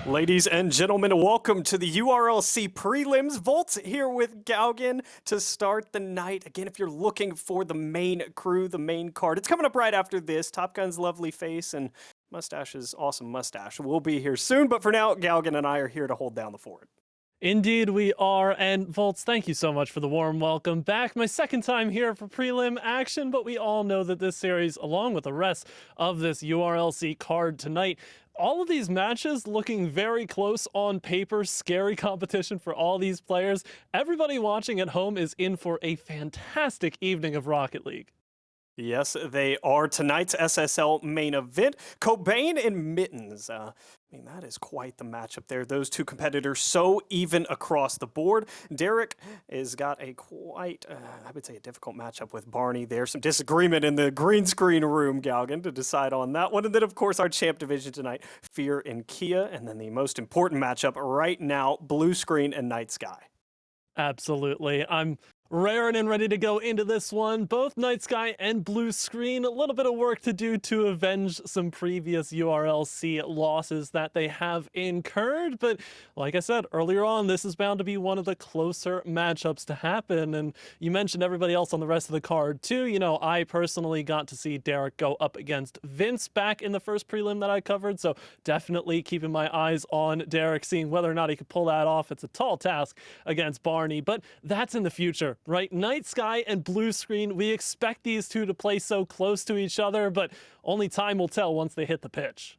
Ladies and gentlemen, welcome to the URLC Prelims. Volts here with Gaugen to start the night. Again, if you're looking for the main crew, the main card, it's coming up right after this. Top Gun's lovely face and Mustache's awesome mustache will be here soon, but for now, Gaugen and I are here to hold down the fort. Indeed we are, and Volts, thank you so much for the warm welcome back. My second time here for prelim action, but we all know that this series, along with the rest of this URLC card tonight, all of these matches looking very close on paper, scary competition for all these players. Everybody watching at home is in for a fantastic evening of Rocket League. Yes, they are tonight's SSL main event. Cobain and Mittens. That is quite the matchup there. Those two competitors so even across the board. Derek has got a quite, I would say, a difficult matchup with Barney. There's some disagreement in the green screen room, Gaugen, to decide on that one. And then, of course, our champ division tonight, Fear and Kia. And then the most important matchup right now, Blue Screen and Night Sky. Absolutely. I'm raring and ready to go into this one. Both Night Sky and Blue Screen, a little bit of work to do to avenge some previous URLC losses that they have incurred. But like I said earlier on, this is bound to be one of the closer matchups to happen. And you mentioned everybody else on the rest of the card too. You know, I personally got to see Derek go up against Vince back in the first prelim that I covered. So definitely keeping my eyes on Derek, seeing whether or not he could pull that off. It's a tall task against Barney, but that's in the future. Right? Night Sky and Blue Screen, we expect these two to play so close to each other, but only time will tell once they hit the pitch.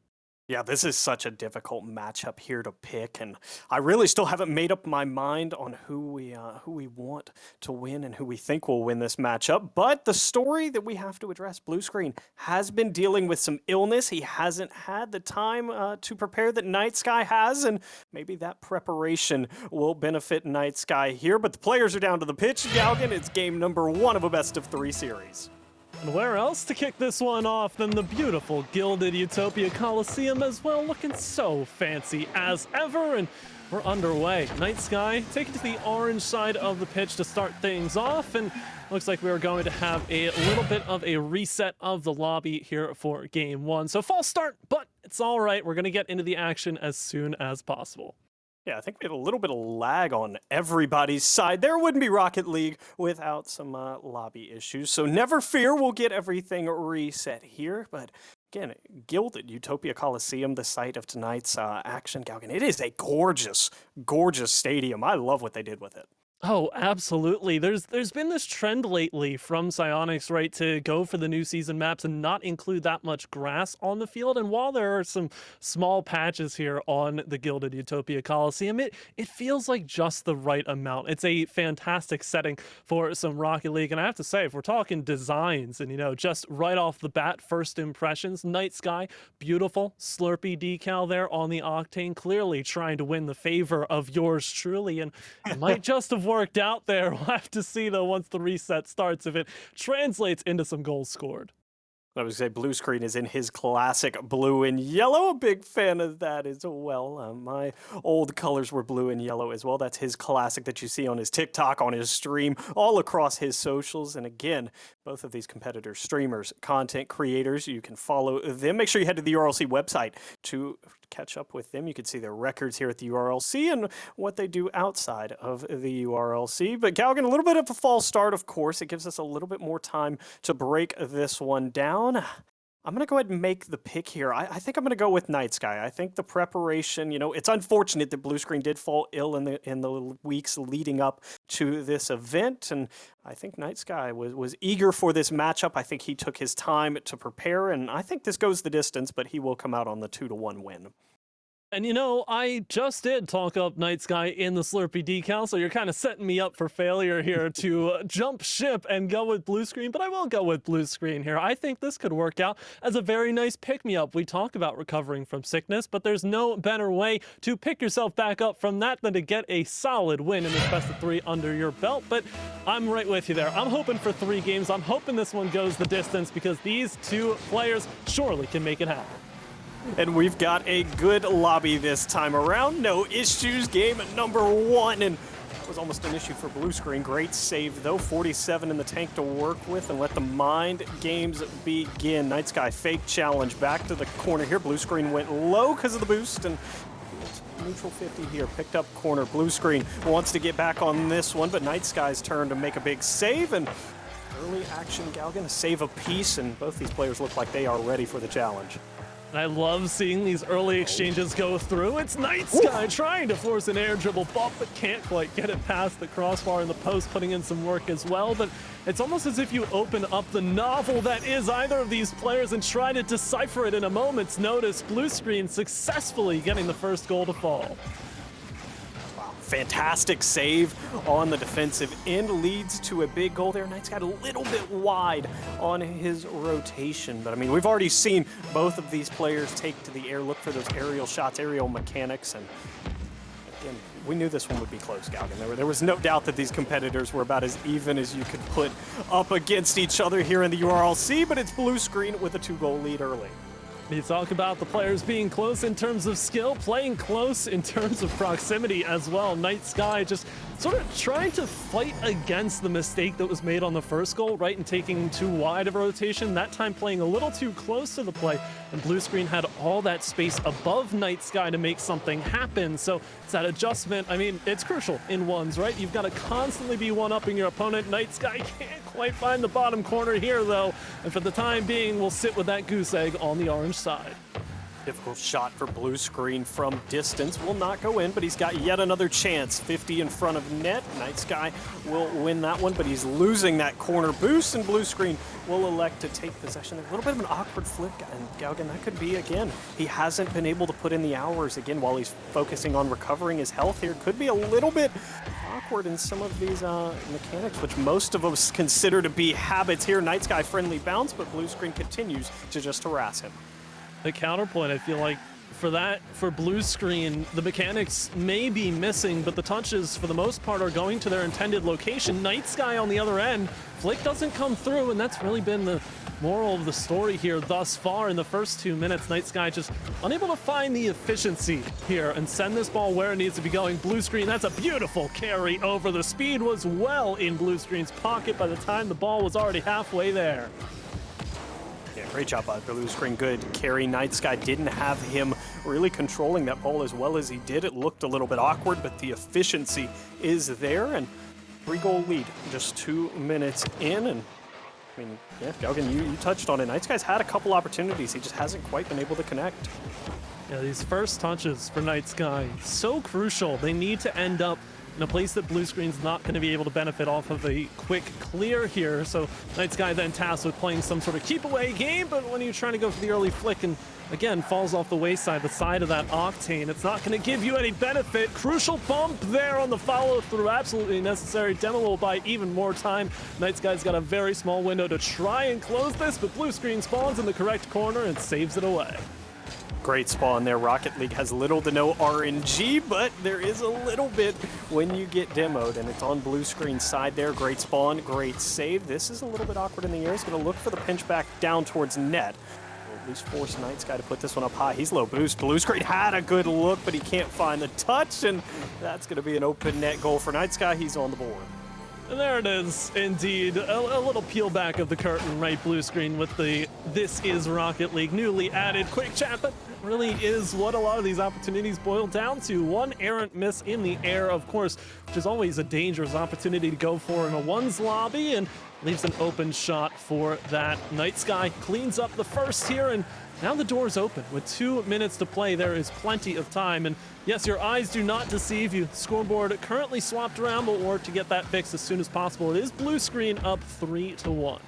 Yeah, this is such a difficult matchup here to pick, and I really still haven't made up my mind on who we want to win and who we think will win this matchup. But the story that we have to address, Blue Screen has been dealing with some illness. He hasn't had the time to prepare that Night Sky has, and maybe that preparation will benefit Night Sky here. But the players are down to the pitch, Gaugen. It's game number 1 of a best-of-3 series. And where else to kick this one off than the beautiful Gilded Utopia Coliseum as well, looking so fancy as ever, and we're underway. Night Sky taking to the orange side of the pitch to start things off, and looks like we're going to have a little bit of a reset of the lobby here for game 1. So false start, but it's all right. We're going to get into the action as soon as possible. Yeah, I think we had a little bit of lag on everybody's side. There wouldn't be Rocket League without some lobby issues. So never fear, we'll get everything reset here. But again, Gilded Utopia Coliseum, the site of tonight's action, Gaugen. It is a gorgeous, gorgeous stadium. I love what they did with it. Oh, absolutely. There's been this trend lately from Psyonix, right, to go for the new season maps and not include that much grass on the field. And while there are some small patches here on the Gilded Utopia Coliseum, it feels like just the right amount. It's a fantastic setting for some Rocket League. And I have to say, if we're talking designs and, you know, just right off the bat, first impressions, Night Sky, beautiful Slurpee decal there on the Octane, clearly trying to win the favor of yours truly. And it might just have worked out there. We'll have to see, though, once the reset starts, if it translates into some goals scored. I would say Blue Screen is in his classic blue and yellow. A big fan of that as well. My old colors were blue and yellow as well. That's his classic that you see on his TikTok, on his stream, all across his socials. And again, both of these competitors, streamers, content creators, you can follow them. Make sure you head to the URLC website to catch up with them. You can see their records here at the URLC and what they do outside of the URLC. But Gaugen, a little bit of a false start, of course. It gives us a little bit more time to break this one down. I'm going to go ahead and make the pick here. I think I'm going to go with Night Sky. I think the preparation, you know, it's unfortunate that Blue Screen did fall ill in the weeks leading up to this event, and I think Night Sky was eager for this matchup. I think he took his time to prepare, and I think this goes the distance, but he will come out on the 2-1 win. And you know, I just did talk up Night Sky in the Slurpee decal, so you're kind of setting me up for failure here to jump ship and go with Blue Screen, but I will go with Blue Screen here. I think this could work out as a very nice pick-me-up. We talk about recovering from sickness, but there's no better way to pick yourself back up from that than to get a solid win in this best-of-3 under your belt. But I'm right with you there. I'm hoping for 3 games. I'm hoping this one goes the distance because these two players surely can make it happen. And we've got a good lobby this time around. No issues. Game number 1. And it was almost an issue for Blue Screen. Great save, though. 47 in the tank to work with. And let the mind games begin. Night Sky fake challenge back to the corner here. Blue Screen went low because of the boost. And neutral 50 here. Picked up corner. Blue screen wants to get back on this one, but Night Sky's turn to make a big save, and early action Galgan, a save apiece, and both these players look like they are ready for the challenge. I love seeing these early exchanges go through. It's Night Sky trying to force an air dribble bump, but can't quite get it past the crossbar in the post, putting in some work as well. But it's almost as if you open up the novel that is either of these players and try to decipher it in a moment's notice. Blue screen successfully getting the first goal to fall. Fantastic save on the defensive end, leads to a big goal there. Knight's got a little bit wide on his rotation, but I mean, we've already seen both of these players take to the air, look for those aerial shots, aerial mechanics, and again, we knew this one would be close, Galgan. There was no doubt that these competitors were about as even as you could put up against each other here in the URLC, but it's Blue screen with a 2-goal lead early. You talk about the players being close in terms of skill, playing close in terms of proximity as well. Night Sky just sort of trying to fight against the mistake that was made on the first goal, right, and taking too wide of a rotation. That time playing a little too close to the play, and Blue screen had all that space above Night Sky to make something happen. So it's that adjustment. I mean, it's crucial in ones, right? You've got to constantly be one-upping your opponent. Night Sky can't quite find the bottom corner here, though, and for the time being, we'll sit with that goose egg on the orange side. Difficult shot for Blue screen from distance. Will not go in, but he's got yet another chance. 50 in front of net. Night Sky will win that one, but he's losing that corner boost, and Blue screen will elect to take possession. A little bit of an awkward flick, and Galgan, that could be, again, he hasn't been able to put in the hours, again, while he's focusing on recovering his health here. Could be a little bit awkward in some of these mechanics, which most of us consider to be habits here. Night Sky friendly bounce, but Blue screen continues to just harass him. The counterpoint, I feel like, for Blue screen, the mechanics may be missing, but the touches, for the most part, are going to their intended location. Night Sky on the other end, flick doesn't come through, and that's really been the moral of the story here thus far in the first 2 minutes. Night Sky just unable to find the efficiency here and send this ball where it needs to be going. Blue screen, that's a beautiful carry over. The speed was well in Blue screen's pocket by the time the ball was already halfway there. Yeah, great job by Blue screen. Good carry. Night Sky didn't have him really controlling that ball as well as he did. It looked a little bit awkward, but the efficiency is there, and 3-goal lead just 2 minutes in. And I mean, yeah, Galgan, you touched on it. Night Sky's had a couple opportunities. He just hasn't quite been able to connect. Yeah, these first touches for Night Sky, so crucial. They need to end up in a place that Blue screen's not going to be able to benefit off of a quick clear here. So Night Sky then tasked with playing some sort of keep away game, but when you're trying to go for the early flick and again falls off the wayside, the side of that octane, it's not going to give you any benefit. Crucial bump there on the follow through, absolutely necessary. Demo will buy even more time. Night Sky's got a very small window to try and close this, but Blue screen spawns in the correct corner and saves it away. Great spawn there. Rocket League has little to no RNG, but there is a little bit when you get demoed, and it's on Blue screen side there. Great spawn, great save. This is a little bit awkward in the air. He's going to look for the pinch back down towards net. Or at least force Night Sky to put this one up high. He's low boost. Blue screen had a good look, but he can't find the touch, and that's going to be an open net goal for Night Sky. He's on the board. And there it is, indeed. A little peel back of the curtain, right? Blue screen with the This Is Rocket League newly added quick chat, but really is what a lot of these opportunities boil down to. One errant miss in the air, of course, which is always a dangerous opportunity to go for in a ones lobby, and leaves an open shot for that. Night Sky cleans up the first here, and now the door's open. With 2 minutes to play, there is plenty of time. And yes, your eyes do not deceive you. Scoreboard currently swapped around, but we'll work to get that fixed as soon as possible. It is Blue screen up 3-1.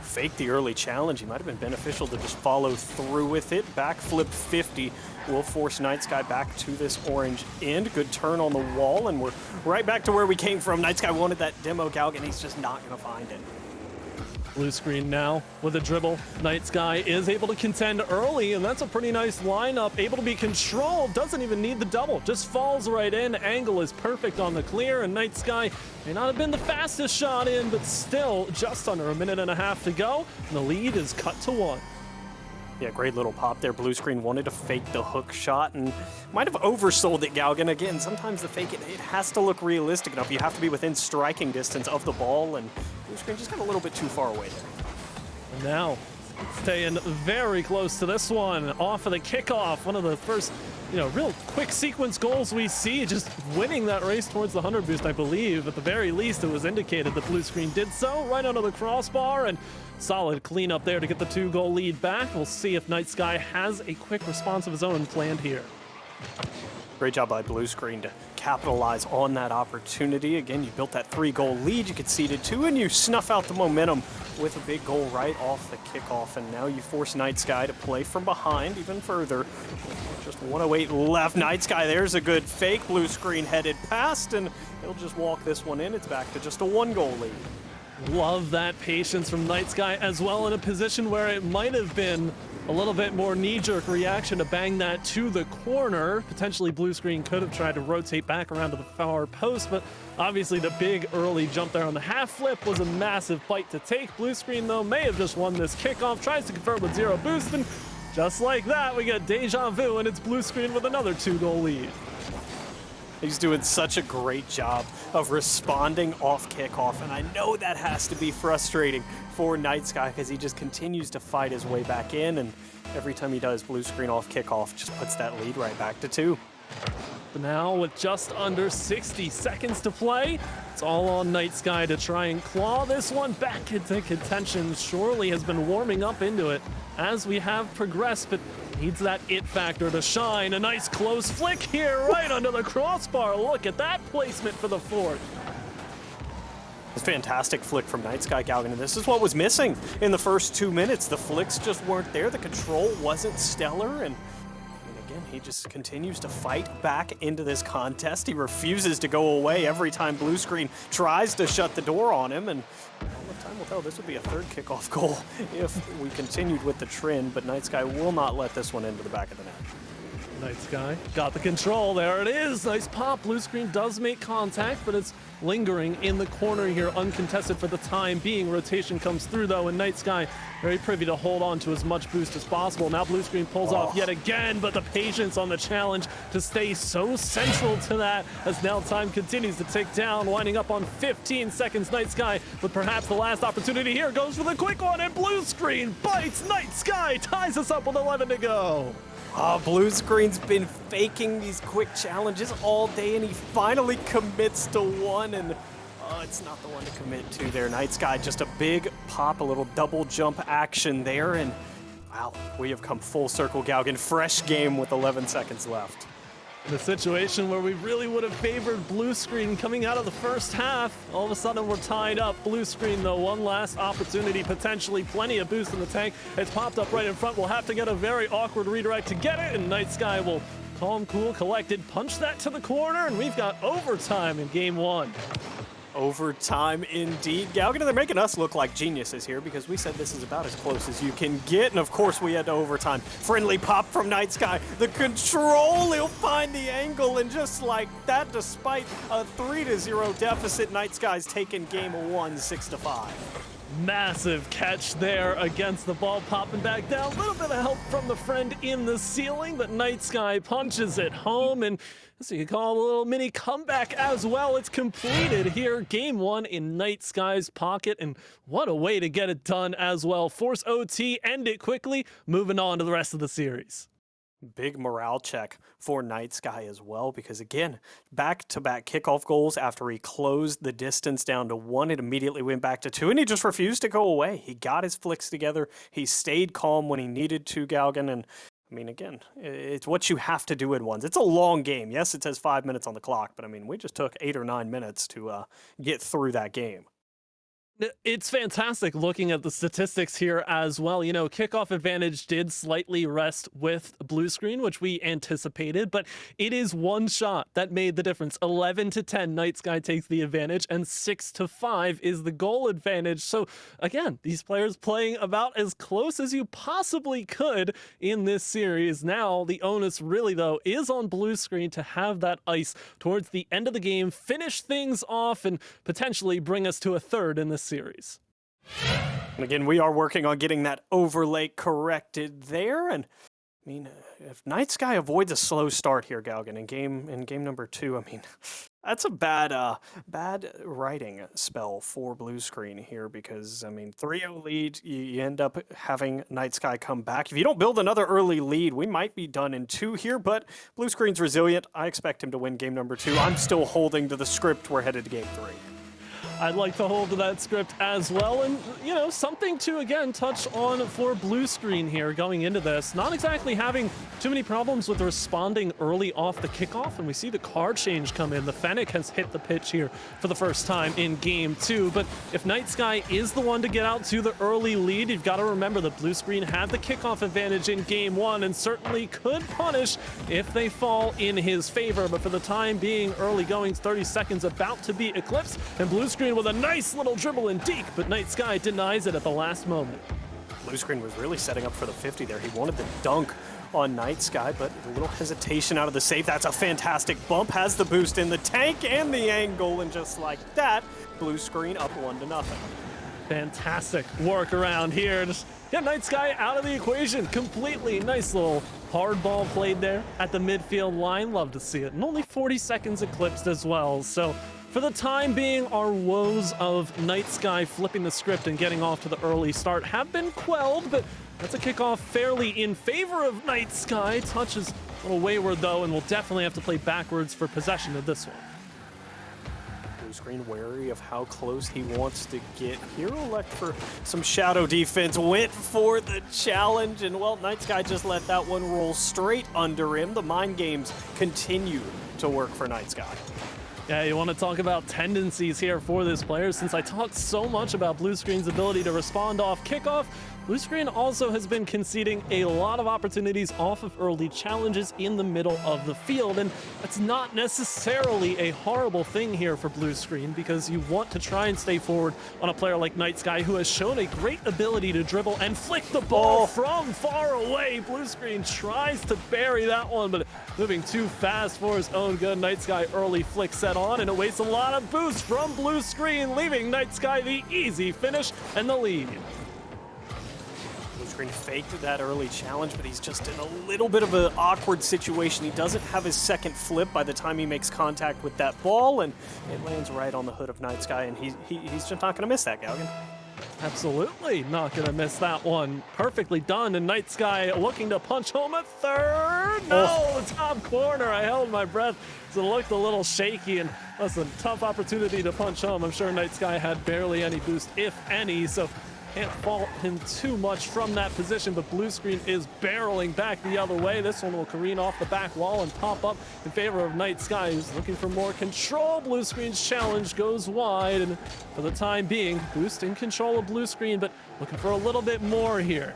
Fake the early challenge. He might have been beneficial to just follow through with it. Backflip 50 will force Night Sky back to this orange end. Good turn on the wall, and we're right back to where we came from. Night Sky wanted that demo Galgan. He's just not going to find it. Blue screen now with a dribble. Night Sky is able to contend early, and that's a pretty nice lineup. Able to be controlled, doesn't even need the double, just falls right in. Angle is perfect on the clear, and Night Sky may not have been the fastest shot in, but still just under a minute and a half to go, and the lead is cut to 1. Yeah, great little pop there. Blue screen wanted to fake the hook shot and might have oversold it, Galgan. Again, sometimes the fake, it has to look realistic enough. You have to be within striking distance of the ball, and Blue screen just got a little bit too far away there. And now, staying very close to this one. Off of the kickoff, one of the first real quick sequence goals we see, just winning that race towards the 100 boost, I believe. At the very least, it was indicated the blue screen did so, right under the crossbar, and solid cleanup there to get the 2-goal lead back. We'll see if Night Sky has a quick response of his own planned here. Great job by Blue Screen to capitalize on that opportunity. Again, you built that 3-goal lead, you conceded 2, and you snuff out the momentum with a big goal right off the kickoff. And now you force Night Sky to play from behind even further. Just 108 left. Night Sky, there's a good fake. Blue Screen headed past, and he'll just walk this one in. It's back to just a 1-goal lead. Love that patience from Night Sky as well, in a position where it might have been a little bit more knee-jerk reaction to bang that to the corner. Potentially Blue Screen could have tried to rotate back around to the far post, but obviously the big early jump there on the half flip was a massive bite to take. Blue Screen, though, may have just won this kickoff, tries to convert with 0 boost, and just like that, we get deja vu, and it's Blue Screen with another 2-goal lead. He's doing such a great job of responding off kickoff, and I know that has to be frustrating for Night Sky because he just continues to fight his way back in, and every time he does, Blue Screen off kickoff just puts that lead right back to 2. But now, with just under 60 seconds to play, it's all on Night Sky to try and claw this one back into contention. Surely has been warming up into it as we have progressed, but needs that it factor to shine. A nice close flick here right under the crossbar. Look at that placement for the 4th. It's a fantastic flick from Night Sky, Galgan, and this is what was missing in the first 2 minutes. The flicks just weren't there. The control wasn't stellar, and again, he just continues to fight back into this contest. He refuses to go away every time Blue Screen tries to shut the door on him, and time will tell. This would be a 3rd kickoff goal if we continued with the trend, but Night Sky will not let this one into the back of the net. Night Sky got the control. There it is. Nice pop. Blue Screen does make contact, but it's lingering in the corner here, uncontested for the time being. Rotation comes through, though, and Night Sky very privy to hold on to as much boost as possible. Now Blue Screen pulls off yet again, but the patience on the challenge to stay so central to that as now time continues to tick down, winding up on 15 seconds. Night Sky with perhaps the last opportunity here, goes for the quick one, and Blue Screen bites. Night Sky ties us up with 11 to go. Blue Screen's been faking these quick challenges all day, and he finally commits to one, and it's not the one to commit to there. Night Sky, just a big pop, a little double jump action there, and wow, we have come full circle, Galgan. Fresh game with 11 seconds left. In a situation where we really would have favored Blue Screen coming out of the first half, all of a sudden we're tied up. Blue Screen, though, one last opportunity, potentially plenty of boost in the tank. It's popped up right in front. We'll have to get a very awkward redirect to get it, and Night Sky will calm, cool, collected, punch that to the corner, and we've got overtime in game 1. Overtime indeed. Galgan, they're making us look like geniuses here because we said this is about as close as you can get, and of course we had to overtime. Friendly pop from Night Sky. The control, he'll find the angle, and just like that, despite a 3-0 deficit, Night Sky's taken game 1 6-5. Massive catch there against the ball, popping back down. A little bit of help from the friend in the ceiling, but Night Sky punches it home, and so you can call it a little mini comeback as well. It's completed here. Game 1 in Night Sky's pocket, and what a way to get it done as well. Force OT, end it quickly, moving on to the rest of the series. Big morale check for Night Sky as well, because again, back-to-back kickoff goals after he closed the distance down to 1. It immediately went back to 2, and he just refused to go away. He got his flicks together. He stayed calm when he needed to, Galgan, and I mean, again, it's what you have to do in ones. It's a long game. Yes, it says 5 minutes on the clock, but I mean, we just took 8 or 9 minutes to get through that game. It's fantastic looking at the statistics here as well. You know, kickoff advantage did slightly rest with Blue Screen, which we anticipated, but it is one shot that made the difference. 11-10, Night Sky takes the advantage, and 6-5 is the goal advantage. So again, these players playing about as close as you possibly could in this series. Now, the onus really, though, is on Blue Screen to have that ice towards the end of the game, finish things off, and potentially bring us to a third in this series. And again, we are working on getting that overlay corrected there, and I mean, if Night Sky avoids a slow start here, Galgan, in game number 2, I mean, That's a bad writing spell for blue screen here because, I mean, 3-0 lead, you end up having Night Sky come back. If you don't build another early lead, we might be done in 2 here, but blue screen's resilient. I expect him to win game number 2. I'm still holding to the script. We're headed to game 3. I'd like to hold to that script as well. And, you know, something to, again, touch on for blue screen here going into this. Not exactly having too many problems with responding early off the kickoff. And we see the card change come in. The Fennec has hit the pitch here for the first time in game 2. But if Night Sky is the one to get out to the early lead, you've got to remember that blue screen had the kickoff advantage in game 1 and certainly could punish if they fall in his favor. But for the time being, early goings, 30 seconds about to be eclipsed. And blue screen with a nice little dribble and deke, but Night Sky denies it at the last moment. Blue screen was really setting up for the 50 there. He wanted the dunk on Night Sky, but a little hesitation out of the save. That's a fantastic bump, has the boost in the tank and the angle, and just like that, blue screen up 1-0. Fantastic work around here. Just get Night Sky out of the equation completely. Nice little hard ball played there at the midfield line. Love to see it. And only 40 seconds eclipsed as well. So for the time being, our woes of Night Sky flipping the script and getting off to the early start have been quelled, but that's a kickoff fairly in favor of Night Sky. Touch is a little wayward, though, and we'll definitely have to play backwards for possession of this one. Blue screen wary of how close he wants to get here. Elect for some shadow defense, went for the challenge, and, well, Night Sky just let that one roll straight under him. The mind games continue to work for Night Sky. Yeah, you want to talk about tendencies here for this player. Since I talked so much about blue screen's ability to respond off kickoff, blue screen also has been conceding a lot of opportunities off of early challenges in the middle of the field. And that's not necessarily a horrible thing here for blue screen, because you want to try and stay forward on a player like Night Sky, who has shown a great ability to dribble and flick the ball from far away. Blue screen tries to bury that one, but moving too fast for his own good. Night Sky early flick set on, and it wastes a lot of boost from blue screen, leaving Night Sky the easy finish and the lead. Blue screen faked that early challenge, but he's just in a little bit of an awkward situation. He doesn't have his second flip by the time he makes contact with that ball, and it lands right on the hood of Night Sky, and he's just not going to miss that, Galgan. Absolutely not going to miss that one. Perfectly done, and Night Sky looking to punch home a third. No, the top corner. I held my breath, so it looked a little shaky, and listen, tough opportunity to punch home. I'm sure Night Sky had barely any boost, if any, so can't fault him too much from that position, but blue screen is barreling back the other way. This one will careen off the back wall and pop up in favor of Night Sky, who's looking for more control. Blue screen's challenge goes wide, and for the time being, boost in control of blue screen, but looking for a little bit more here.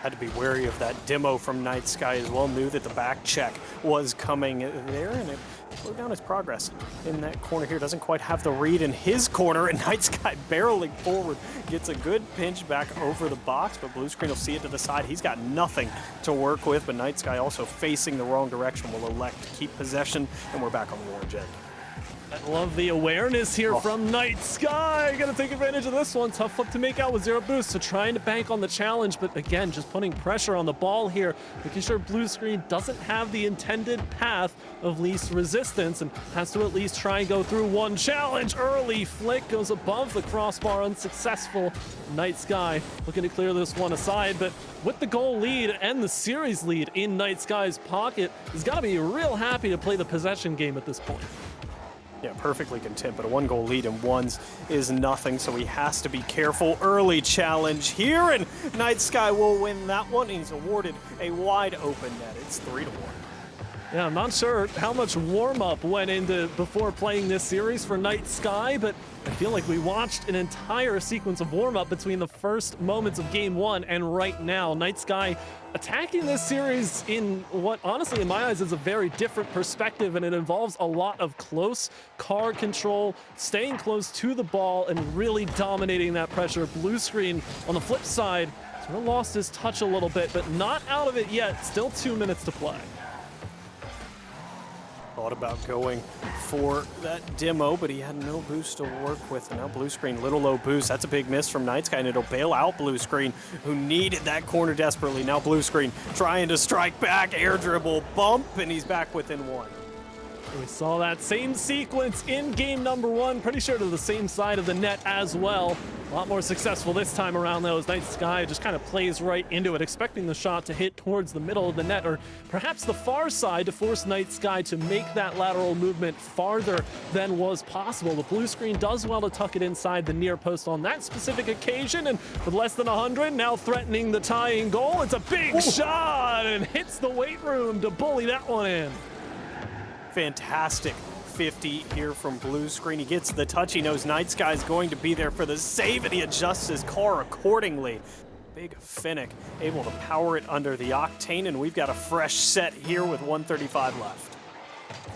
Had to be wary of that demo from Night Sky as well. Knew that the back check was coming there, and it slowed down his progress in that corner here. Doesn't quite have the read in his corner, and Night Sky barreling forward gets a good pinch back over the box, but blue screen will see it to the side. He's got nothing to work with, but Night Sky also facing the wrong direction will elect to keep possession, and we're back on the orange end. I love the awareness here from Night Sky. Gonna take advantage of this one. Tough flip to make out with 0 boost, so trying to bank on the challenge, but again, just putting pressure on the ball here, making sure blue screen doesn't have the intended path of least resistance and has to at least try and go through one challenge. Early flick goes above the crossbar, unsuccessful. Night Sky looking to clear this one aside, but with the goal lead and the series lead in Night Sky's pocket, he's got to be real happy to play the possession game at this point. Yeah, perfectly content, but a 1-goal lead in ones is nothing, so he has to be careful. Early challenge here, and Night Sky will win that one. He's awarded a wide open net. It's 3-1. Yeah, I'm not sure how much warm-up went into before playing this series for Night Sky, but I feel like we watched an entire sequence of warm-up between the first moments of Game 1 and right now. Night Sky attacking this series in what, honestly, in my eyes, is a very different perspective, and it involves a lot of close card control, staying close to the ball, and really dominating that pressure. Blue screen, on the flip side, sort of lost his touch a little bit, but not out of it yet. Still 2 minutes to play. Thought about going for that demo, but he had no boost to work with. And now blue screen, little low boost. That's a big miss from Night Sky, and it'll bail out blue screen, who needed that corner desperately. Now blue screen trying to strike back, air dribble, bump, and he's back within 1. We saw that same sequence in game number 1, pretty sure to the same side of the net as well. A lot more successful this time around, though, as Night Sky just kind of plays right into it, expecting the shot to hit towards the middle of the net, or perhaps the far side, to force Night Sky to make that lateral movement farther than was possible. The blue screen does well to tuck it inside the near post on that specific occasion, and with less than 100, now threatening the tying goal. It's a big shot, and hits the weight room to bully that one in. Fantastic 50 here from blue screen. He gets the touch. He knows Night Sky is going to be there for the save, and he adjusts his car accordingly. Big Finnick able to power it under the octane, and we've got a fresh set here with 1:35 left.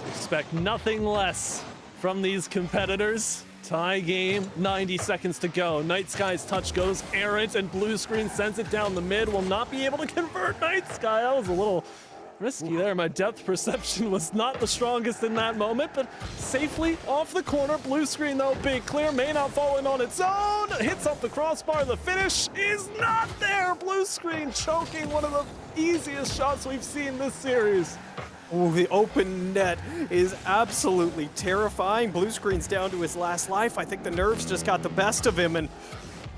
Expect nothing less from these competitors. Tie game, 90 seconds to go. Night Sky's touch goes errant, and blue screen sends it down the mid. Will not be able to convert Night Sky. That was a little risky there. My depth perception was not the strongest in that moment, but safely off the corner. Blue screen, though, big clear. May not fall in on its own. Hits up the crossbar. The finish is not there. Blue screen choking one of the easiest shots we've seen this series. Oh, the open net is absolutely terrifying. Blue screen's down to his last life. I think the nerves just got the best of him, and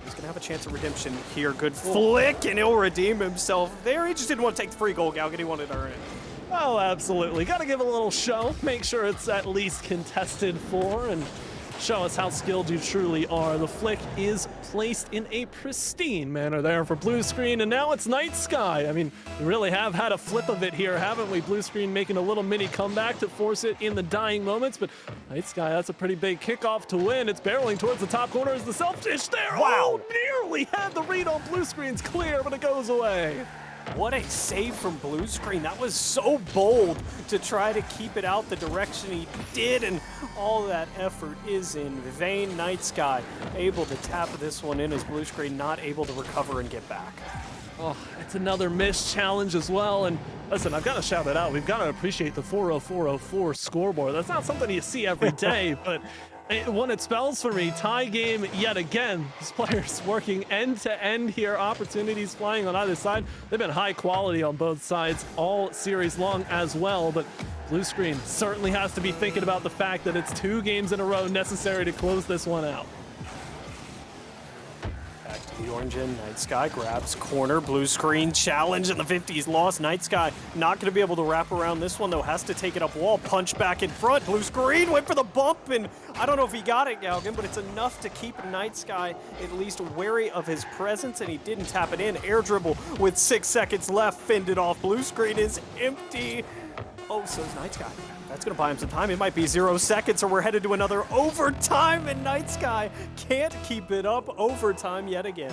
he's gonna have a chance of redemption here. Good flick, and he'll redeem himself there. He just didn't want to take the free goal, Galgan. He wanted to earn it. Oh, absolutely. Got to give a little show. Make sure it's at least contested for, and show us how skilled you truly are. The flick is placed in a pristine manner there for blue screen, and now it's Night Sky. I mean, we really have had a flip of it here, haven't we? Blue screen making a little mini comeback to force it in the dying moments, but Night Sky, that's a pretty big kickoff to win. It's barreling towards the top corner as the self-dish there. Wow. Oh, nearly had the read on blue screen's clear, but it goes away. What a save from blue screen. That was so bold to try to keep it out the direction he did, and all that effort is in vain. Night Sky able to tap this one in as blue screen not able to recover and get back. Oh, it's another missed challenge as well. And listen, I've got to shout it out. We've got to appreciate the 40404 scoreboard. That's not something you see every day, but what it spells for me, tie game yet again. These players working end to end here, opportunities flying on either side. They've been high quality on both sides all series long as well, but blue screen certainly has to be thinking about the fact that it's 2 games in a row necessary to close this one out. Back to the orange end. Night Sky grabs corner. Blue screen challenge, and the 50's lost. Night Sky not going to be able to wrap around this one, though. Has to take it up wall. Punch back in front. Blue screen went for the bump, and I don't know if he got it, Galgan, but it's enough to keep Night Sky at least wary of his presence, and he didn't tap it in. Air dribble with 6 seconds left. Fended off. Blue screen is empty. Oh, so is Night Sky. That's going to buy him some time. It might be 0 seconds, or we're headed to another overtime, and Night Sky can't keep it up. Overtime yet again.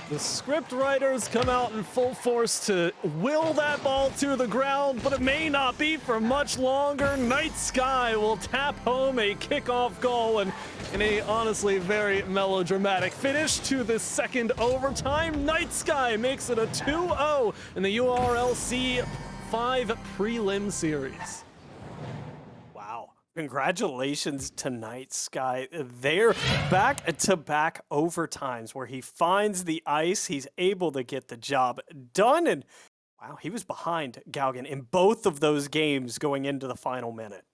The script writers come out in full force to will that ball to the ground, but it may not be for much longer. Night Sky will tap home a kickoff goal, and in a honestly very melodramatic finish to the second overtime, Night Sky makes it a 2-0 in the URLC 5 prelim series. Wow. Congratulations to Night Sky. They're back-to-back overtimes where he finds the ice. He's able to get the job done. And wow, he was behind Galgan in both of those games going into the final minute.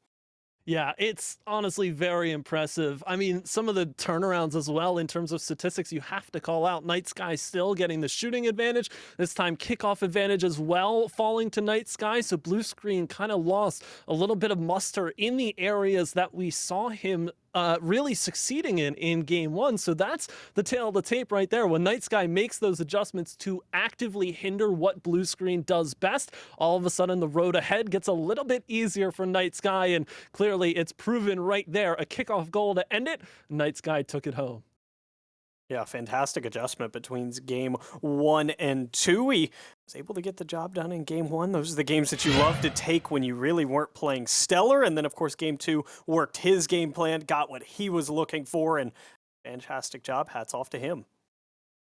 Yeah, it's honestly very impressive. I mean, some of the turnarounds as well in terms of statistics you have to call out. Night Sky still getting the shooting advantage. This time kickoff advantage as well falling to Night Sky. So blue screen kind of lost a little bit of muster in the areas that we saw him really succeeding in game 1. So that's the tail of the tape right there. When Night Sky makes those adjustments to actively hinder what blue screen does best, all of a sudden the road ahead gets a little bit easier for Night Sky, and clearly it's proven right there. A kickoff goal to end it. Night Sky took it home. Yeah, fantastic adjustment between game 1 and 2. He was able to get the job done in game 1. Those are the games that you love to take when you really weren't playing stellar. And then, of course, game 2 worked his game plan, got what he was looking for, and fantastic job. Hats off to him.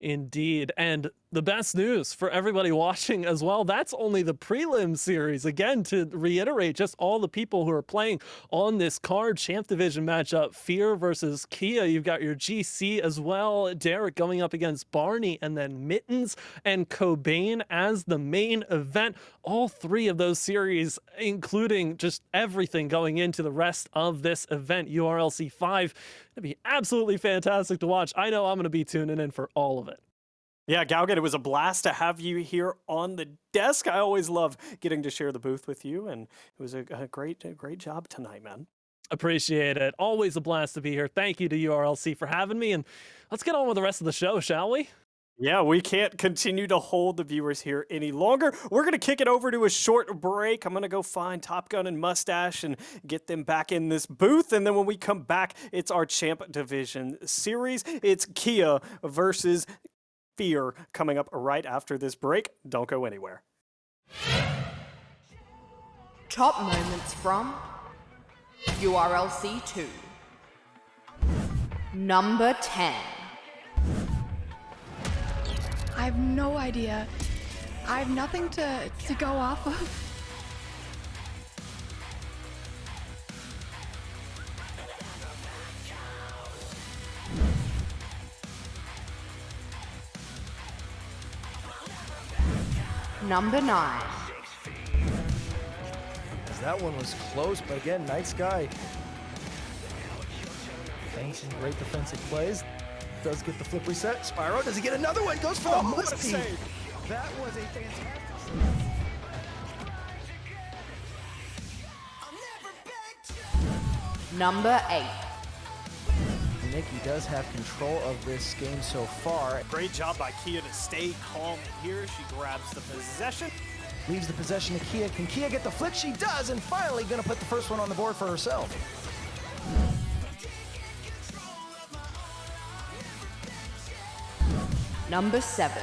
Indeed. And the best news for everybody watching as well, that's only the prelim series. Again, to reiterate, just all the people who are playing on this card, Champ Division matchup, Fear versus Kia. You've got your GC as well, Derek going up against Barney, and then Mittens and Cobain as the main event. All three of those series, including just everything going into the rest of this event, URLC 5. It'd be absolutely fantastic to watch. I know I'm going to be tuning in for all of it. Yeah, Galgan, it was a blast to have you here on the desk. I always love getting to share the booth with you, and it was a great job tonight, man. Appreciate it. Always a blast to be here. Thank you to URLC for having me, and let's get on with the rest of the show, shall we? Yeah, we can't continue to hold the viewers here any longer. We're going to kick it over to a short break. I'm going to go find Top Gun and Mustache and get them back in this booth. And then when we come back, it's our Champ Division series. It's Kia versus Fear coming up right after this break. Don't go anywhere. Top moments from URLC 2. Number 10. I have no idea. I have nothing to go off of. Number 9. That one was close, but again, Night Sky playing some great defensive plays. Does get the flip reset. Spyro, does he get another one? Goes for the musty. That was a fantastic save. Number 8. Nikki does have control of this game so far. Great job by Kia to stay calm here. She grabs the possession. Leaves the possession to Kia. Can Kia get the flip? She does, and finally gonna put the first one on the board for herself. Number 7.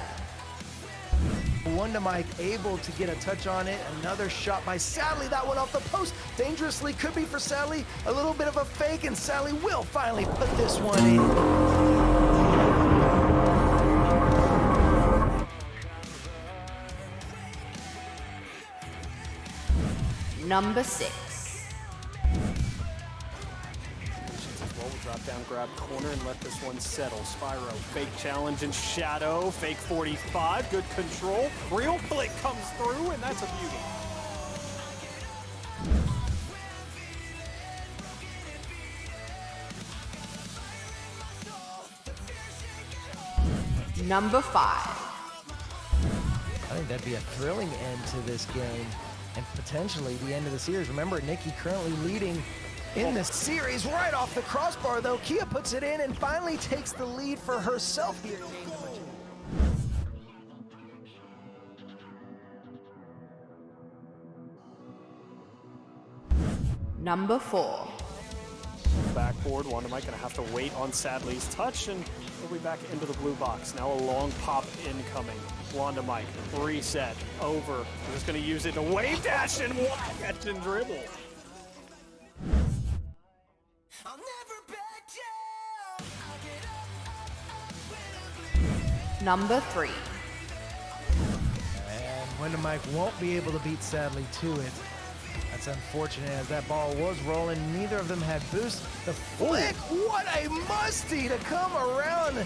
Wonder Mike able to get a touch on it. Another shot by Sally. That one off the post. Dangerously could be for Sally. A little bit of a fake, and Sally will finally put this one in. Number 6. We'll drop down, grab corner, and let this one settle. Spyro, fake challenge and shadow. Fake 45, good control. Real flick comes through, and that's a beauty. Number 5. I think that'd be a thrilling end to this game, and potentially the end of the series. Remember, Nikki currently leading in the series right off the crossbar, though. Kia puts it in and finally takes the lead for herself here. Number 4. Backboard, Wanda Mike gonna have to wait on Sadly's touch, and we'll be back into the blue box. Now a long pop incoming. Wanda Mike, reset, over. We're just gonna use it to wave dash and catch and dribble. Number 3. And Wonder Mike won't be able to beat Sadly to it. That's unfortunate, as that ball was rolling. Neither of them had boost. The flick, what a musty to come around.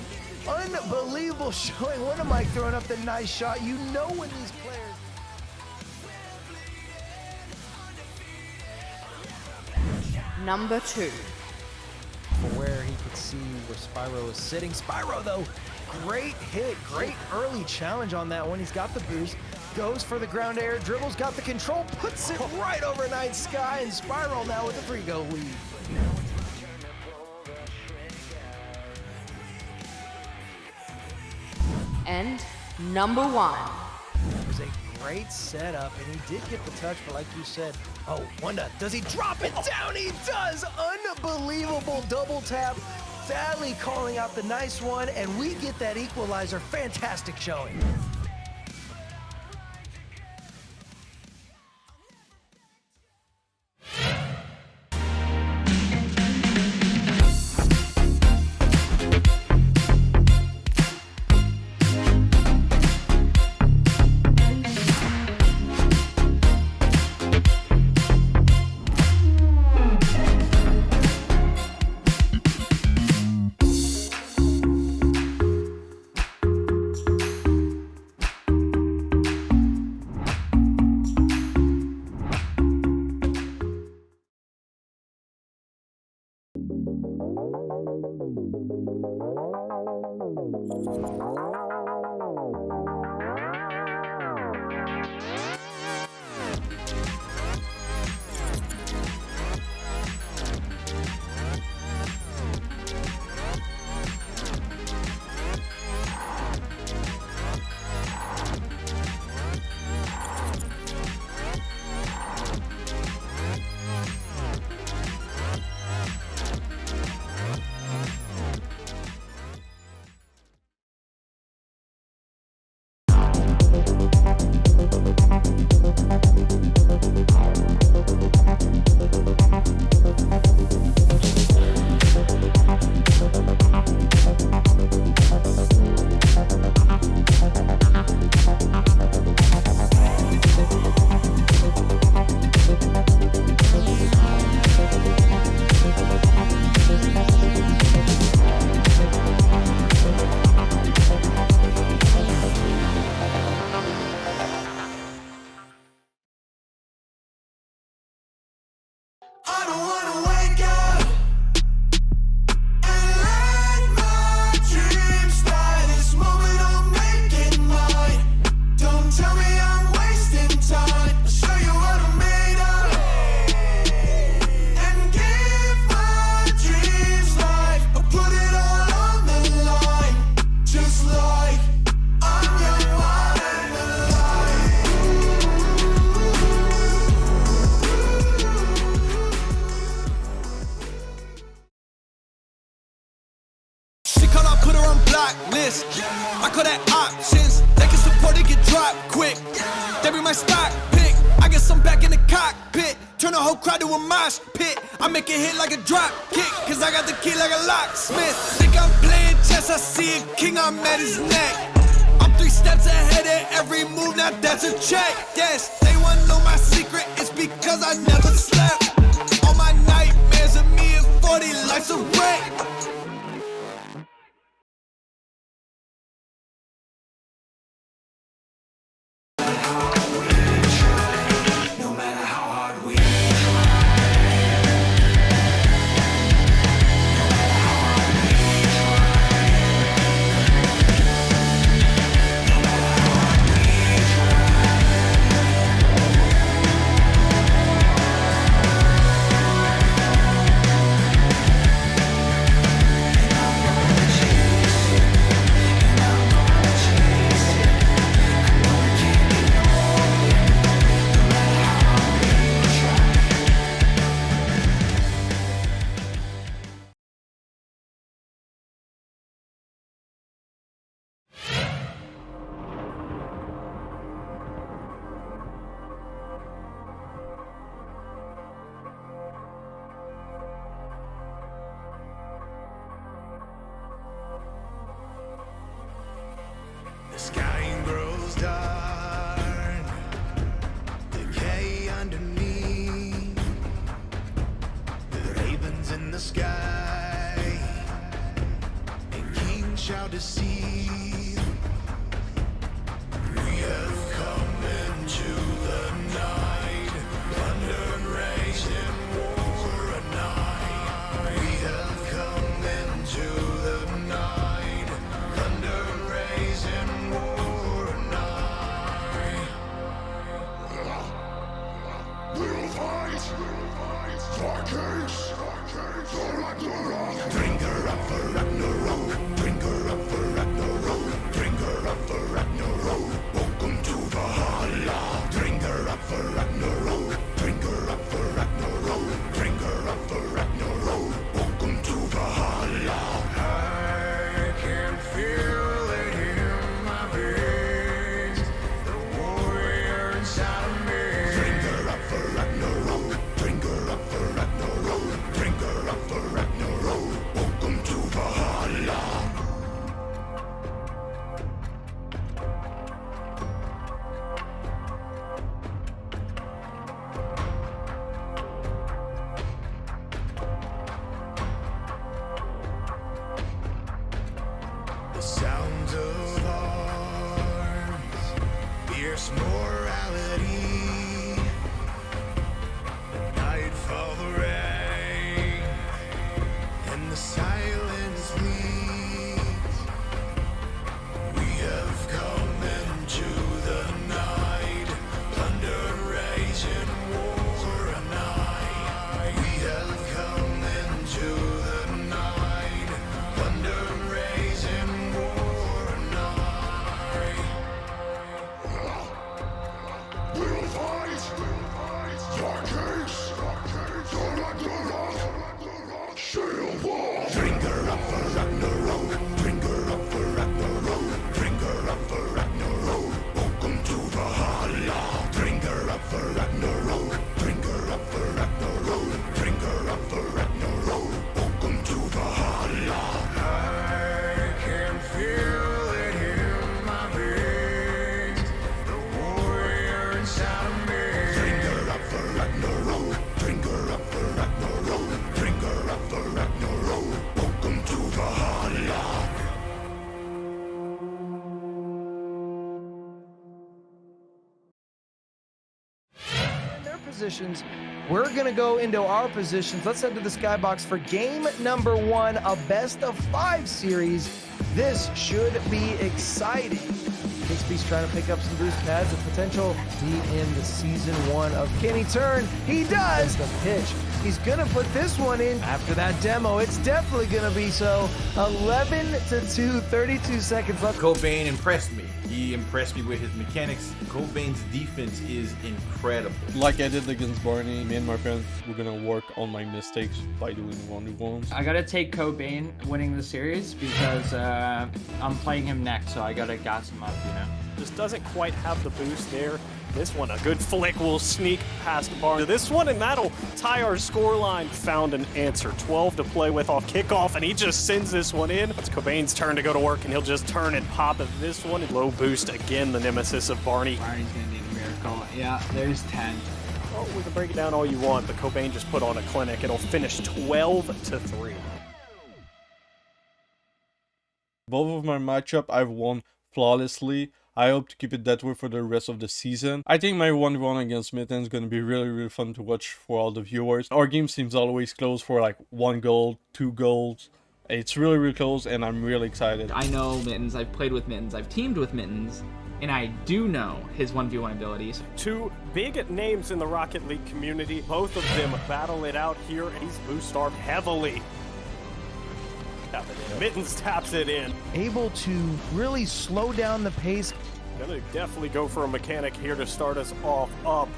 Unbelievable showing. Wonder Mike throwing up the nice shot. You know when these players... Number 2. Where he could see where Spyro was sitting. Spyro, though, great hit, great early challenge on that one. He's got the boost, goes for the ground air, dribbles, got the control, puts it right over Night Sky, and Spyro now with a 3-go lead. And number 1. It was a great setup, and he did get the touch, but like you said, oh, Wanda, does he drop it down? He does! Unbelievable double tap. Sadly calling out the nice one, and we get that equalizer. Fantastic showing. I don't wanna wake up and let my dreams die. This moment I'm making mine. Don't tell me I'm wasting time. I'll show you what I'm made of and give my dreams life. I'll put it all on the line, just like I'm young, wild and alive. She call, I put her on blacklist. I call that options. They can support it, get dropped quick. They be my stock pick. I get some back in the cockpit. Turn the whole crowd to a mosh pit. I make it hit like a drop kick, cause I got the key like a locksmith. Think I'm playing chess, I see a king, I'm at his neck. I'm 3 steps ahead of every move, now that's a check. Yes, they wanna know my secret, it's because I never slept. All my nightmares of me at 40, life's a wreck. The sky grows dark, decay underneath. The ravens in the sky, and kings shall deceive. We have come into the night, thunder and rain and war a night. We have come into the night, thunder and rain and war a night. We'll fight, for kings, for Ragnarok. Bring her up for Ragnarok, bring her up for Ragnarok, bring her up for Ragnarok. Welcome to Valhalla. Bring her up for Ragnarok, bring her up for Ragnarok, bring her up for Ragnarok. Welcome to Valhalla. I can feel it in my veins, the warrior inside of me. Bring her up for Ragnarok, bring her up for Ragnarok, bring her up for Ragnarok. Welcome to Valhalla. The sounds of arms, fierce morality. Nightfall, the rain, positions. We're going to go into our positions. Let's head to the skybox for game number 1, a best-of-5 series. This should be exciting. Bixby's trying to pick up some boost pads, a potential be in the season 1 of Can He Turn? He does! The pitch. He's going to put this one in after that demo. It's definitely going to be so. 11-2, 32 seconds left. Cobain impressed me. He impressed me with his mechanics. Cobain's defense is incredible. Like I did against Barney, me and my friends, we're gonna work on my mistakes by doing 1v1s. I gotta take Cobain winning the series because I'm playing him next, so I gotta gas him up, you know? Just doesn't quite have the boost there. This one, a good flick will sneak past Barney. This one, and that'll tie our scoreline. Found an answer. 12 to play with off kickoff, and he just sends this one in. It's Cobain's turn to go to work, and he'll just turn and pop at this one. Low boost again, the nemesis of Barney. Barney's gonna need a miracle. Yeah, there's 10. Oh, we can break it down all you want, but Cobain just put on a clinic. It'll finish 12-3. Both of my matchup I've won flawlessly. I hope to keep it that way for the rest of the season. I think my 1v1 against Mitten is going to be really fun to watch for all the viewers. Our game seems always close for like 1 goal, 2 goals. It's really close, and I'm really excited. I know Mittens, I've played with Mittens, I've teamed with Mittens, and I do know his 1v1 abilities. 2 big names in the Rocket League community. Both of them battle it out here, and he's boost-armed heavily. Mittens taps it in. Able to really slow down the pace. Gonna definitely go for a mechanic here to start us off up.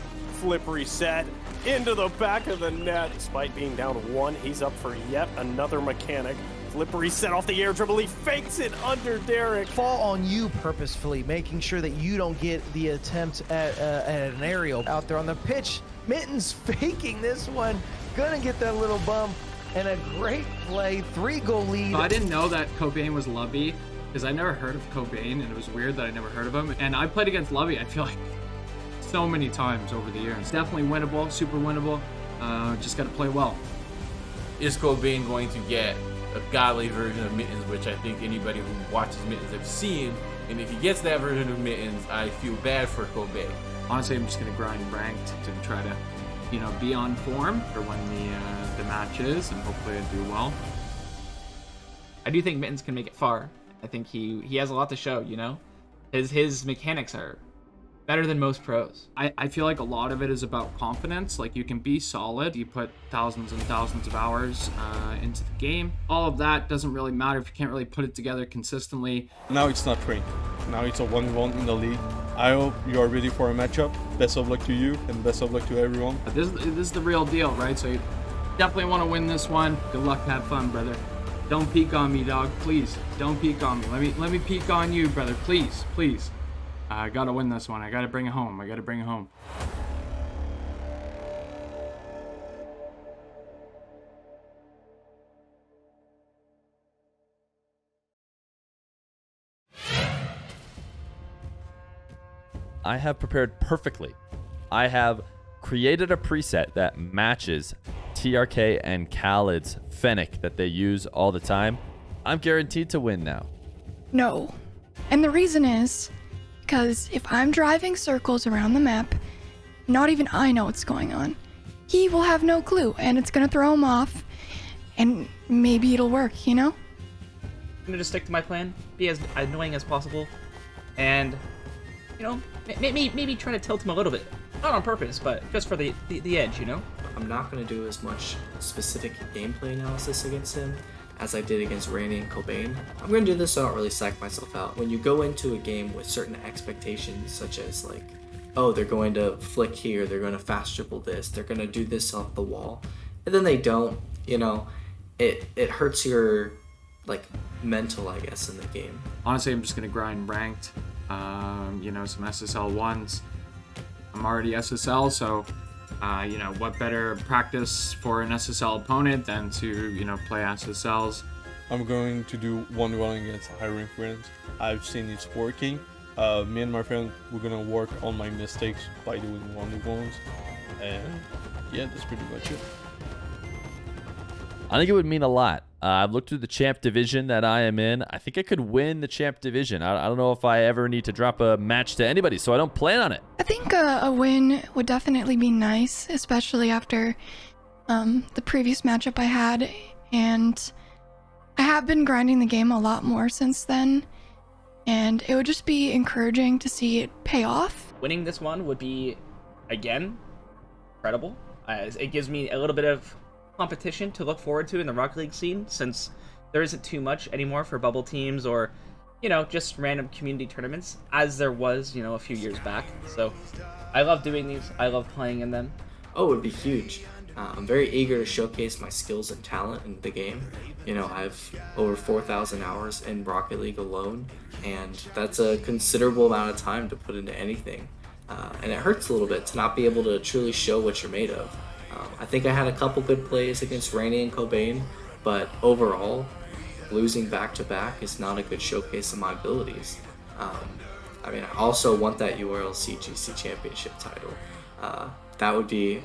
Flip reset into the back of the net. Despite being down 1, he's up for yet another mechanic. Flip reset off the air dribble. He fakes it under Derek. Fall on you purposefully, making sure that you don't get the attempt at an aerial out there on the pitch. Mittens faking this one. Gonna get that little bump. And a great play, 3-goal lead. So I didn't know that Cobain was Lubby, because I never heard of Cobain, and it was weird that I never heard of him. And I played against Lubby, I feel like, so many times over the years. Definitely winnable, super winnable. Just got to play well. Is Cobain going to get a godly version of Mittens, which I think anybody who watches Mittens have seen? And if he gets that version of Mittens, I feel bad for Cobain. Honestly, I'm just going to grind ranked to try to, you know, be on form for when the match is, and hopefully I do well. I do think Mittens can make it far. I think he has a lot to show, you know? His mechanics are better than most pros. I feel like a lot of it is about confidence. Like, you can be solid, you put thousands and thousands of hours into the game. All of that doesn't really matter if you can't really put it together consistently. Now it's not ranked. Now it's a 1v1 in the league. I hope you are ready for a matchup. Best of luck to you, and best of luck to everyone. This is the real deal, right? So you definitely want to win this one. Good luck, have fun, brother. Don't peek on me, dog. Please, don't peek on me. Let me peek on you, brother. Please. I gotta win this one. I gotta bring it home. I have prepared perfectly. I have created a preset that matches TRK and Khaled's Fennec that they use all the time. I'm guaranteed to win now. No. And the reason is because if I'm driving circles around the map, not even I know what's going on. He will have no clue, and it's going to throw him off, and maybe it'll work, you know? I'm going to just stick to my plan, be as annoying as possible, and, you know, maybe try to tilt him a little bit. Not on purpose, but just for the edge, you know? I'm not going to do as much specific gameplay analysis against him as I did against Rainy and Cobain. I'm going to do this so I don't really psych myself out. When you go into a game with certain expectations, such as like, oh, they're going to flick here, they're going to fast dribble this, they're going to do this off the wall, and then they don't, you know, it hurts your, like, mental, I guess, in the game. Honestly, I'm just going to grind ranked, you know, some SSL 1s. I'm already SSL, so, you know, what better practice for an SSL opponent than to, you know, play SSLs. I'm going to do 1v1 against high-rank friends. I've seen it's working. Me and my friend, we're going to work on my mistakes by doing 1v1s. And yeah, that's pretty much it. I think it would mean a lot I've looked through the champ division that I am in. I think I could win the champ division. I don't know if I ever need to drop a match to anybody, so I don't plan on it. I think a win would definitely be nice, especially after the previous matchup I had, and I have been grinding the game a lot more since then, and it would just be encouraging to see it pay off. Winning this one would be, again, incredible. It gives me a little bit of competition to look forward to in the Rocket League scene, since there isn't too much anymore for bubble teams or, you know, just random community tournaments, as there was, you know, a few years back. So I love doing these. I love playing in them. Oh, it would be huge. I'm very eager to showcase my skills and talent in the game. You know, I have over 4,000 hours in Rocket League alone, and that's a considerable amount of time to put into anything. And it hurts a little bit to not be able to truly show what you're made of. I think I had a couple good plays against Rainy and Cobain, but overall, losing back-to-back is not a good showcase of my abilities. I mean, I also want that URLC GC Championship title. That would be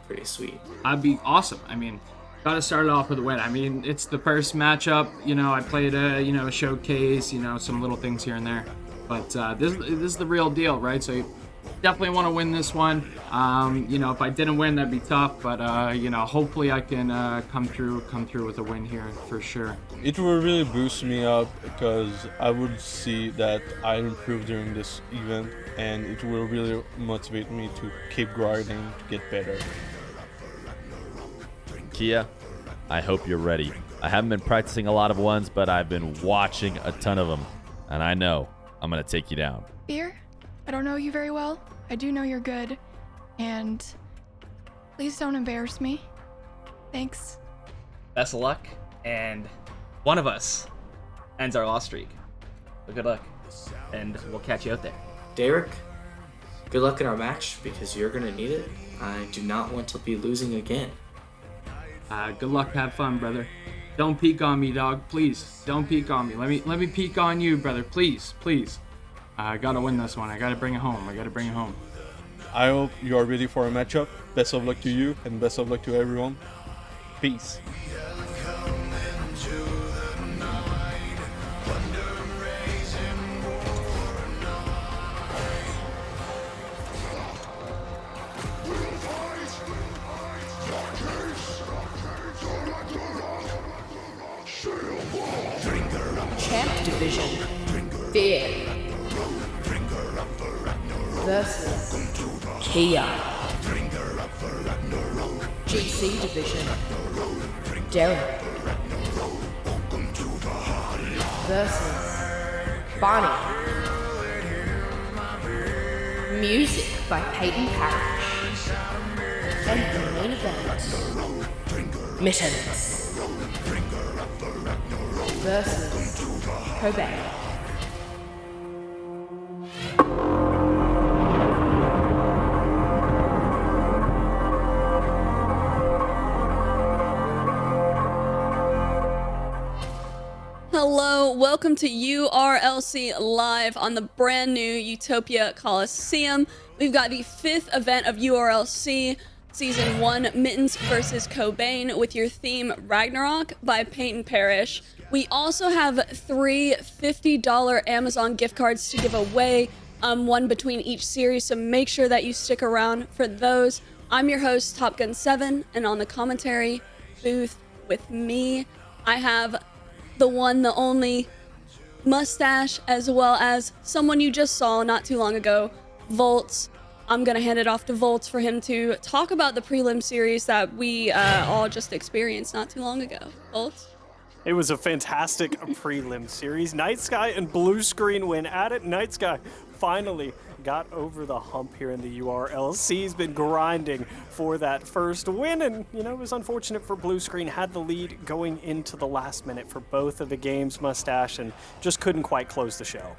pretty sweet. That'd be awesome. I mean, gotta start it off with a win. I mean, it's the first matchup. You know, I played a showcase. You know, some little things here and there, but this is the real deal, right? So you definitely want to win this one. You know, if I didn't win, that'd be tough. But you know, hopefully I can come through with a win here for sure. It will really boost me up because I would see that I improved during this event, and it will really motivate me to keep grinding to get better. Kia, I hope you're ready. I haven't been practicing a lot of ones, but I've been watching a ton of them, and I know I'm gonna take you down. Fear, I don't know you very well. I do know you're good, and please don't embarrass me. Thanks. Best of luck, and one of us ends our loss streak. So good luck, and we'll catch you out there. Derek, good luck in our match, because you're gonna need it. I do not want to be losing again. Good luck, have fun, brother. Don't peek on me, dog. Please, don't peek on me. Let me peek on you, brother. Please. I gotta win this one. I gotta bring it home. I hope you are ready for a matchup. Best of luck to you, and best of luck to everyone. Peace. Champ Division. Fear versus Kia. GC Division. Derek versus Barney. Music by Peyton Parrish. And the main event, Mittens versus Cobain. Hello, welcome to URLC Live on the brand new Utopia Coliseum. We've got the 5th event of URLC, Season 1, Mittens versus Cobain, with your theme Ragnarok by Peyton Parrish. We also have 3 $50 Amazon gift cards to give away, one between each series, so make sure that you stick around for those. I'm your host, Top Gun 7, and on the commentary booth with me, I have the one, the only Mustache, as well as someone you just saw not too long ago, Volts. I'm gonna hand it off to Volts for him to talk about the prelim series that we all just experienced not too long ago. Volts? It was a fantastic prelim series. Night Sky and Blue Screen went at it. Night Sky finally got over the hump here in the URLC. He's been grinding for that first win, and you know, it was unfortunate for Blue Screen. Had the lead going into the last minute for both of the games, Mustache, and just couldn't quite close the show.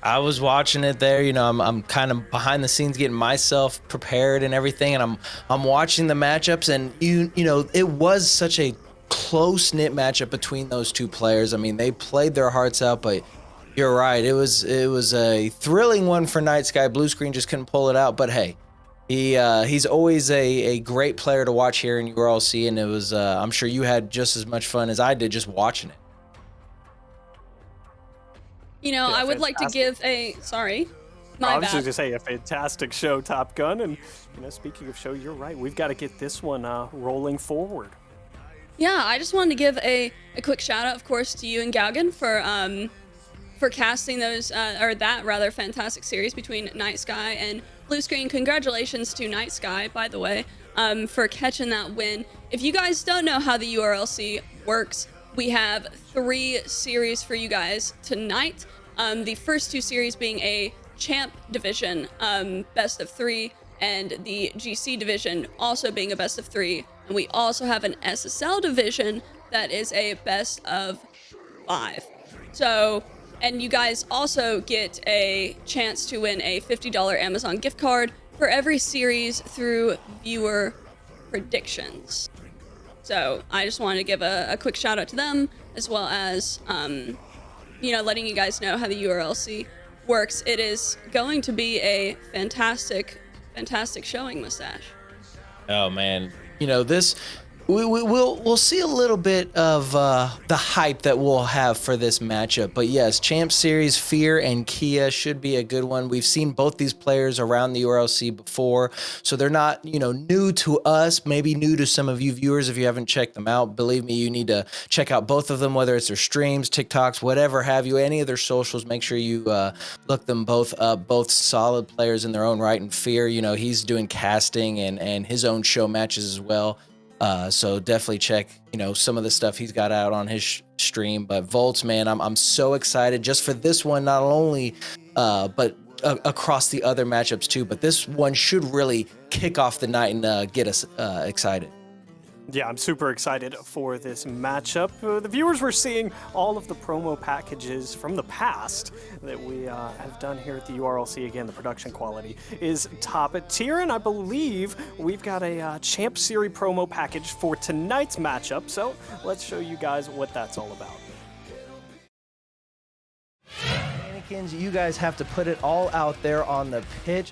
I was watching it there, you know, I'm kind of behind the scenes getting myself prepared and everything, and I'm watching the matchups, and you know, it was such a close-knit matchup between those two players. I mean, they played their hearts out, but you're right, it was a thrilling one for Night Sky. Blue Screen just couldn't pull it out, but hey, He's always a great player to watch here in URLC, and it was I'm sure you had just as much fun as I did just watching it. You know, Yeah, I would like to give a I was just gonna say a fantastic show, Top Gun, and you know, speaking of show, you're right. We've got to get this one rolling forward. Yeah, I just wanted to give a quick shout out, of course, to you and Gaugen for casting those or that rather fantastic series between Night Sky and Blue Screen. Congratulations to Night Sky, by the way, for catching that win. If you guys don't know how the URLC works, we have 3 series for you guys tonight. The first 2 series being a Champ Division best of 3, and the GC Division also being a best of 3. And we also have an SSL Division that is a best of 5. So, and you guys also get a chance to win a $50 Amazon gift card for every series through viewer predictions. So I just wanted to give a quick shout out to them, as well as, you know, letting you guys know how the URLC works. It is going to be a fantastic showing, Mustache. Oh man, you know this. We'll see a little bit of the hype that we'll have for this matchup. But yes, Champ Series, Fear and Kia should be a good one. We've seen both these players around the URLC before, so they're not, you know, new to us, maybe new to some of you viewers if you haven't checked them out. Believe me, you need to check out both of them, whether it's their streams, TikToks, whatever have you, any of their socials. Make sure you look them both up, both solid players in their own right. And Fear, you know, he's doing casting and his own show matches as well. So definitely check, you know, some of the stuff he's got out on his stream. But Volts, man, I'm so excited just for this one, not only, but across the other matchups too. But this one should really kick off the night and get us excited. Yeah, I'm super excited for this matchup. The viewers were seeing all of the promo packages from the past that we have done here at the URLC. Again, the production quality is top tier, and I believe we've got a Champ Series promo package for tonight's matchup, so let's show you guys what that's all about. Mannequins, you guys have to put it all out there on the pitch.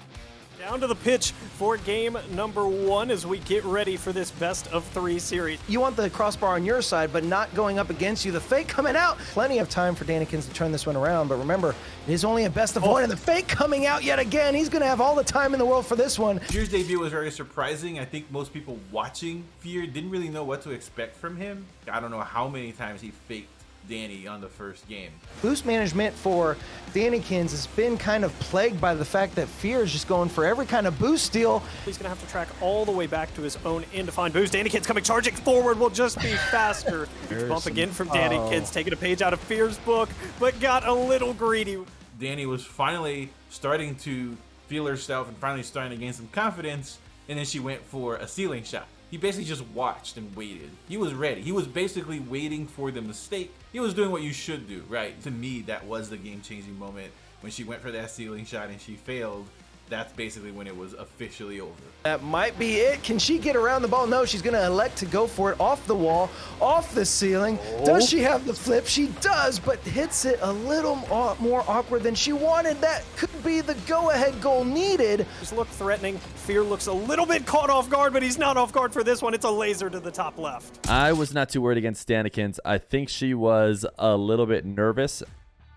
Down to the pitch for game number 1 as we get ready for this best of 3 series. You want the crossbar on your side, but not going up against you. The fake coming out. Plenty of time for Dannikins to turn this one around, but remember, it is only a best of 1, and the fake coming out yet again. He's going to have all the time in the world for this one. Fear's debut was very surprising. I think most people watching Fear didn't really know what to expect from him. I don't know how many times he faked Danny on the first game. Boost management for Dannikins has been kind of plagued by the fact that Fear is just going for every kind of boost steal. He's going to have to track all the way back to his own end to find boost. Dannikins coming charging forward, will just be faster. Bump again from Dannikins, taking a page out of Fear's book, but got a little greedy. Danny was finally starting to feel herself and finally starting to gain some confidence, and then she went for a ceiling shot. He basically just watched and waited. He was ready. He was basically waiting for the mistake. He was doing what you should do, right? To me, that was the game-changing moment when she went for that ceiling shot and she failed. That's basically when it was officially over. That might be it. Can she get around the ball? No, she's going to elect to go for it off the wall, off the ceiling. Does she have the flip? She does, but hits it a little more awkward than she wanted. That could be the go-ahead goal needed. Just look threatening. Fear looks a little bit caught off guard, but he's not off guard for this one. It's a laser to the top left. I was not too worried against Dannikins. I think she was a little bit nervous,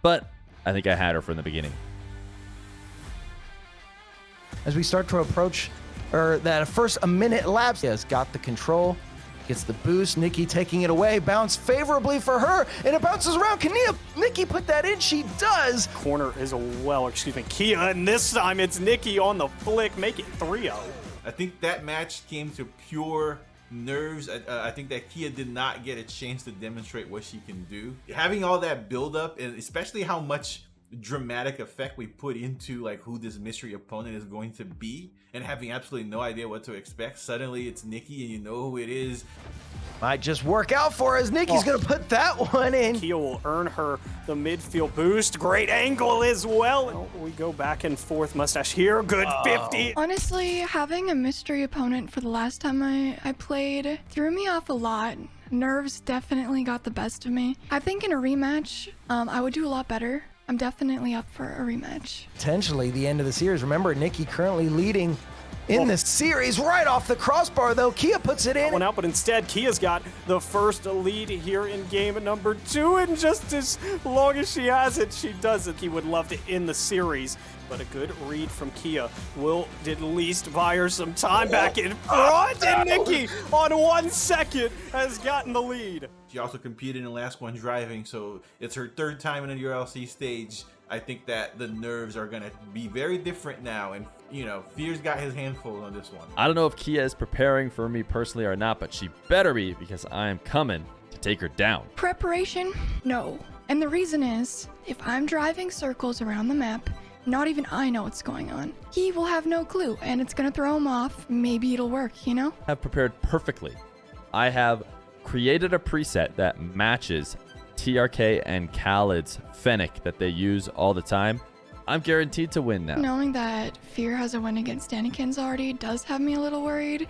but I think I had her from the beginning. As we start to approach that first a minute lapse, he has got the control, gets the boost. Nikki taking it away, bounce favorably for her, and it bounces around. Can Nikki put that in? She does. Corner as well, excuse me, Kia, and this time it's Nikki on the flick, make it 3-0. I think that match came to pure nerves. I think that Kia did not get a chance to demonstrate what she can do. Having all that build up, and especially how much dramatic effect we put into like who this mystery opponent is going to be, and having absolutely no idea what to expect. Suddenly it's Nikki and you know who it is. Might just work out for us. Nikki's gonna put that one in. Kia will earn her the midfield boost. Great angle as well. We go back and forth. Mustache here, good 50. Honestly, having a mystery opponent for the last time I played threw me off a lot. Nerves definitely got the best of me. I think in a rematch, I would do a lot better. I'm definitely up for a rematch. Potentially the end of the series. Remember, Nikki currently leading in the series. Right off the crossbar, though. Kia puts it in. One out, but instead, Kia's got the first lead here in game number 2, and just as long as she has it, she does it. He would love to end the series, but a good read from Kia will at least buy her some time back in front, and Nikki, on 1 second, has gotten the lead. She also competed in last one driving, so it's her 3rd time in a URLC stage. I think that the nerves are going to be very different now, and Fear's got his handful on this one. I don't know if Kia is preparing for me personally or not, but she better be, because I am coming to take her down. Preparation? No. And the reason is, if I'm driving circles around the map, not even I know what's going on. He will have no clue, and it's gonna throw him off. Maybe it'll work, you know? Have prepared perfectly. I have created a preset that matches TRK and Khaled's Fennec that they use all the time. I'm guaranteed to win now. Knowing that Fear has a win against Danikins already does have me a little worried,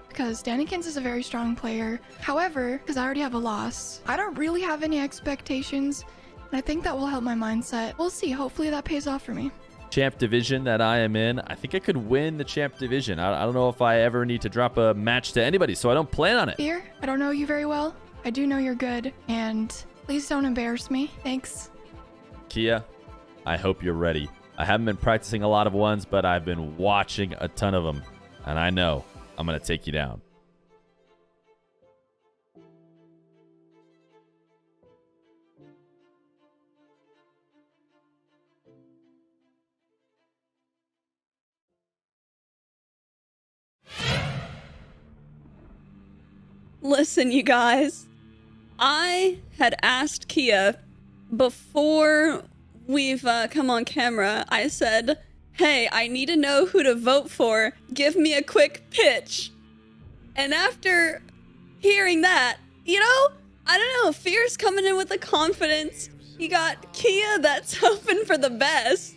because Danikins is a very strong player. However, because I already have a loss, I don't really have any expectations, and I think that will help my mindset. We'll see. Hopefully that pays off for me. Champ division that I am in, I think I could win the champ division. I don't know if I ever need to drop a match to anybody, so I don't plan on it. Fear, I don't know you very well. I do know you're good, and please don't embarrass me. Thanks. Kia, I hope you're ready. I haven't been practicing a lot of ones, but I've been watching a ton of them, and I know I'm going to take you down. Listen, you guys, I had asked Kia before we've come on camera. I said, hey, I need to know who to vote for. Give me a quick pitch. And after hearing that, I don't know, Fear's coming in with the confidence. You got Kia that's hoping for the best.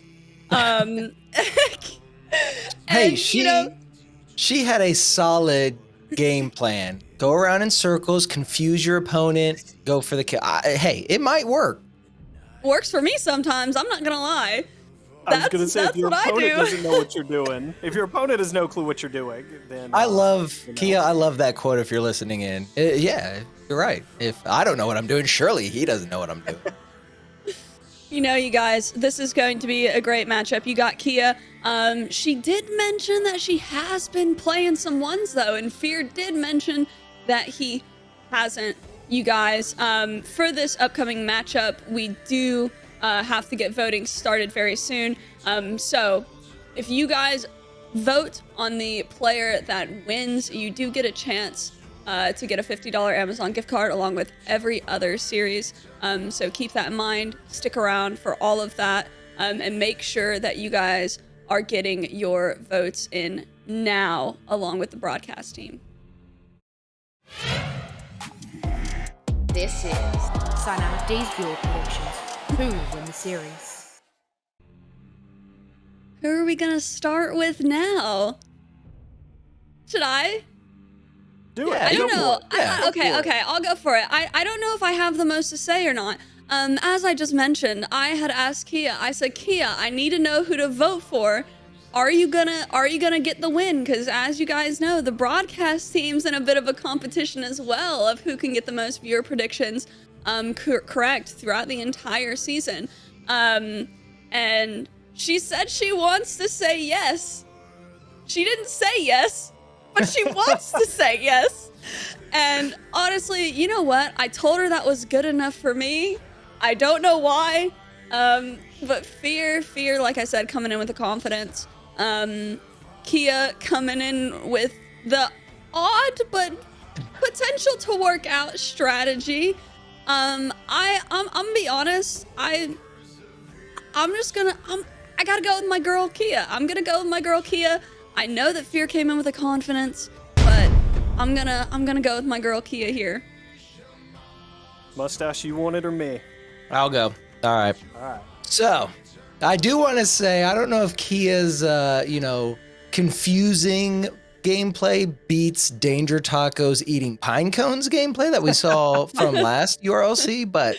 Hey, she had a solid game plan. Go around in circles, confuse your opponent, go for the kill. Hey, it might work. Works for me sometimes, I'm not gonna lie. I was gonna say, if your that's what opponent I do. doesn't know what you're doing, if your opponent has no clue what you're doing, then I love, Kia, I love that quote if you're listening in. Yeah, you're right. If I don't know what I'm doing, surely he doesn't know what I'm doing. You guys, this is going to be a great matchup. You got Kia. She did mention that she has been playing some ones, though, and Fear did mention that he hasn't. You guys, for this upcoming matchup, we do have to get voting started very soon. So if you guys vote on the player that wins, you do get a chance to get a $50 Amazon gift card along with every other series. So keep that in mind, stick around for all of that, and make sure that you guys are getting your votes in now along with the broadcast team. This is Dynamic D's viewer predictions. Who will win the series? Who are we gonna start with now? Should I? Do it. I don't know. Okay, Go for it. I'll go for it. I don't know if I have the most to say or not. As I just mentioned, I had asked Kia. I said, Kia, I need to know who to vote for. Are you gonna get the win? Because as you guys know, the broadcast team's in a bit of a competition as well of who can get the most viewer predictions correct throughout the entire season. And she said she wants to say yes. She didn't say yes, but she wants to say yes. And honestly, you know what? I told her that was good enough for me. I don't know why. But Fear, like I said, coming in with the confidence. Kia coming in with the odd but potential to work out strategy. I'm gonna be honest. I gotta go with my girl Kia. I'm gonna go with my girl Kia. I know that Fear came in with a confidence, but I'm gonna go with my girl Kia here. Mustache, you want it or me? I'll go. All right. So, I do want to say, I don't know if Kia's, confusing gameplay beats Danger Tacos eating pine cones gameplay that we saw from last URLC, but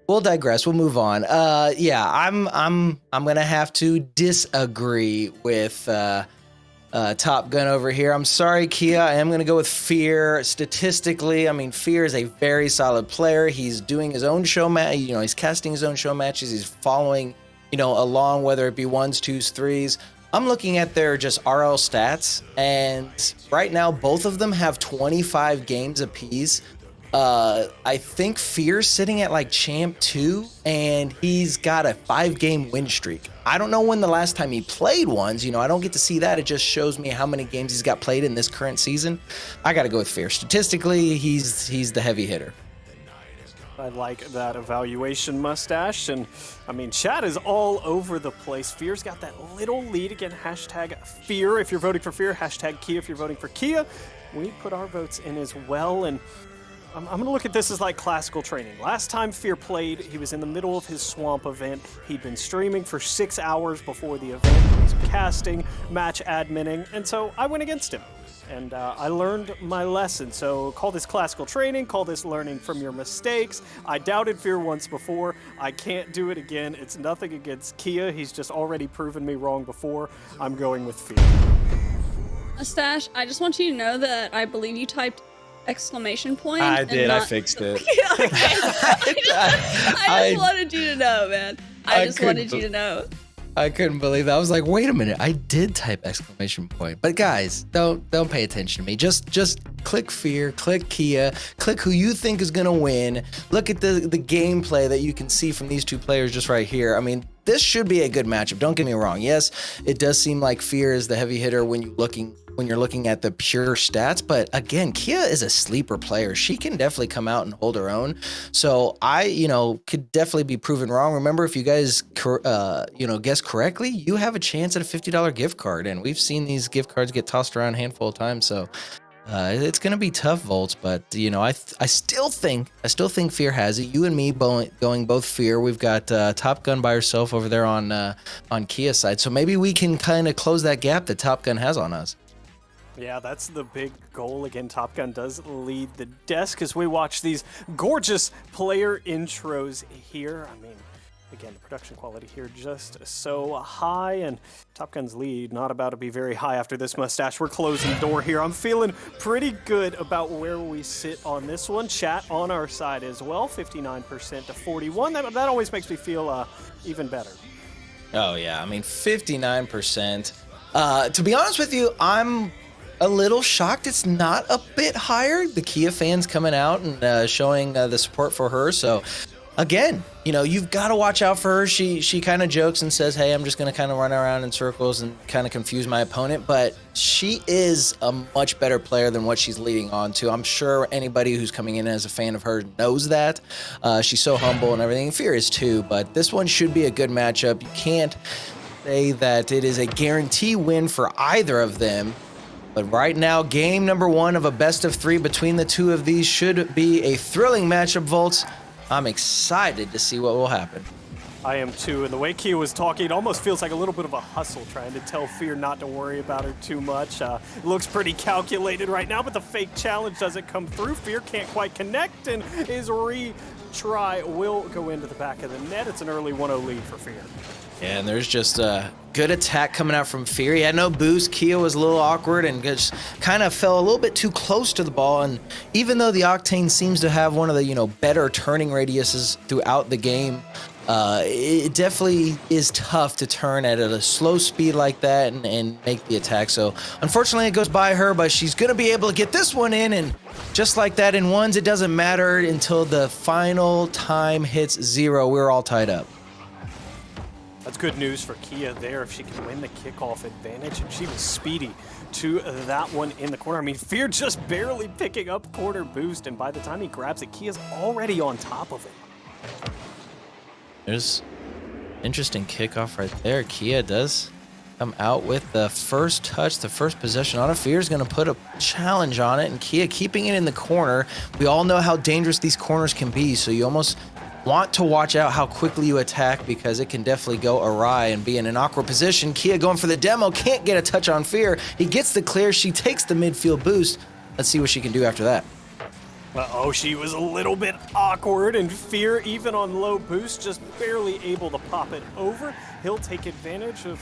we'll digress. We'll move on. I'm gonna have to disagree with Top Gun over here. I'm sorry, Kia. I am going to go with Fear. Statistically, I mean, Fear is a very solid player. He's doing his own show match. You know, he's casting his own show matches. He's following, you know, along, whether it be 1s, 2s, 3s. I'm looking at their just RL stats, and right now both of them have 25 games apiece. I think Fear's sitting at like champ 2, and he's got a 5-game win streak. I don't know when the last time he played ones. You know, I don't get to see that. It just shows me how many games he's got played in this current season. I got to go with Fear. Statistically, he's the heavy hitter. I like that evaluation, Mustache. And I mean, chat is all over the place. Fear's got that little lead. Again, hashtag Fear if you're voting for Fear, hashtag Kia if you're voting for Kia. We put our votes in as well. And I'm going to look at this as like classical training. Last time Fear played, he was in the middle of his Swamp event. He'd been streaming for 6 hours before the event. He was casting, match adminning, and so I went against him. And I learned my lesson. So call this classical training, call this learning from your mistakes. I doubted Fear once before. I can't do it again. It's nothing against Kia. He's just already proven me wrong before. I'm going with Fear. Mustache, I just want you to know that I believe you typed exclamation point. I did. Not... I fixed it. I just wanted you to know, man. I just wanted you to know. I couldn't believe that. I was like, wait a minute, I did type exclamation point. But guys, don't pay attention to me. Just click Fear, click Kia, click who you think is gonna win. Look at the gameplay that you can see from these two players just right here. I mean, this should be a good matchup. Don't get me wrong. Yes, it does seem like Fear is the heavy hitter when you're looking at the pure stats, but again, Kia is a sleeper player. She can definitely come out and hold her own. So I, could definitely be proven wrong. Remember, if you guys, guess correctly, you have a chance at a $50 gift card, and we've seen these gift cards get tossed around a handful of times. So it's gonna be tough, Volts, but I still think Fear has it. You and me going both Fear. We've got Top Gun by herself over there on Kia's side, so maybe we can kind of close that gap that Top Gun has on us. Yeah, that's the big goal. Again, Top Gun does lead the desk as we watch these gorgeous player intros here. I mean, again, the production quality here just so high, and Top Gun's lead not about to be very high after this, Mustache. We're closing the door here. I'm feeling pretty good about where we sit on this one. Chat on our side as well, 59% to 41. That always makes me feel even better. Oh yeah, I mean 59%. To be honest with you, I'm a little shocked it's not a bit higher. The Kia fans coming out and showing the support for her. So again, you've got to watch out for her. She kind of jokes and says, hey, I'm just going to kind of run around in circles and kind of confuse my opponent. But she is a much better player than what she's leading on to. I'm sure anybody who's coming in as a fan of her knows that. She's so humble and everything. Fear is too. But this one should be a good matchup. You can't say that it is a guarantee win for either of them. But right now, game number 1 of a best of 3 between the two of these should be a thrilling matchup, Volts. I'm excited to see what will happen. I am too, and the way Kia was talking, it almost feels like a little bit of a hustle, trying to tell Fear not to worry about her too much. It looks pretty calculated right now, but the fake challenge doesn't come through. Fear can't quite connect, and his retry will go into the back of the net. It's an early 1-0 lead for Fear. Yeah, and there's just a good attack coming out from Fear. He had no boost. Kia was a little awkward and just kind of fell a little bit too close to the ball. And even though the Octane seems to have one of the, better turning radiuses throughout the game, it definitely is tough to turn at a slow speed like that and make the attack. So unfortunately it goes by her, but she's going to be able to get this one in. And just like that in ones, it doesn't matter until the final time hits 0. We're all tied up. That's good news for Kia there if she can win the kickoff advantage, and she was speedy to that one in the corner. I mean, Fear just barely picking up corner boost, and by the time he grabs it, Kia's already on top of it. There's interesting kickoff right there. Kia does come out with the first touch, the first possession on it. Fear's going to put a challenge on it, and Kia keeping it in the corner. We all know how dangerous these corners can be, so you almost want to watch out how quickly you attack because it can definitely go awry and be in an awkward position. Kia going for the demo, can't get a touch on Fear. He gets the clear, she takes the midfield boost. Let's see what she can do after that. Uh-oh, she was a little bit awkward, and Fear, even on low boost, just barely able to pop it over. He'll take advantage of,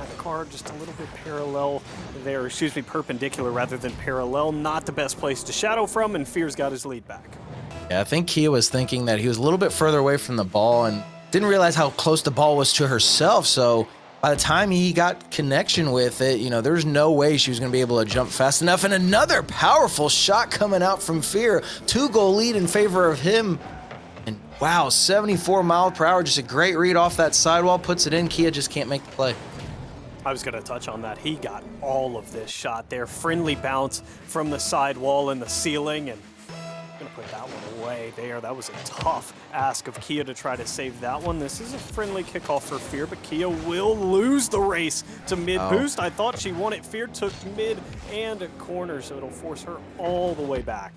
the car just a little bit parallel there, excuse me, perpendicular rather than parallel. Not the best place to shadow from, and Fear's got his lead back. Yeah, I think Kia was thinking that he was a little bit further away from the ball and didn't realize how close the ball was to herself, so by the time he got connection with it, there's no way she was going to be able to jump fast enough. And another powerful shot coming out from Fear. 2-goal lead in favor of him. And wow, 74 miles per hour. Just a great read off that sidewall. Puts it in. Kia just can't make the play. I was going to touch on that. He got all of this shot there. Friendly bounce from the sidewall and the ceiling. And I'm going to put that one away there. That was a tough ask of Kia to try to save that one. This is a friendly kickoff for Fear, but Kia will lose the race to mid-boost. I thought she won it. Fear took mid and corner, so it'll force her all the way back.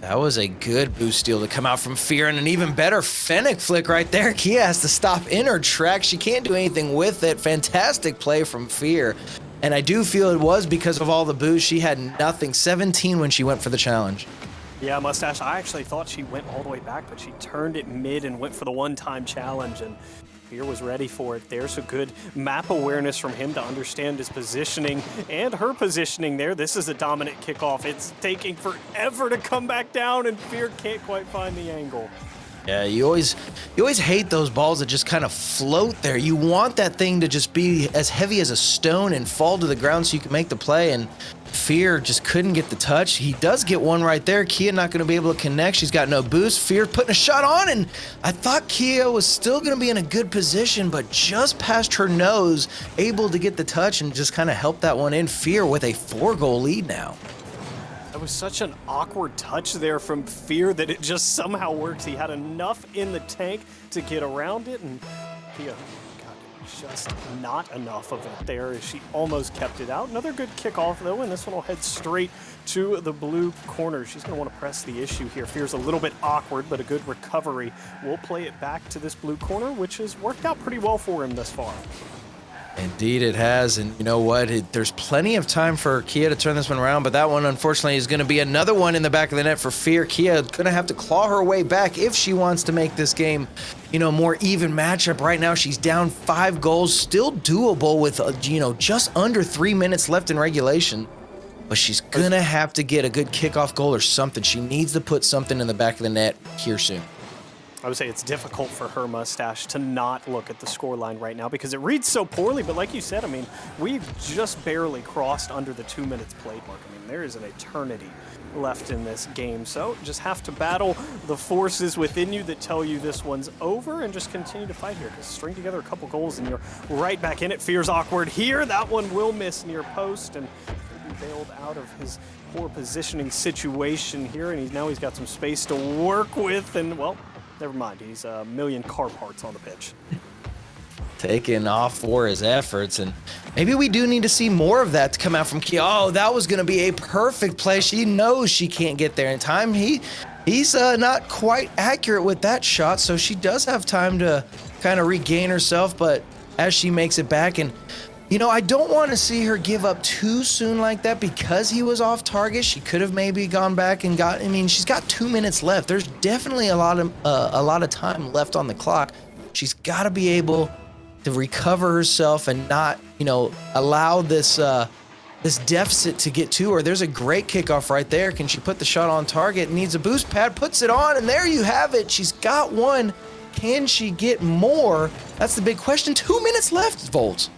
That was a good boost steal to come out from Fear, and an even better Fennec flick right there. Kia has to stop in her track. She can't do anything with it. Fantastic play from Fear. And I do feel it was because of all the boost. She had nothing. 17 when she went for the challenge. Yeah, Mustache, I actually thought she went all the way back, but she turned it mid and went for the one-time challenge, and Fear was ready for it there. So good map awareness from him to understand his positioning and her positioning there. This is a dominant kickoff. It's taking forever to come back down, and Fear can't quite find the angle. Yeah, you always hate those balls that just kind of float there. You want that thing to just be as heavy as a stone and fall to the ground so you can make the play, and Fear just couldn't get the touch. He does get one right there. Kia not going to be able to connect. She's got no boost. Fear putting a shot on, and I thought Kia was still going to be in a good position, but just past her nose, able to get the touch and just kind of help that one in. Fear with a 4-goal lead now. That was such an awkward touch there from Fear that it just somehow works. He had enough in the tank to get around it, and Kia got just not enough of it there as she almost kept it out. Another good kickoff, though, and this one will head straight to the blue corner. She's going to want to press the issue here. Fear's a little bit awkward, but a good recovery. We'll play it back to this blue corner, which has worked out pretty well for him thus far. Indeed it has, and you know what? There's plenty of time for Kia to turn this one around, but that one, unfortunately, is going to be another one in the back of the net for Fear. Kia going to have to claw her way back if she wants to make this game, more even matchup. Right now, she's down 5 goals, still doable with, just under 3 minutes left in regulation, but she's going to have to get a good kickoff goal or something. She needs to put something in the back of the net here soon. I would say it's difficult for her, Mustache, to not look at the scoreline right now because it reads so poorly. But like you said, we've just barely crossed under the 2 minutes played mark. There is an eternity left in this game. So just have to battle the forces within you that tell you this one's over and just continue to fight here because string together a couple goals and you're right back in it. Fear's awkward here. That one will miss near post and will be bailed out of his poor positioning situation here. And now he's got some space to work with and, well, never mind, he's a million car parts on the pitch. Taking off for his efforts, and maybe we do need to see more of that to come out from Kia. Oh, that was going to be a perfect play. She knows she can't get there in time. He's not quite accurate with that shot, so she does have time to kind of regain herself, but as she makes it back, and I don't want to see her give up too soon like that because he was off target. She could have maybe gone back and she's got 2 minutes left. There's definitely a lot of time left on the clock. She's got to be able to recover herself and not, allow this deficit to get to her. There's a great kickoff right there. Can she put the shot on target? Needs a boost pad, puts it on, and there you have it. She's got one. Can she get more? That's the big question. 2 minutes left, Volt.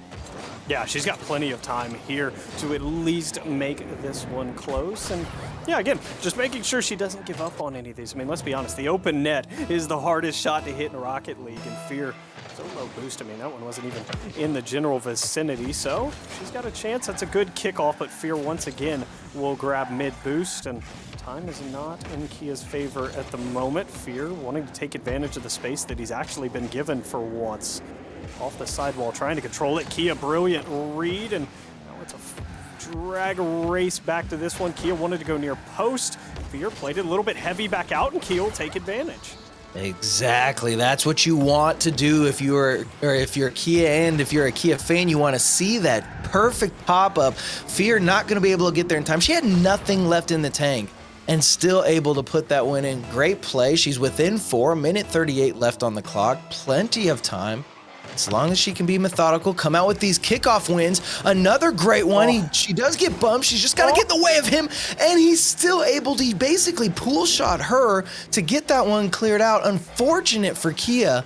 Yeah, she's got plenty of time here to at least make this one close. And yeah, again, just making sure she doesn't give up on any of these. Let's be honest, the open net is the hardest shot to hit in Rocket League, and Fear, so low boost. That one wasn't even in the general vicinity, so she's got a chance. That's a good kickoff, but Fear once again will grab mid boost, and time is not in Kia's favor at the moment. Fear wanting to take advantage of the space that he's actually been given for once. Off the sidewall, trying to control it. Kia, brilliant read, and now it's a drag race back to this one. Kia wanted to go near post. Fear played it a little bit heavy back out, and Kia will take advantage. Exactly. That's what you want to do if you're a Kia and if you're a Kia fan. You want to see that perfect pop-up. Fear not going to be able to get there in time. She had nothing left in the tank. and still able to put that one in. Great play. She's within 4, 1:38 left on the clock. Plenty of time. As long as she can be methodical, come out with these kickoff wins. Another great one. She does get bumped. She's just got to get in the way of him, and he's still able to basically pool shot her to get that one cleared out. Unfortunate for Kia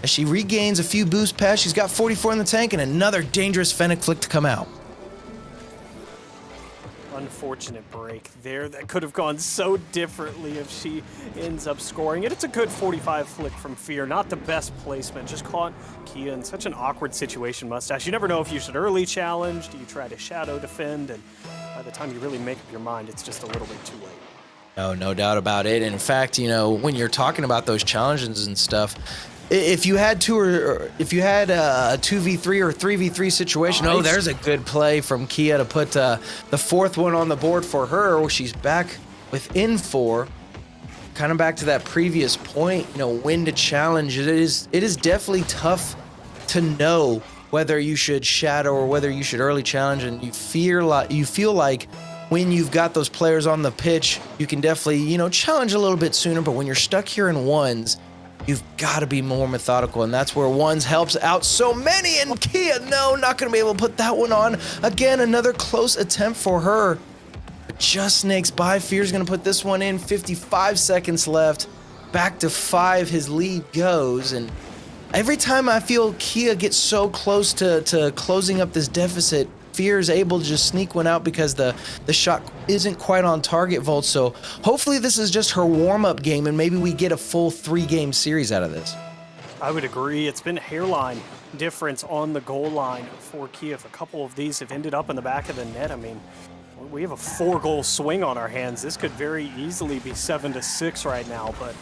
as she regains a few boost pads. She's got 44 in the tank, and another dangerous Fennec flick to come out. Unfortunate break there. That could have gone so differently if she ends up scoring it. It's a good 45 flick from Fear. Not the best placement. Just caught Kia in such an awkward situation, Mustache. You never know if you should early challenge. Do you try to shadow defend? And by the time you really make up your mind, it's just a little bit too late. No doubt about it. In fact, when you're talking about those challenges and stuff, if you had if you had a 2v3 or 3v3 situation, nice. There's a good play from Kia to put the fourth one on the board for her. She's back within 4. Kind of back to that previous point, when to challenge. It is definitely tough to know whether you should shadow or whether you should early challenge, and you feel like when you've got those players on the pitch, you can definitely challenge a little bit sooner. But when you're stuck here in ones, you've got to be more methodical, and that's where ones helps out so many. And Kia, not going to be able to put that one on. Again, another close attempt for her. But just snakes by. Fear's going to put this one in. 55 seconds left. Back to 5, his lead goes. And every time I feel Kia gets so close to closing up this deficit, Fear is able to just sneak one out because the shot isn't quite on target, Volt. So hopefully this is just her warm-up game, and maybe we get a full 3-game series out of this. I would agree. It's been hairline difference on the goal line for Kiev. A couple of these have ended up in the back of the net. I mean, we have a 4-goal swing on our hands. This could very easily be 7-6 right now, but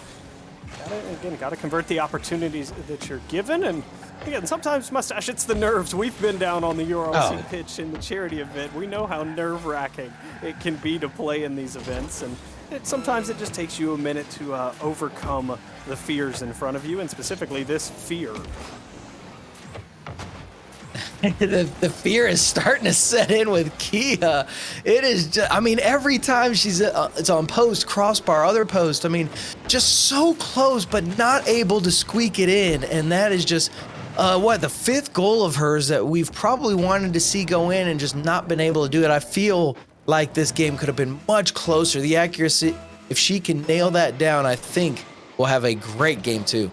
got to convert the opportunities that you're given. And again, sometimes, Mustache, it's the nerves. We've been down on the URLC pitch in the charity event. We know how nerve-wracking it can be to play in these events, and sometimes it just takes you a minute to overcome the fears in front of you, and specifically this fear. The fear is starting to set in with Kia. It is just, every time it's on post, crossbar, other post, just so close, but not able to squeak it in. And that is just, the 5th goal of hers that we've probably wanted to see go in and just not been able to do it. I feel like this game could have been much closer. The accuracy, if she can nail that down, I think we'll have a great game too.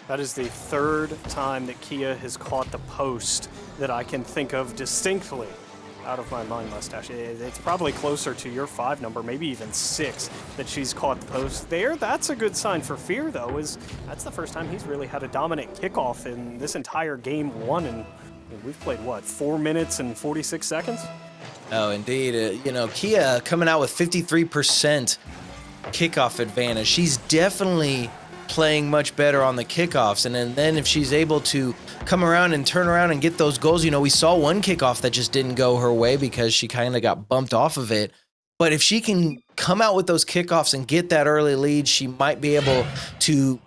That is the 3rd time that Kia has caught the post that I can think of distinctly out of my mind, Mustache. It's probably closer to your 5 number, maybe even 6, that she's caught the post there. That's a good sign for Fear, though, that's the first time he's really had a dominant kickoff in this entire game 1, and we've played, 4 minutes and 46 seconds? Oh, indeed. Kia coming out with 53% kickoff advantage. She's definitely playing much better on the kickoffs, and then if she's able to come around and turn around and get those goals, we saw one kickoff that just didn't go her way because she kind of got bumped off of it. But if she can come out with those kickoffs and get that early lead, she might be able to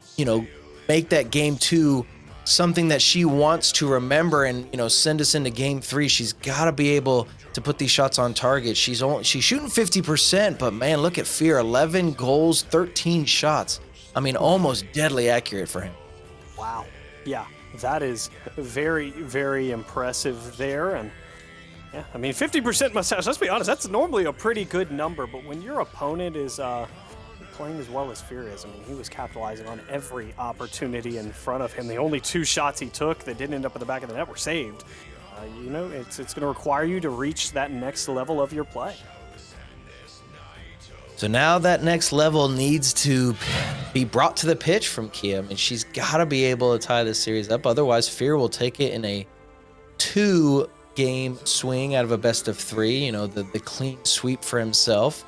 make that game 2 something that she wants to remember and send us into game 3. She's got to be able to put these shots on target. She's shooting 50%, but man, look at Fear, 11 goals, 13 shots. Almost deadly accurate for him. Wow. Yeah, that is very, very impressive there. And yeah, 50% Mustache, let's be honest, that's normally a pretty good number. But when your opponent is playing as well as Fear is, he was capitalizing on every opportunity in front of him. The only 2 shots he took that didn't end up in the back of the net were saved. It's going to require you to reach that next level of your play. So now that next level needs to be brought to the pitch from Kia. She's got to be able to tie this series up. Otherwise, Fear will take it in a 2-game swing out of a best of 3. The clean sweep for himself.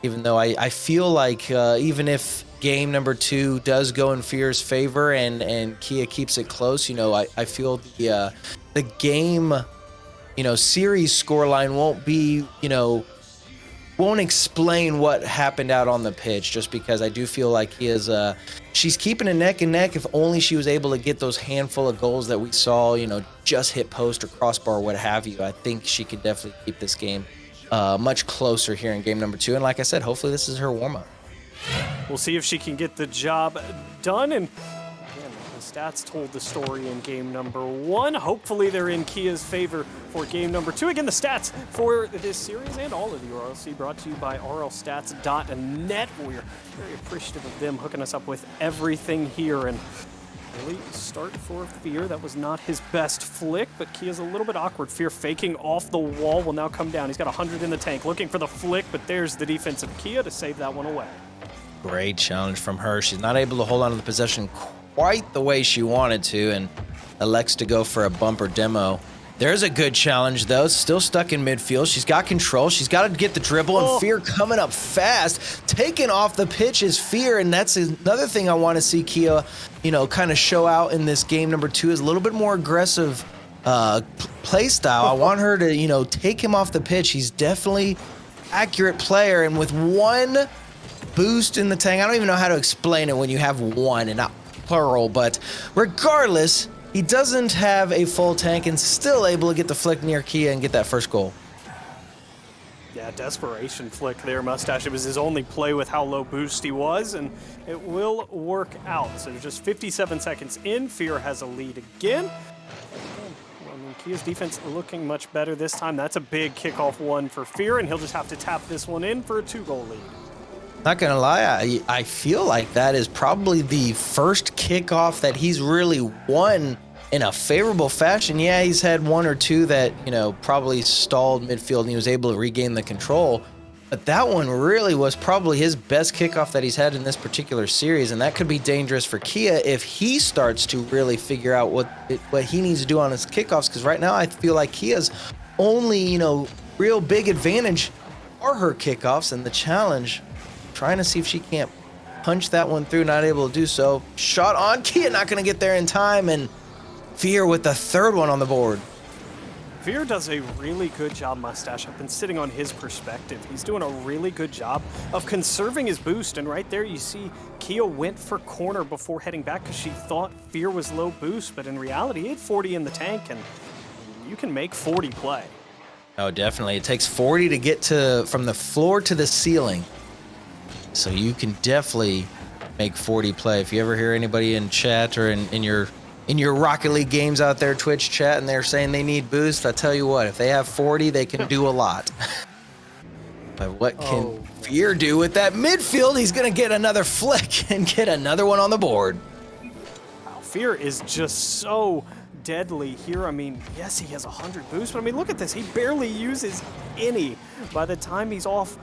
Even though I feel like even if game number 2 does go in Fear's favor and Kia keeps it close, I feel the game, series scoreline won't be, won't explain what happened out on the pitch, just because I do feel like she's keeping it neck and neck. If only she was able to get those handful of goals that we saw, just hit post or crossbar or what have you. I think she could definitely keep this game much closer here in game number 2. And like I said, hopefully this is her warm-up. We'll see if she can get the job done. And again, the stats told the story in game number 1. Hopefully they're in Kia's favor for game number 2. Again, the stats for this series and all of the URLC brought to you by rlstats.net. We're very appreciative of them hooking us up with everything here. And really start for Fear. That was not his best flick, but Kia's a little bit awkward. Fear faking off the wall will now come down. He's got 100 in the tank, looking for the flick, but there's the defensive Kia to save that one away. Great challenge from her. She's not able to hold on to the possession quite the way she wanted to and elects to go for a bumper demo. There's a good challenge, though. Still stuck in midfield. She's got control. She's got to get the dribble, and Fear coming up fast. Taking off the pitch is Fear, and that's another thing I want to see Kia, kind of show out in this game number 2 is a little bit more aggressive play style. I want her to, take him off the pitch. He's definitely accurate player, and with one boost in the tank, I don't even know how to explain it when you have one and not plural, but regardless, he doesn't have a full tank and still able to get the flick near Kia and get that first goal. Yeah, desperation flick there, Mustache. It was his only play with how low boost he was, and it will work out. So just 57 seconds in, Fear has a lead again. Kia's defense looking much better this time. That's a big kickoff one for Fear, and he'll just have to tap this one in for a 2-goal lead. Not gonna lie, I feel like that is probably the first kickoff that he's really won in a favorable fashion. Yeah, he's had one or two that, probably stalled midfield and he was able to regain the control. But that one really was probably his best kickoff that he's had in this particular series. And that could be dangerous for Kia if he starts to really figure out what he needs to do on his kickoffs. Because right now I feel like Kia's only, real big advantage are her kickoffs, and the challenge, trying to see if she can't punch that one through, not able to do so. Shot on, Kia not going to get there in time, and Fear with the third one on the board. Fear does a really good job, Mustache. I've been sitting on his perspective. He's doing a really good job of conserving his boost, and right there you see Kia went for corner before heading back because she thought Fear was low boost, but in reality he had 40 in the tank, and you can make 40 play. Oh, definitely. It takes 40 to get from the floor to the ceiling. So you can definitely make 40 play. If you ever hear anybody in chat or in your Rocket League games out there, Twitch chat, and they're saying they need boost, I tell you what, if they have 40, they can do a lot. But what can Fear do with that midfield? He's going to get another flick and get another one on the board. Wow, Fear is just so deadly here. I mean, yes, he has 100 boost, but I mean, look at this. He barely uses any. By the time he's off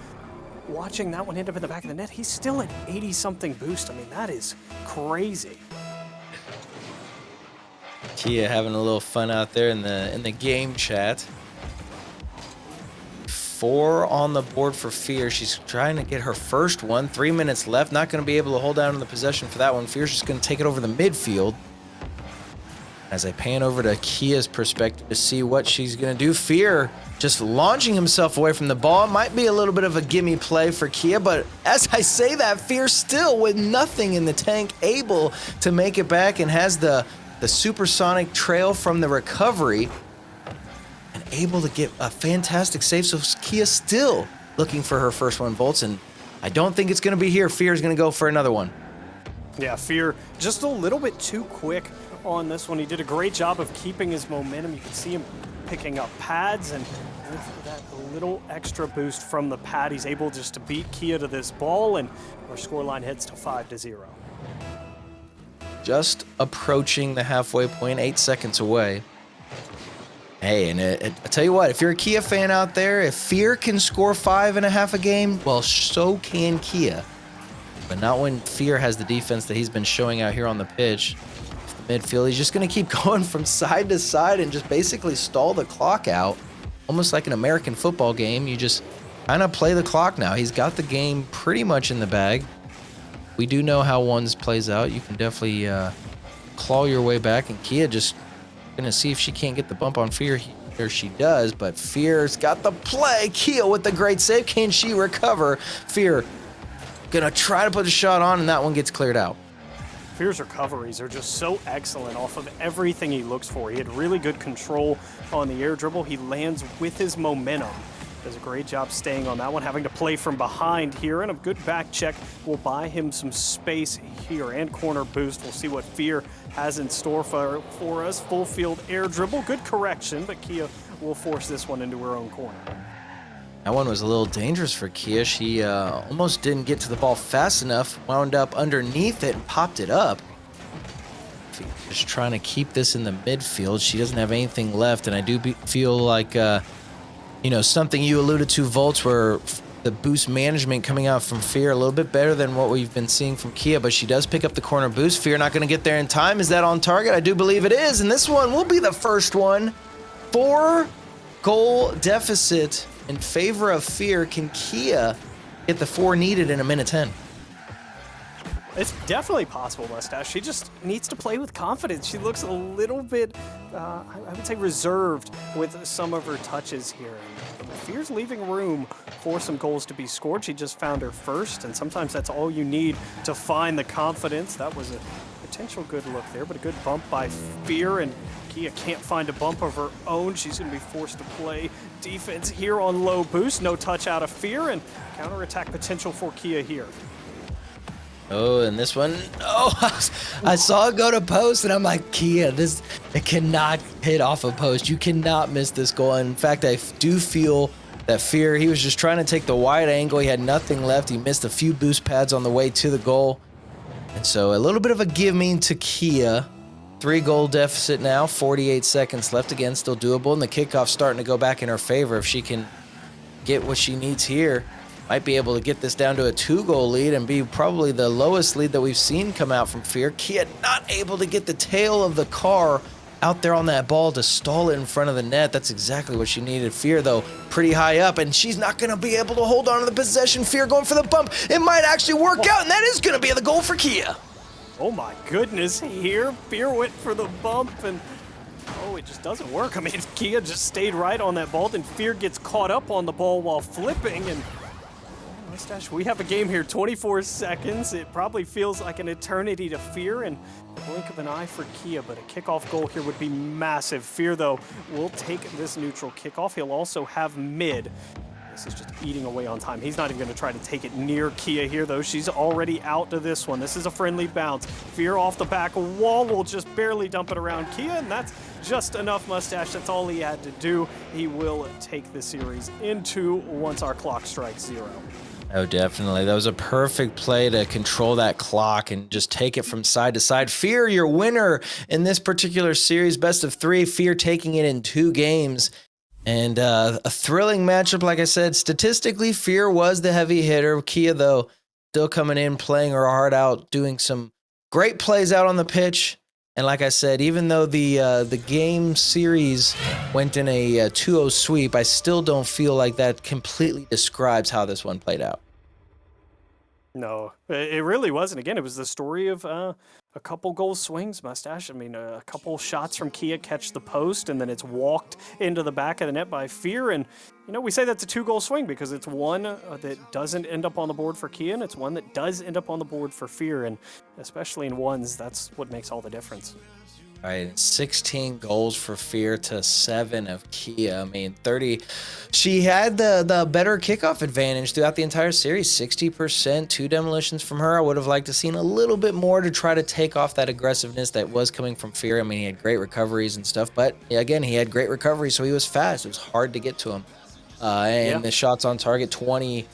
watching that one end up in the back of the net, he's still at 80-something boost. I mean, that is crazy. Kia having a little fun out there in the game chat. 4 on the board for Fear. She's trying to get her first one. 3 minutes left. Not going to be able to hold down the possession for that one. Fear's just going to take it over the midfield. As I pan over to Kia's perspective to see what she's going to do. Fear just launching himself away from the ball. Might be a little bit of a gimme play for Kia, but as I say that, Fear still with nothing in the tank, able to make it back and has the supersonic trail from the recovery and able to get a fantastic save. So Kia still looking for her first 1 volts, and I don't think it's going to be here. Fear is going to go for another one. Yeah, Fear just a little bit too quick on this one. He did a great job of keeping his momentum. You can see him picking up pads, and with that little extra boost from the pad, he's able just to beat Kia to this ball, and our scoreline heads to 5-0. Just approaching the halfway point, 8 seconds away. Hey, and I tell you what, if you're a Kia fan out there, if Fear can score 5.5 a game, well, so can Kia. But not when Fear has the defense that he's been showing out here on the pitch. Midfield, he's just going to keep going from side to side and just basically stall the clock out. Almost like an American football game. You just kind of play the clock now. He's got the game pretty much in the bag. We do know how ones plays out. You can definitely claw your way back, and Kia just going to see if she can't get the bump on Fear. Here she does, but Fear's got the play. Kia with the great save. Can she recover? Fear going to try to put the shot on, and that one gets cleared out. Fear's recoveries are just so excellent off of everything he looks for. He had really good control on the air dribble. He lands with his momentum, does a great job staying on that one, having to play from behind here, and a good back check will buy him some space here, and corner boost. We'll see what Fear has in store for us. Full field air dribble, good correction, but Kia will force this one into her own corner. That one was a little dangerous for Kia. She almost didn't get to the ball fast enough, wound up underneath it and popped it up. Just trying to keep this in the midfield. She doesn't have anything left, and I do feel like, you know, something you alluded to, Volts, where the boost management coming out from Fear a little bit better than what we've been seeing from Kia, but she does pick up the corner boost. Fear not going to get there in time. Is that on target? I do believe it is, and this one will be the first one. 4-goal deficit in favor of Fear. Can Kia get the 4 needed in a minute 10? It's definitely possible, Mustache. She just needs to play with confidence. She looks a little bit, I would say, reserved with some of her touches here. And Fear's leaving room for some goals to be scored. She just found her first, and sometimes that's all you need to find the confidence. That was a potential good look there, but a good bump by Fear, and Kia can't find a bump of her own. She's going to be forced to play defense here on low boost. No touch out of Fear, and counterattack potential for Kia here. Oh, and this one, I saw it go to post, and I'm like, Kia, it cannot hit off a post. You cannot miss this goal. And in fact, I do feel that Fear, he was just trying to take the wide angle. He had nothing left. He missed a few boost pads on the way to the goal. And so a little bit of a give me to Kia. 3-goal deficit now, 48 seconds left. Again, still doable, and the kickoff starting to go back in her favor. If she can get what she needs here, might be able to get this down to a 2-goal lead and be probably the lowest lead that we've seen come out from Fear. Kia not able to get the tail of the car out there on that ball to stall it in front of the net. That's exactly what she needed. Fear, though, pretty high up, and she's not going to be able to hold on to the possession. Fear going for the bump. It might actually work out, and that is going to be the goal for Kia. Oh my goodness, here Fear went for the bump, and it just doesn't work. I mean, Kia just stayed right on that ball, then Fear gets caught up on the ball while flipping, and Mustache, we have a game here, 24 seconds. It probably feels like an eternity to Fear, and the blink of an eye for Kia, but a kickoff goal here would be massive. Fear, though, will take this neutral kickoff. He'll also have mid. This is just eating away on time. He's not even going to try to take it near Kia here, though. She's already out to this one. This is a friendly bounce. Fear off the back wall will just barely dump it around Kia, and that's just enough, Mustache. That's all he had to do. He will take the series in 2 once our clock strikes 0. Oh, definitely. That was a perfect play to control that clock and just take it from side to side. Fear, your winner in this particular series, best of 3. Fear taking it in 2 games. And a thrilling matchup, like I said. Statistically, Fear was the heavy hitter. Kia, though, still coming in, playing her heart out, doing some great plays out on the pitch. And like I said, even though the game series went in a 2-0 sweep, I still don't feel like that completely describes how this one played out. No, it really wasn't. Again, it was the story of a couple goal swings, Mustache. I mean, a couple shots from Kia catch the post, and then it's walked into the back of the net by Fear. And, you know, we say that's a 2-goal swing because it's one that doesn't end up on the board for Kia, and it's one that does end up on the board for Fear. And especially in ones, that's what makes all the difference. All right, 16 goals for Fear to 7 of Kia. I mean, 30. She had the better kickoff advantage throughout the entire series. 60%, 2 demolitions from her. I would have liked to seen a little bit more to try to take off that aggressiveness that was coming from Fear. I mean, he had great recoveries and stuff, but again, he had great recoveries, so he was fast. It was hard to get to him. The shots on target, 20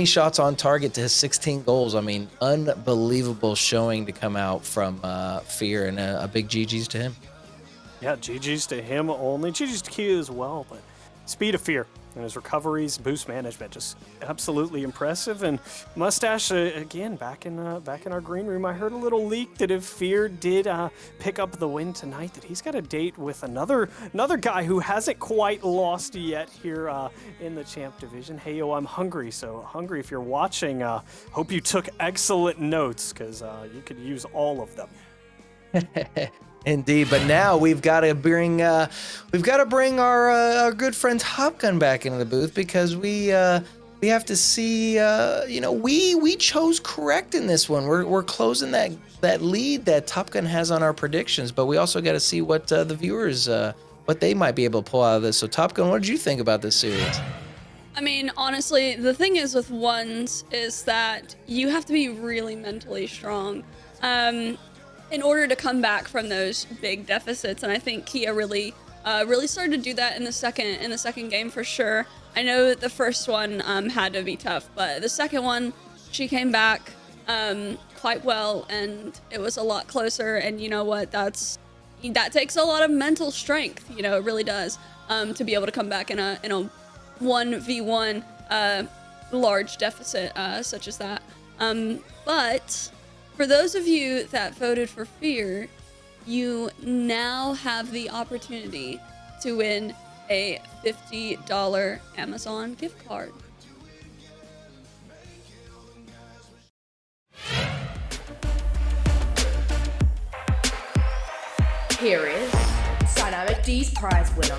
shots on target to his 16 goals. I mean, unbelievable showing to come out from Fear, and a big GG's to him. Yeah, GG's to him only. GG's to Kia as well, but speed of Fear and his recoveries, boost management, just absolutely impressive. And Mustache, again, back in our green room, I heard a little leak that if Fear did pick up the win tonight, that he's got a date with another guy who hasn't quite lost yet here in the Champ Division. Hey, yo, I'm hungry. So hungry, if you're watching, hope you took excellent notes, because you could use all of them. Indeed, but now we've got to bring our good friend Top Gun back into the booth, because we have to see we chose correct in this one. We're closing that lead that Top Gun has on our predictions, but we also got to see what the viewers what they might be able to pull out of this. So Top Gun, what did you think about this series? I mean, honestly, the thing is with ones is that you have to be really mentally strong in order to come back from those big deficits. And I think Kia really started to do that in the second game for sure. I know that the first one had to be tough, but the second one, she came back quite well, and it was a lot closer. And you know what? That takes a lot of mental strength. You know, it really does to be able to come back in a 1v1 large deficit such as that. But for those of you that voted for Fear, you now have the opportunity to win a $50 Amazon gift card. Here is Dynamic D's prize winner.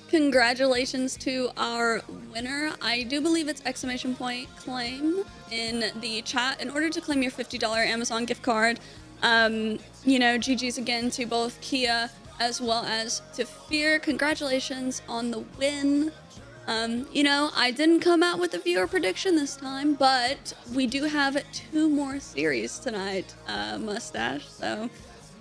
Congratulations to our winner. I do believe it's exclamation point claim in the chat in order to claim your $50 Amazon gift card. You know, GG's again to both Kia as well as to Fear. Congratulations on the win. You know, I didn't come out with a viewer prediction this time, but we do have 2 more series tonight, Mustache. So,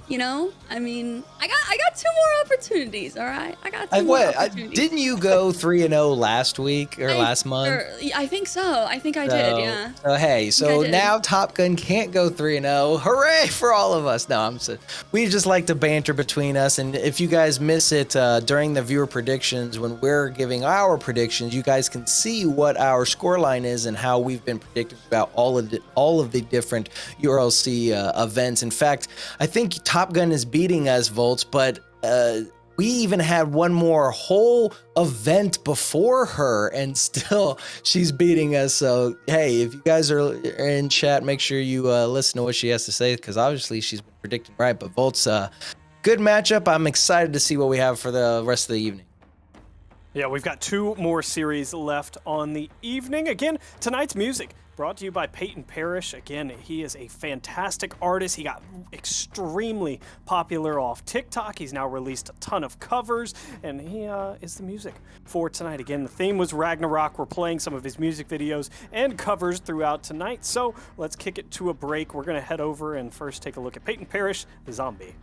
you know, I mean, I got 2 more opportunities. All right, I got 2 more opportunities. Didn't you go 3-0 last week or last month? I think so. I think I did. Yeah. So hey, so did. now Top Gun can't go 3-0. Hooray for all of us! No, we just like to banter between us, and if you guys miss it during the viewer predictions when we're giving our predictions, you guys can see what our scoreline is and how we've been predicting about all of the different URLC events. In fact, I think Top Gun is beating us, Volts, but we even had one more whole event before her, and still she's beating us. So hey, if you guys are in chat, make sure you listen to what she has to say, because obviously she's been predicting right. But Volts, good matchup. I'm excited to see what we have for the rest of the evening. Yeah, we've got 2 more series left on the evening. Again, tonight's music brought to you by Peyton Parrish. Again, he is a fantastic artist. He got extremely popular off TikTok. He's now released a ton of covers, and he is the music for tonight. Again, the theme was Ragnarok. We're playing some of his music videos and covers throughout tonight. So let's kick it to a break. We're going to head over and first take a look at Peyton Parrish, the Zombie.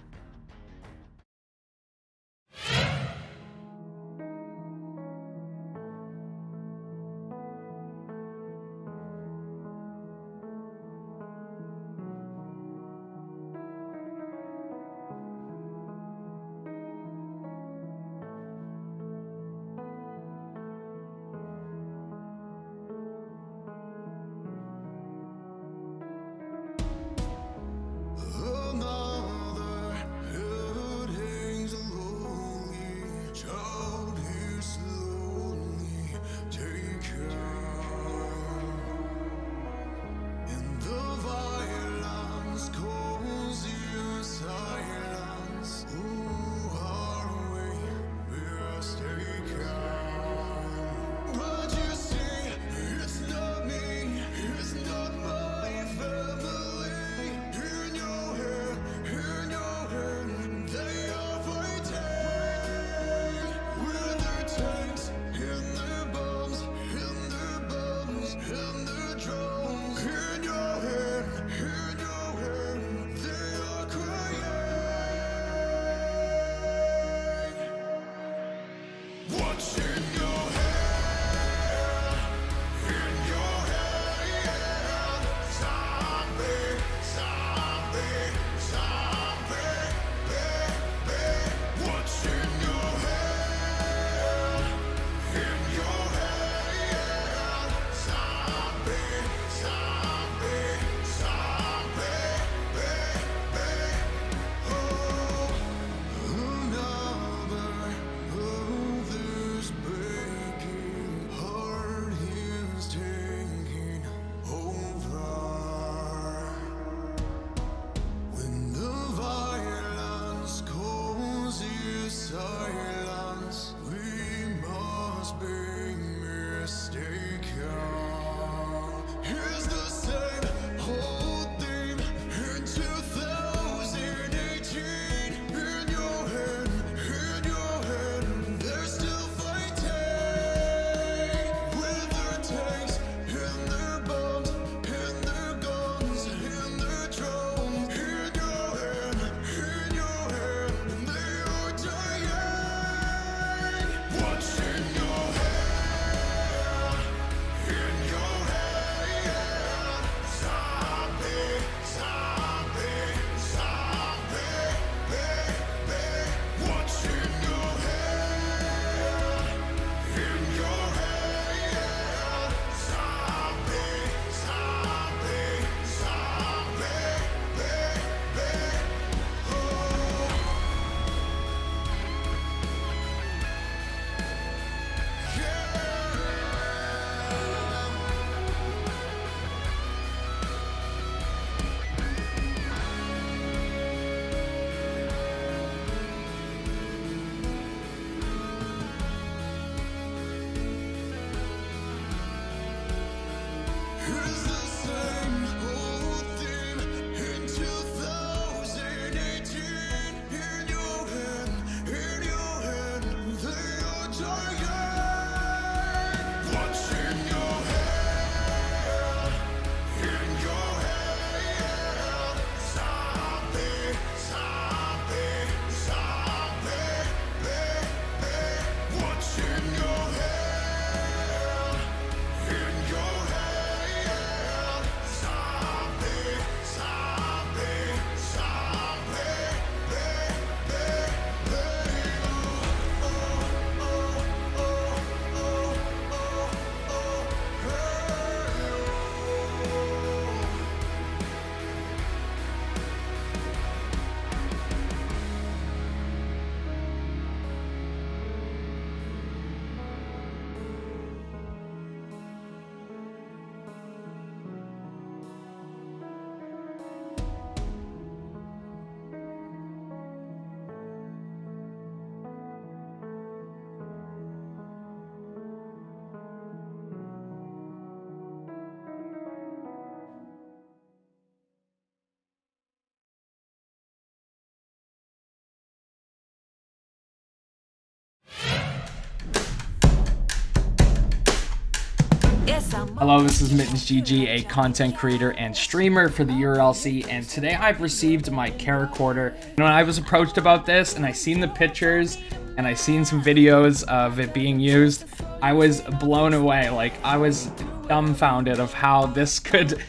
Hello, this is Mittens GG, a content creator and streamer for the URLC, and today I've received my camcorder. When I was approached about this and I seen the pictures and I seen some videos of it being used, I was blown away. Like, I was dumbfounded of how this could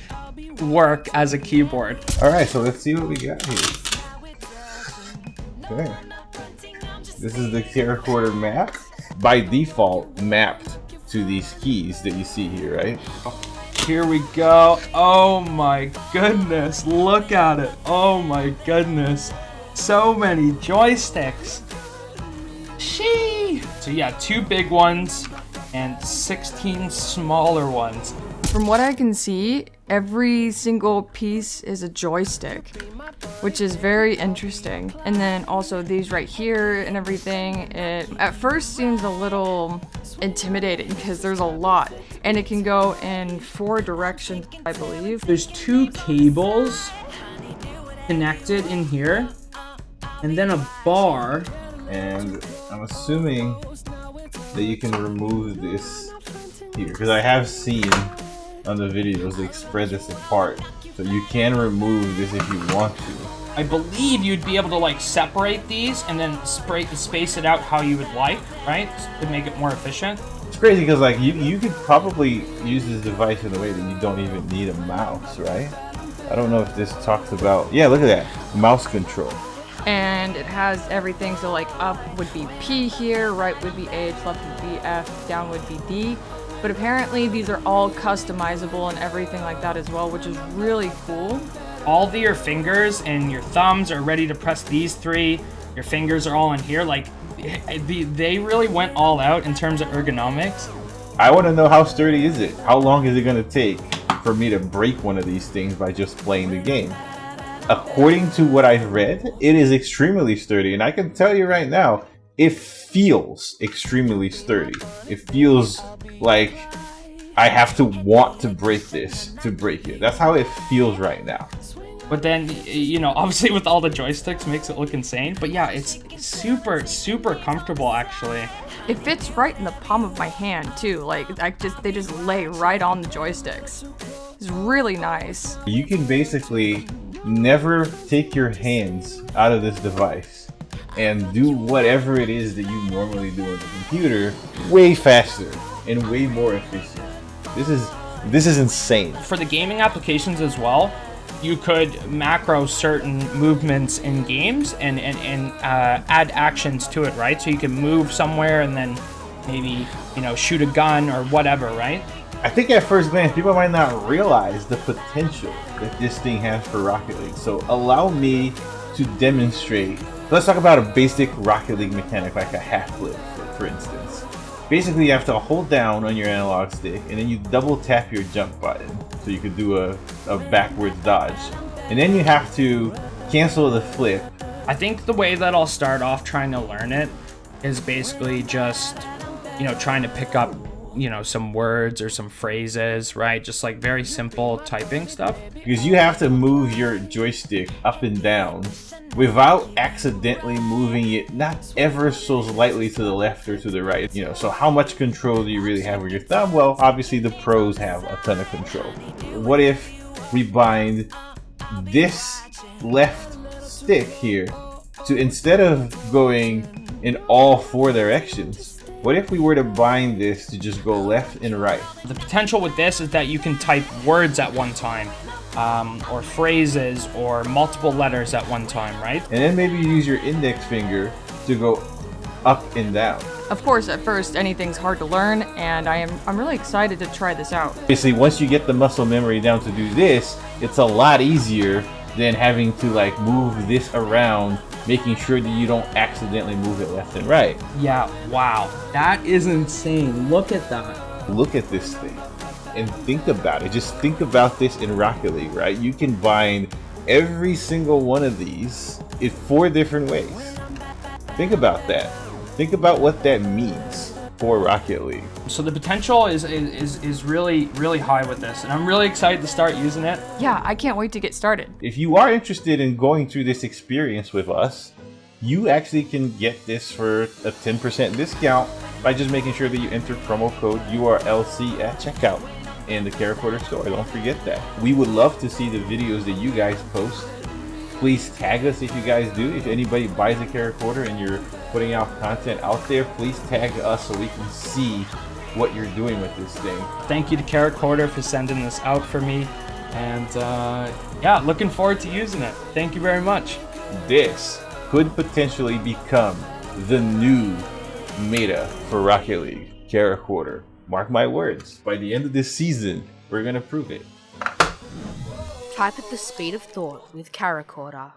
work as a keyboard. All right, so let's see what we got here. Okay. This is the camcorder map. By default, mapped to these keys that you see here, right? Here we go. Oh my goodness, look at it. Oh my goodness. So many joysticks. Shee! So yeah, 2 big ones and 16 smaller ones. From what I can see, every single piece is a joystick, which is very interesting. And then also these right here and everything, it at first seems a little intimidating because there's a lot and it can go in 4 directions, I believe. There's 2 cables connected in here and then a bar. And I'm assuming that you can remove this here because I have seen on the videos they spread this apart, so you can remove this if you want to. I believe you'd be able to like separate these and then space it out how you would like, right? To make it more efficient. It's crazy because like you could probably use this device in a way that you don't even need a mouse, right? I don't know if this talks about, yeah, look at that, mouse control. And it has everything, so like up would be P here, right would be H, left would be F, down would be D. But apparently these are all customizable and everything like that as well, which is really cool. All of your fingers and your thumbs are ready to press these 3. Your fingers are all in here. Like, they really went all out in terms of ergonomics. I want to know, how sturdy is it? How long is it going to take for me to break one of these things by just playing the game? According to what I've read, it is extremely sturdy, and I can tell you right now, it feels extremely sturdy. It feels like I have to want to break this to break it. That's how it feels right now. But then, you know, obviously with all the joysticks makes it look insane. But yeah, it's super, super comfortable actually. It fits right in the palm of my hand too. Like, they just lay right on the joysticks. It's really nice. You can basically never take your hands out of this device and do whatever it is that you normally do on the computer way faster and way more efficient. This is insane. For the gaming applications as well, you could macro certain movements in games and add actions to it, right? So you can move somewhere and then maybe, you know, shoot a gun or whatever, right? I think at first glance, people might not realize the potential that this thing has for Rocket League. So allow me to demonstrate. Let's talk about a basic Rocket League mechanic like a half flip, for instance. Basically, you have to hold down on your analog stick and then you double tap your jump button so you could do a backwards dodge. And then you have to cancel the flip. I think the way that I'll start off trying to learn it is basically just, you know, trying to pick up, you know, some words or some phrases, right? Just like very simple typing stuff. Because you have to move your joystick up and down without accidentally moving it not ever so slightly to the left or to the right. You know, so how much control do you really have with your thumb? Well, obviously the pros have a ton of control. What if we bind this left stick here to, instead of going in all 4 directions, what if we were to bind this to just go left and right? The potential with this is that you can type words at one time, or phrases, or multiple letters at one time, right? And then maybe you use your index finger to go up and down. Of course, at first, anything's hard to learn, and I'm really excited to try this out. Basically, once you get the muscle memory down to do this, it's a lot easier than having to like move this around, making sure that you don't accidentally move it left and right. Yeah, wow. That is insane. Look at that. Look at this thing and think about it. Just think about this in Rocket League, right? You can bind every single one of these in 4 different ways. Think about that. Think about what that means for Rocket League. So the potential is really, really high with this, and I'm really excited to start using it. Yeah, I can't wait to get started. If you are interested in going through this experience with us, you actually can get this for a 10% discount by just making sure that you enter promo code URLC at checkout. in the Caracorder store. Don't forget that. We would love to see the videos that you guys post. Please tag us if you guys do. If anybody buys a Caracorder and you're putting out content out there, please tag us so we can see what you're doing with this thing. Thank you to Caracorder for sending this out for me. And yeah, looking forward to using it. Thank you very much. This could potentially become the new meta for Rocket League. Caracorder. Mark my words. By the end of this season, we're gonna prove it. Type at the speed of thought with Caracorder.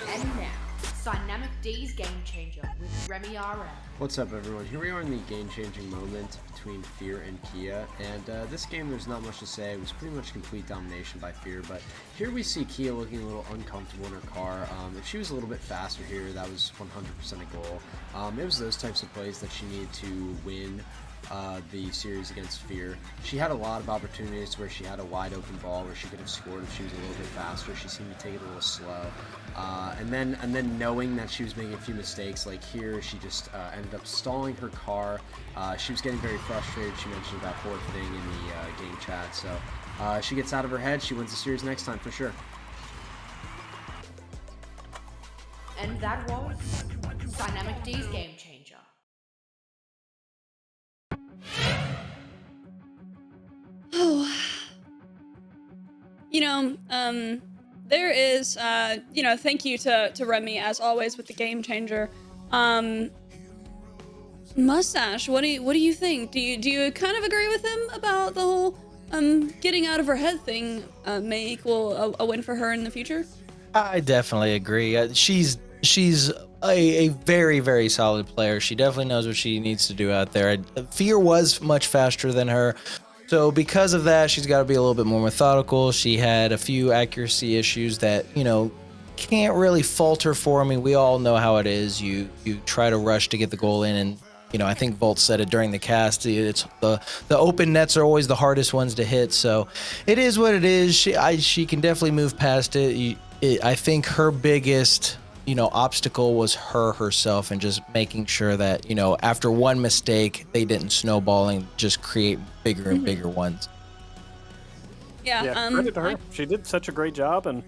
And now, Dynamic D's Game Changer with RemmyRL. What's up, everyone? Here we are in the game-changing moment between Fear and Kia, and this game there's not much to say. It was pretty much complete domination by Fear, but here we see Kia looking a little uncomfortable in her car. If she was a little bit faster here, that was 100% a goal. It was those types of plays that she needed to win the series against Fear. She had a lot of opportunities where she had a wide open ball where she could have scored if she was a little bit faster. She seemed to take it a little slow. And then knowing that she was making a few mistakes, like here, she just ended up stalling her car. She was getting very frustrated. She mentioned about forfeiting in the game chat. So she gets out of her head. She wins the series next time for sure. And that was Dynamic D's Game Changer. Oh, there is, thank you to Remy as always with the game changer. Mustache, what do you think? Do you kind of agree with him about the whole getting out of her head thing may equal a win for her in the future? I definitely agree. She's a very, very solid player. She definitely knows what she needs to do out there. Fear was much faster than her. So because of that, she's got to be a little bit more methodical. She had a few accuracy issues that, can't really falter for. I mean, we all know how it is. You try to rush to get the goal in, and I think Volt said it during the cast. It's the open nets are always the hardest ones to hit. So it is what it is. She can definitely move past it. I think her biggest obstacle was herself and just making sure that, after one mistake, they didn't snowball and just create bigger and bigger ones. Yeah, credit to her. She did such a great job, and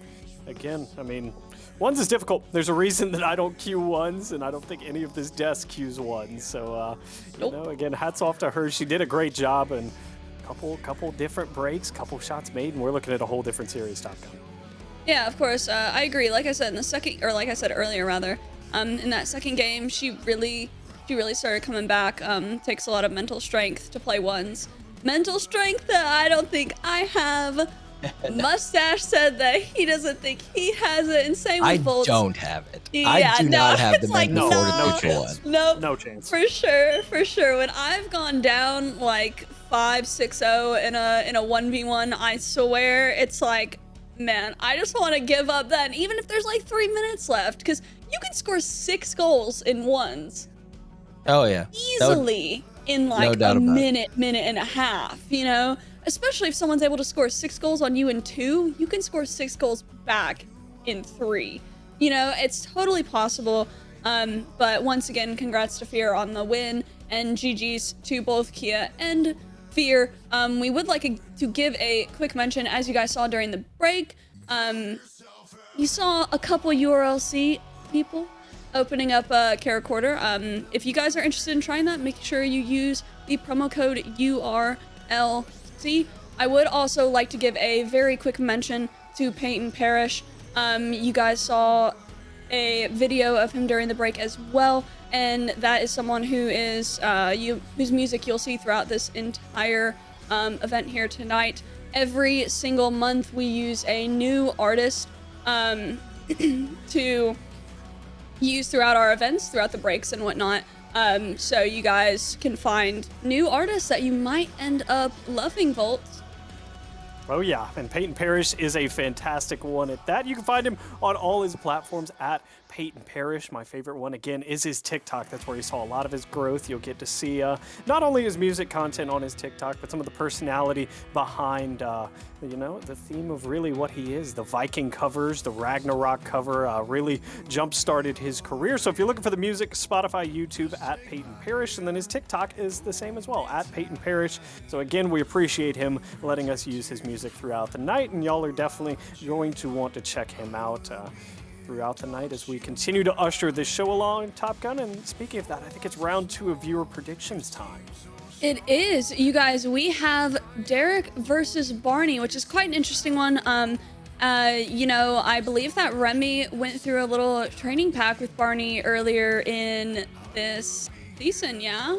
again, I mean, ones is difficult. There's a reason that I don't queue ones, and I don't think any of this desk queues ones. So, again, hats off to her. She did a great job, and couple different breaks, couple shots made, and we're looking at a whole different series, Top Gun. Yeah, of course. I agree. Like I said like I said earlier, rather, in that second game, she really started coming back. Takes a lot of mental strength to play ones. Mental strength that I don't think I have. Mustache said that he doesn't think he has it. And same with Volt. I don't have it. Yeah, I do not have the mental fortitude for one. Nope. No chance. For sure. When I've gone down like 5-6-0 in a 1v1, I swear it's like, man, I just want to give up then, even if there's like 3 minutes left, because you can score 6 goals in ones. Oh yeah, easily in like a minute and a half. Especially if someone's able to score 6 goals on you in 2, you can score 6 goals back in 3. It's totally possible. But once again, congrats to Fear on the win, and GG's to both Kia and Fear. We would like to give a quick mention, as you guys saw during the break. You saw a couple URLC people opening up a Caracorder. If you guys are interested in trying that, make sure you use the promo code URLC. I would also like to give a very quick mention to Peyton Parrish. You guys saw a video of him during the break as well, and that is someone who is whose music you'll see throughout this entire event here tonight. Every single month we use a new artist to use throughout our events, throughout the breaks and whatnot. So you guys can find new artists that you might end up loving, Volt. Oh yeah, and Peyton Parrish is a fantastic one at that. You can find him on all his platforms at Peyton Parrish. My favorite one, again, is his TikTok. That's where he saw a lot of his growth. You'll get to see not only his music content on his TikTok, but some of the personality behind, you know, the theme of really what he is. The Viking covers, the Ragnarok cover really jump-started his career. So if you're looking for the music, Spotify, YouTube, at Peyton Parrish, and then his TikTok is the same as well, at Peyton Parrish. So again, we appreciate him letting us use his music throughout the night, and y'all are definitely going to want to check him out throughout the night as we continue to usher this show along, Top Gun. And speaking of that, I think it's round 2 of viewer predictions time. It is, you guys. We have Derek versus Barney, which is quite an interesting one. You know, I believe that Remy went through a little training pack with Barney earlier in this season, yeah?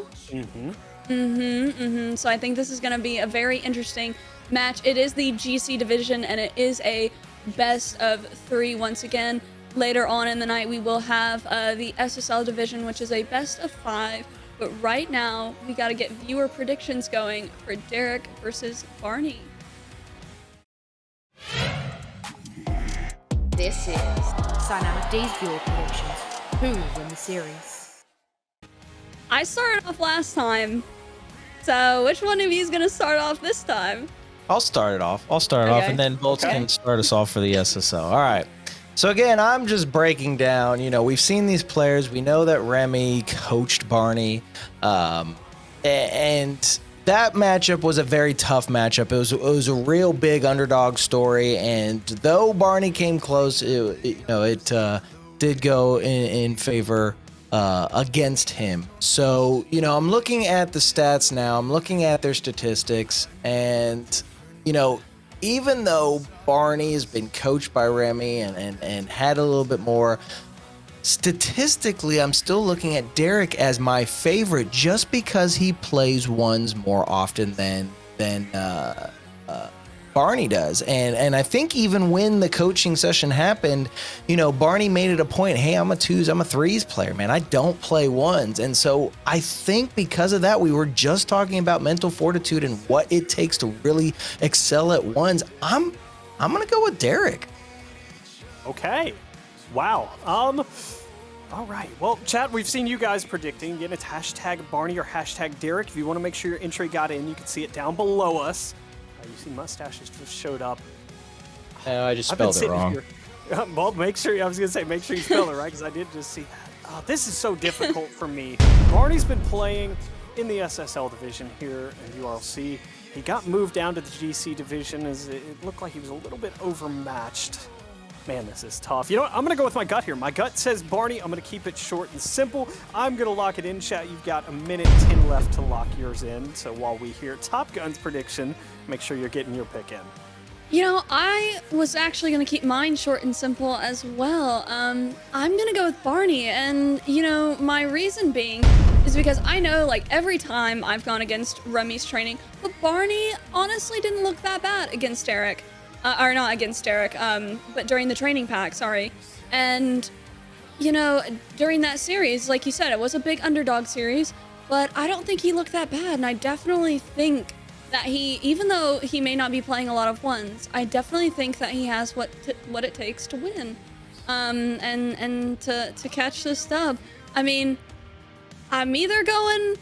So I think this is going to be a very interesting match. It is the GC division, and it is a best of 3 once again. Later on in the night, we will have the SSL division, which is a best of 5. But right now, we got to get viewer predictions going for Derek versus Barney. This is Dynamic Days viewer predictions. Who will win the series? I started off last time, so which one of you is going to start off this time? I'll start it off. And then Bolts can start us off for the SSL. All right. So again, I'm just breaking down, you know, we've seen these players. We know that Remy coached Barney. And that matchup was a very tough matchup. It was a real big underdog story. And though Barney came close, it did go in favor against him. So, you know, I'm looking at the stats now. I'm looking at their statistics. And, you know, even though Barney has been coached by Remy and had a little bit more, statistically, I'm still looking at Derek as my favorite just because he plays ones more often than Barney does. And I think even when the coaching session happened, you know, Barney made it a point, hey, I'm a 2s, I'm a 3s player, man. I don't play 1s. And so I think because of that, we were just talking about mental fortitude and what it takes to really excel at 1s. I'm going to go with Derek. Okay. Wow. All right. Well, chat, we've seen you guys predicting. Again, it's hashtag Barney or hashtag Derek. If you want to make sure your entry got in, you can see it down below us. You see mustaches just showed up. No, I just spelled it wrong. Well, make sure you spell it right, because I did just see that. This is so difficult for me. Barney's been playing in the SSL division here in URLC. He got moved down to the GC division as it looked like he was a little bit overmatched. Man, this is tough. You know what? I'm going to go with my gut here. My gut says Barney. I'm going to keep it short and simple. I'm going to lock it in, chat. You've got 1:10 left to lock yours in. So while we hear Top Gun's prediction, make sure you're getting your pick in. You know, I was actually going to keep mine short and simple as well. I'm going to go with Barney. And, you know, my reason being is because I know, like, every time I've gone against Remy's training, but Barney honestly didn't look that bad against Derek. Or not against Derek, but during the training pack, sorry. And, you know, during that series, like you said, it was a big underdog series, but I don't think he looked that bad. And I definitely think that he, even though he may not be playing a lot of 1s, I definitely think that he has what it takes to win. And to catch this dub. I mean, I'm either going,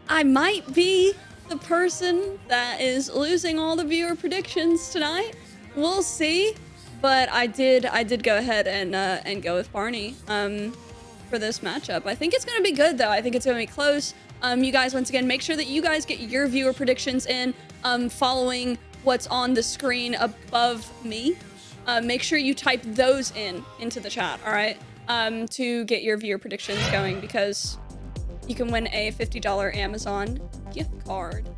I might be the person that is losing all the viewer predictions tonight. We'll see, but I did go ahead and go with Barney for this matchup. I think it's gonna be good though. I think it's gonna be close. You guys, once again, make sure that you guys get your viewer predictions in, following what's on the screen above me. Make sure you type those into the chat, all right, to get your viewer predictions going, because you can win a $50 Amazon gift card.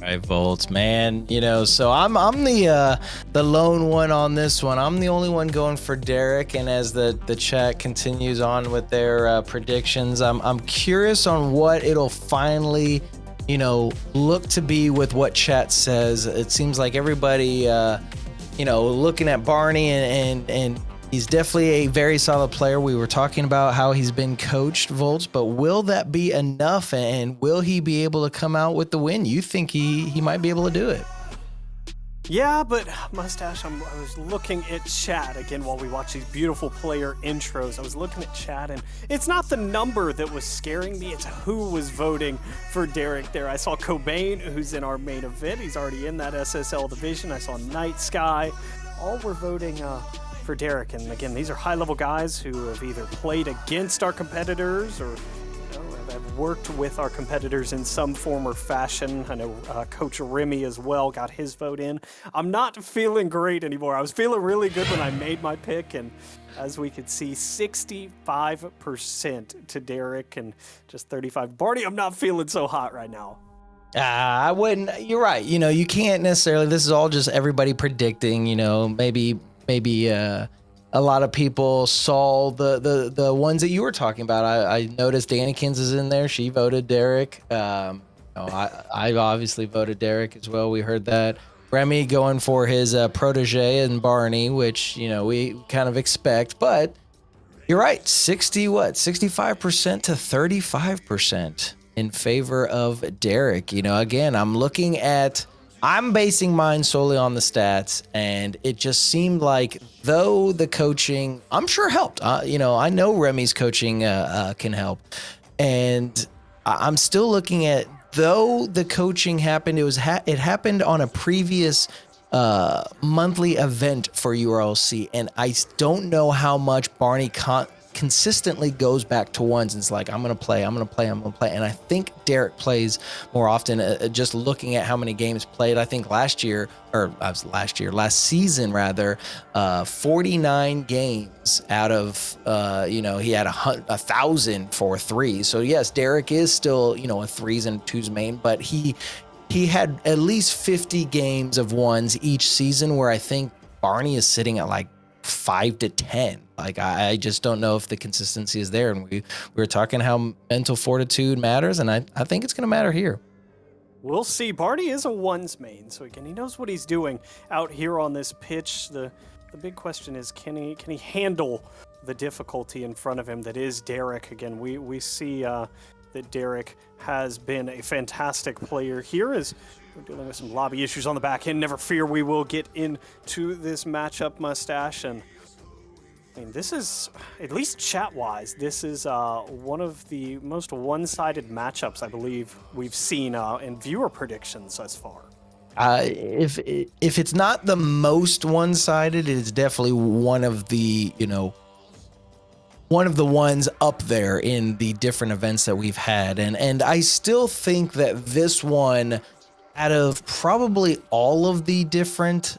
Right, Volts, man. You know, so I'm the lone one on this one. I'm the only one going for Derek, and as the chat continues on with their predictions, I'm curious on what it'll finally, you know, look to be with what chat says. It seems like everybody, you know, looking at Barney and he's definitely a very solid player. We were talking about how he's been coached, Volts, but will that be enough, and will he be able to come out with the win? You think he might be able to do it? Yeah, but Mustache, I was looking at chat again while we watch these beautiful player intros. I was looking at chat, and it's not the number that was scaring me, it's who was voting for Derek there. I saw Cobain, who's in our main event. He's already in that SSL Division. I saw Night Sky. All were voting for Derek. And again, these are high-level guys who have either played against our competitors or have worked with our competitors in some form or fashion. I know Coach Remy as well got his vote in. I'm not feeling great anymore. I was feeling really good when I made my pick, and as we could see, 65% to Derek and just 35 Barney. I'm not feeling so hot right now. I wouldn't. You're right. You know, you can't necessarily. This is all just everybody predicting. You know, maybe a lot of people saw the ones that you were talking about. I noticed Danikins is in there. She voted Derek. I obviously voted Derek as well. We heard that. Remy going for his protege and Barney, which, you know, we kind of expect. But you're right. 65% to 35% in favor of Derek. You know, again, I'm basing mine solely on the stats, and it just seemed like, though the coaching, I'm sure helped. You know, I know Remy's coaching can help, and I'm still looking at, though the coaching happened, it happened on a previous monthly event for URLC, and I don't know how much Barney consistently goes back to ones and it's like, I'm gonna play, and I think Derek plays more often. Just looking at how many games played, I think last season rather, 49 games out of he had 1,000 for threes. So yes, Derek is still, you know, a threes and twos main, but he had at least 50 games of ones each season, where I think Barney is sitting at like 5 to 10. Like, I just don't know if the consistency is there. And we were talking how mental fortitude matters, and I think it's going to matter here. We'll see. Barney is a ones main, so again, he knows what he's doing out here on this pitch. The big question is, can he handle the difficulty in front of him that is Derek? Again, we see that Derek has been a fantastic player here as we're dealing with some lobby issues on the back end. Never fear, we will get into this matchup, Mustache. And I mean, this is, at least chat-wise, this is one of the most one-sided matchups I believe we've seen in viewer predictions thus far. If it's not the most one-sided, it's definitely one of the ones up there in the different events that we've had. And I still think that this one, out of probably all of the different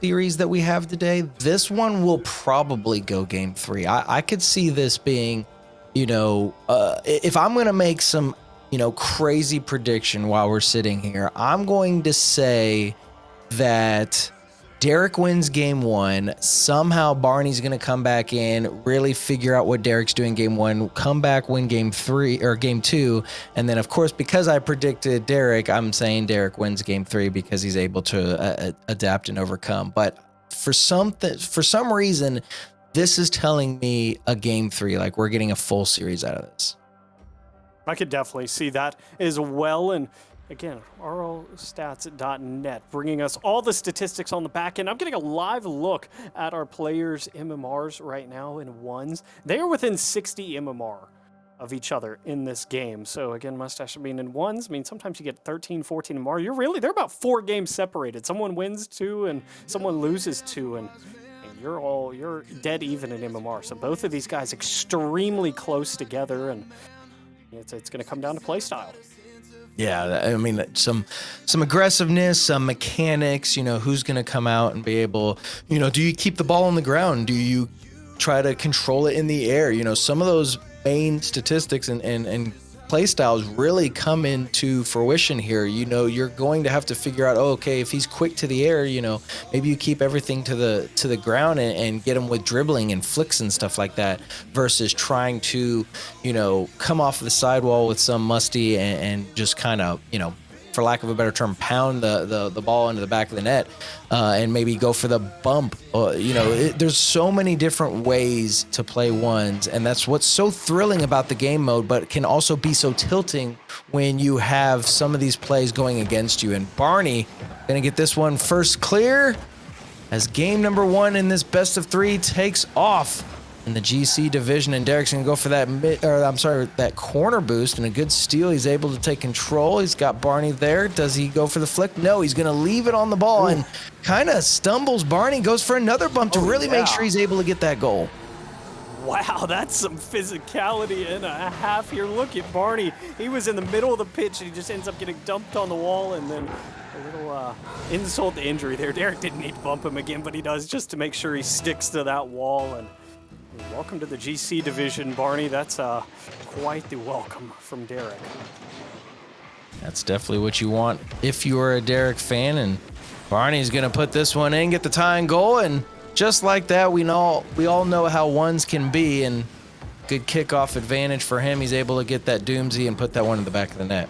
series that we have today, this one will probably go game 3. I could see this being, if I'm going to make some, crazy prediction while we're sitting here, I'm going to say that Derek wins game 1. Somehow Barney's going to come back in, really figure out what Derek's doing game 1, come back, win game 3 or game 2. And then, of course, because I predicted Derek, I'm saying Derek wins game 3 because he's able to adapt and overcome. But for some reason, this is telling me a game 3, like we're getting a full series out of this. I could definitely see that as well. And again, RLstats.net bringing us all the statistics on the back end. I'm getting a live look at our players' MMRs right now in ones. They are within 60 MMR of each other in this game. So again, Mustache being in ones, I mean, sometimes you get 13, 14 MMR. They're about 4 games separated. Someone wins 2 and someone loses 2, and you're dead even in MMR. So both of these guys extremely close together, and it's going to come down to play style. Yeah, I mean, some aggressiveness, some mechanics, who's going to come out and be able, do you keep the ball on the ground? Do you try to control it in the air? Some of those main statistics and play styles really come into fruition here. You're going to have to figure out, okay, if he's quick to the air, maybe you keep everything to the ground and get him with dribbling and flicks and stuff like that, versus trying to, come off the sidewall with some musty and just kind of, for lack of a better term, pound the ball into the back of the net and maybe go for the bump. There's so many different ways to play ones, and that's what's so thrilling about the game mode, but it can also be so tilting when you have some of these plays going against you. And Barney, Gonna get this one first clear as game number 1 in this best of 3 takes off in the GC division, and Derek's gonna go for that that corner boost and a good steal. He's able to take control. He's got Barney there. Does he go for the flick? No, he's gonna leave it on the ball and kind of stumbles. Barney goes for another bump to really make sure he's able to get that goal. Wow, that's some physicality and a half here. Look at Barney. He was in the middle of the pitch and he just ends up getting dumped on the wall, and then a little insult to injury there. Derek didn't need to bump him again, but he does just to make sure he sticks to that wall. And welcome to the GC division, Barney. That's quite the welcome from Derek. That's definitely what you want if you are a Derek fan, and Barney's gonna put this one in, get the tying goal, and just like that, we all know how ones can be, and good kickoff advantage for him. He's able to get that doomsy and put that one in the back of the net.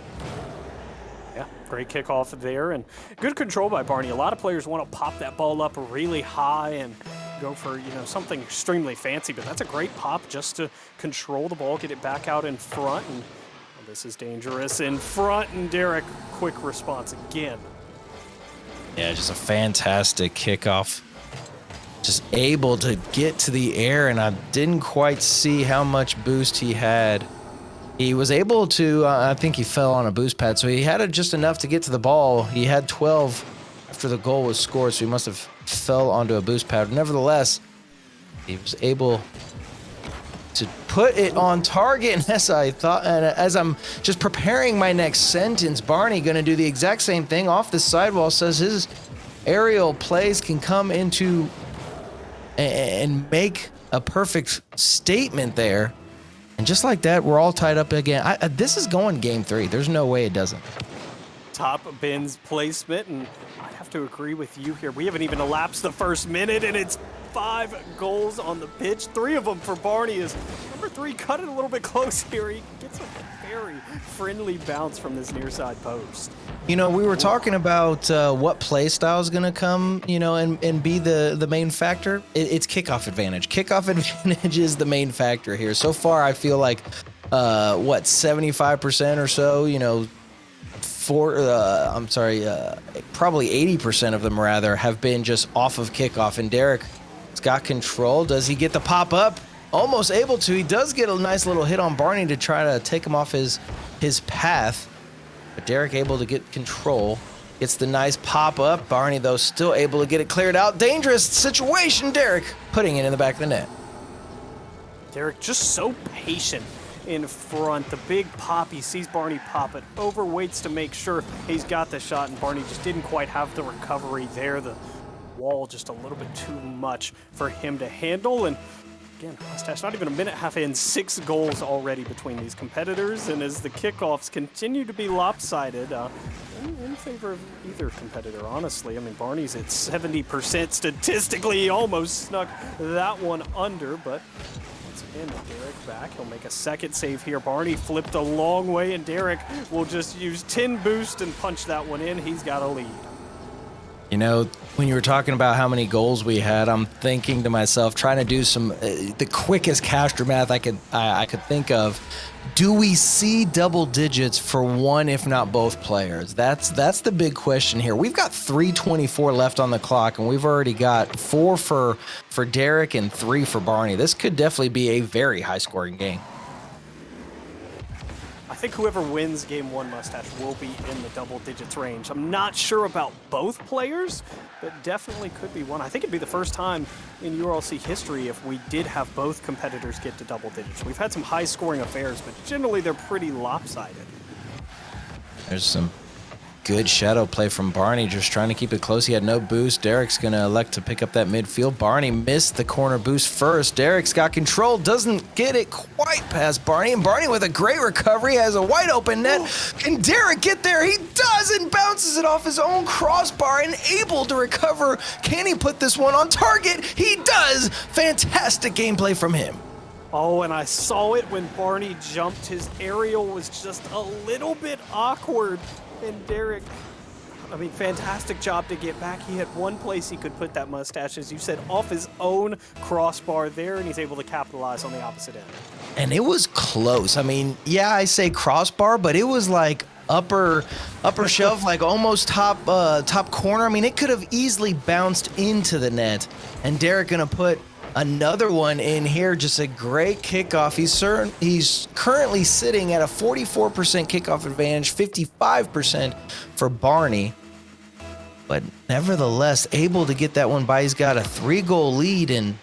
Yeah, great kickoff there, and good control by Barney. A lot of players want to pop that ball up really high and go for, something extremely fancy, but that's a great pop just to control the ball, get it back out in front, and this is dangerous in front, and Derek, quick response again. Yeah, just a fantastic kickoff. Just able to get to the air, and I didn't quite see how much boost he had. He was able to, I think he fell on a boost pad, so he had just enough to get to the ball. He had 12 after the goal was scored, so he must have fell onto a boost pad. Nevertheless, he was able to put it on target, and as I thought, and as I'm just preparing my next sentence, Barney gonna do the exact same thing off the sidewall. Says his aerial plays can come into and make a perfect statement there. And just like that, we're all tied up again. This is going game 3. There's no way it doesn't. Top bins placement, and I have to agree with you here. We haven't even elapsed the first minute, and it's 5 goals on the pitch. 3 of them for Barney. As number 3 cut it a little bit close here. He gets a very friendly bounce from this near side post. We were talking about what play style is going to come, and be the main factor. It's kickoff advantage. Kickoff advantage is the main factor here. So far, I feel like, 75% or so, probably 80% of them rather have been just off of kickoff. And Derek's got control. Does he get the pop up? Almost able to. He does get a nice little hit on Barney to try to take him off his path. But Derek able to get control. Gets the nice pop up. Barney, though, still able to get it cleared out. Dangerous situation. Derek putting it in the back of the net. Derek just so patient in front. The big pop, he sees Barney pop it, overweights to make sure he's got the shot, and Barney just didn't quite have the recovery there. The wall just a little bit too much for him to handle, and again, Mustache not even a minute half in, 6 goals already between these competitors, and as the kickoffs continue to be lopsided, in favor of either competitor, honestly. I mean, Barney's at 70% statistically. He almost snuck that one under, but once again, Derek back. He'll make a second save here. Barney flipped a long way, and Derek will just use 10 boost and punch that one in. He's got a lead. When you were talking about how many goals we had, I'm thinking to myself, trying to do some the quickest caster math I could think of. Do we see double digits for one, if not both players? That's the big question here. We've got 3:24 left on the clock, and we've already got 4 for Derek and 3 for Barney. This could definitely be a very high-scoring game. I think whoever wins game 1, Mustache, will be in the double digits range. I'm not sure about both players, but definitely could be one. I think it'd be the first time in URLC history if we did have both competitors get to double digits. We've had some high scoring affairs, but generally they're pretty lopsided. There's some good shadow play from Barney, just trying to keep it close. He had no boost. Derek's going to elect to pick up that midfield. Barney missed the corner boost first. Derek's got control, doesn't get it quite past Barney, and Barney with a great recovery has a wide open net. Can Derek get there? He does, and bounces it off his own crossbar and able to recover. Can he put this one on target? He does. Fantastic gameplay from him. Oh, and I saw it when Barney jumped. His aerial was just a little bit awkward. And Derek, fantastic job to get back. He had one place he could put that Mustache, as you said, off his own crossbar there, and he's able to capitalize on the opposite end. And it was close. I say crossbar, but it was like upper shelf, like almost top corner. I mean, it could have easily bounced into the net. And Derek gonna put another one in here. Just a great kickoff. He's currently sitting at a 44% kickoff advantage, 55% for Barney. But nevertheless, able to get that one by. He's got a 3-goal lead, and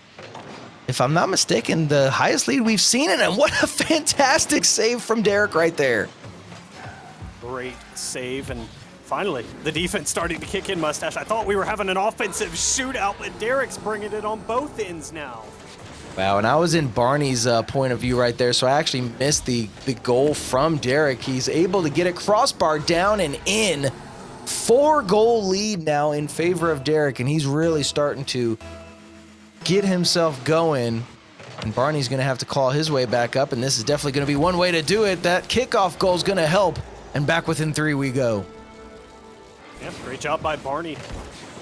if I'm not mistaken, the highest lead we've seen in him. What a fantastic save from Derek right there. Great save, and finally, the defense starting to kick in, Mustache. I thought we were having an offensive shootout, but Derek's bringing it on both ends now. Wow, and I was in Barney's point of view right there, so I actually missed the goal from Derek. He's able to get it crossbar down and in. 4-goal lead now in favor of Derek, and he's really starting to get himself going. And Barney's going to have to claw his way back up, and this is definitely going to be one way to do it. That kickoff goal is going to help, and back within 3 we go. Yeah, great job by Barney.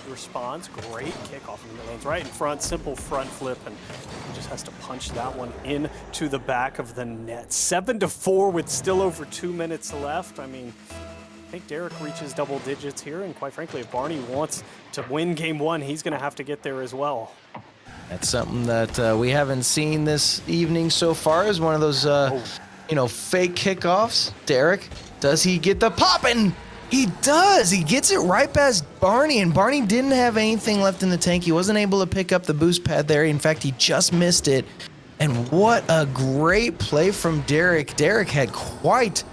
Responds, great kickoff in the lanes, right in front, simple front flip, and he just has to punch that one into the back of the net. 7-4 with still over 2 minutes left. I mean, I think Derek reaches double digits here, and quite frankly, if Barney wants to win game one, he's going to have to get there as well. That's something that we haven't seen this evening so far, is one of those, fake kickoffs. Derek, does he get the pop? And he does. He gets it right past Barney, and Barney didn't have anything left in the tank. He wasn't able to pick up the boost pad there. In fact, he just missed it. And what a great play from Derek. Derek had quite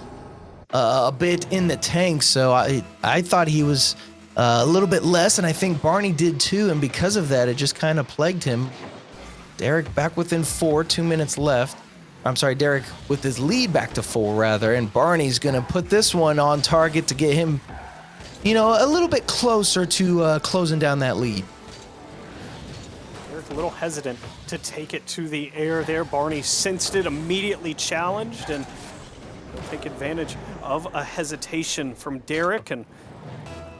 a bit in the tank, so I thought he was a little bit less, and I think Barney did too, and because of that, it just kind of plagued him. Derek back within 4, 2 minutes left. I'm sorry, Derek with his lead back to 4 rather, and Barney's gonna put this one on target to get him, a little bit closer to closing down that lead. Derek a little hesitant to take it to the air there. Barney sensed it, immediately challenged, and he'll take advantage of a hesitation from Derek. And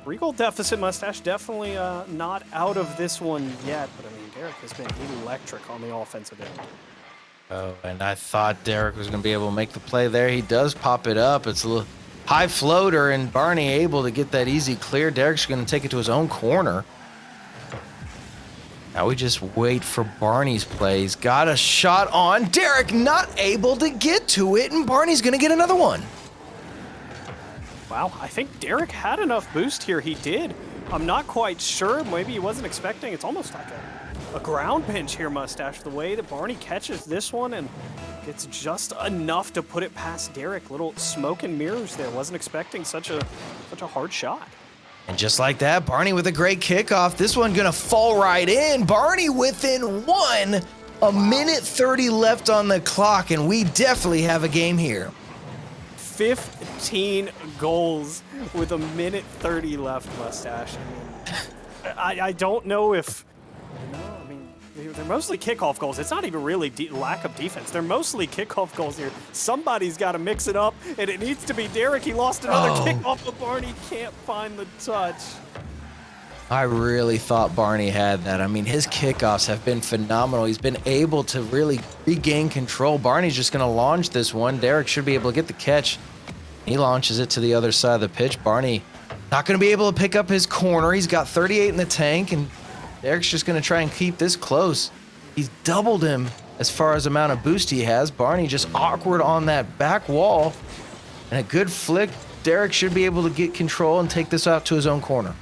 3-goal deficit, Mustache definitely not out of this one yet, but I mean, Derek has been electric on the offensive end. Oh, and I thought Derek was going to be able to make the play there. He does pop it up. It's a little high floater, and Barney able to get that easy clear. Derek's going to take it to his own corner. Now we just wait for Barney's play. He's got a shot on. Derek not able to get to it, and Barney's going to get another one. Wow, I think Derek had enough boost here. He did. I'm not quite sure. Maybe he wasn't expecting. It's almost like a ground pinch here, Mustache. The way that Barney catches this one and gets just enough to put it past Derek. Little smoke and mirrors there. Wasn't expecting such a hard shot. And just like that, Barney with a great kickoff. This one gonna fall right in. Barney within 1. A minute 30 left on the clock, and we definitely have a game here. 15 goals with a minute 30 left, Mustache. I don't know if, they're mostly kickoff goals. It's not even really lack of defense. They're mostly kickoff goals here. Somebody's got to mix it up, and it needs to be Derek. He lost another kickoff, but Barney can't find the touch. I really thought Barney had that. I mean, his kickoffs have been phenomenal. He's been able to really regain control. Barney's just going to launch this one. Derek should be able to get the catch. He launches it to the other side of the pitch. Barney not going to be able to pick up his corner. He's got 38 in the tank, and Derek's just going to try and keep this close. He's doubled him as far as amount of boost he has. Barney just awkward on that back wall. And a good flick. Derek should be able to get control and take this out to his own corner.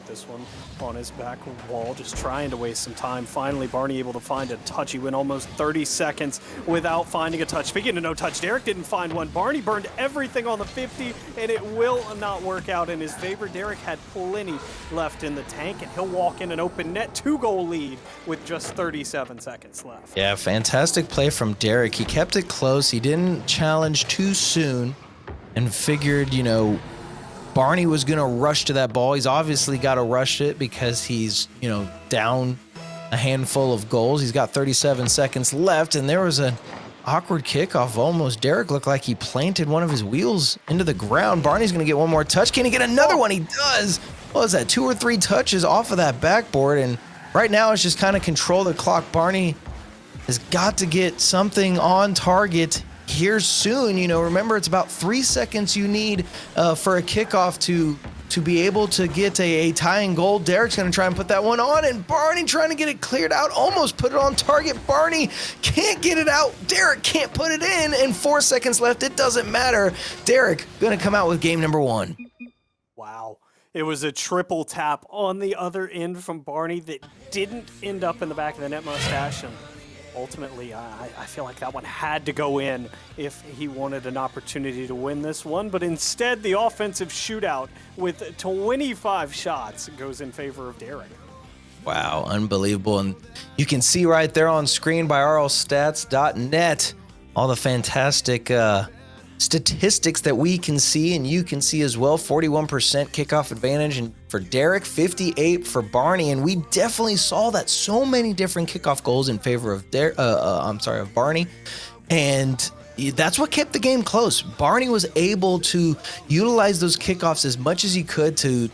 This one on his back wall, just trying to waste some time. Finally, Barney able to find a touch. He went almost 30 seconds without finding a touch. Speaking of no touch, Derek didn't find one. Barney burned everything on the 50, and it will not work out in his favor. Derek had plenty left in the tank, and he'll walk in an open net 2-goal lead with just 37 seconds left. Yeah, fantastic play from Derek. He kept it close. He didn't challenge too soon and figured, Barney was going to rush to that ball. He's obviously got to rush it because he's, down a handful of goals. He's got 37 seconds left, and there was an awkward kickoff almost. Derek looked like he planted one of his wheels into the ground. Barney's going to get one more touch. Can he get another one? He does. What was that, 2 or 3 touches off of that backboard? And right now it's just kind of control the clock. Barney has got to get something on target here soon. You know, remember, it's about 3 seconds you need for a kickoff to be able to get a tying goal. Derek's going to try and put that one on, and Barney trying to get it cleared out, almost put it on target. Barney can't get it out. Derek can't put it in, and 4 seconds left. It doesn't matter. Derek going to come out with game number 1. Wow. It was a triple tap on the other end from Barney that didn't end up in the back of the net, Mustache. And ultimately, I feel like that one had to go in if he wanted an opportunity to win this one. But instead, the offensive shootout with 25 shots goes in favor of Derek. Wow, unbelievable. And you can see right there on screen by rlstats.net all the fantastic statistics that we can see and you can see as well. 41% kickoff advantage and for Derek, 58 for Barney, and we definitely saw that so many different kickoff goals in favor of of Barney, and that's what kept the game close. Barney was able to utilize those kickoffs as much as he could to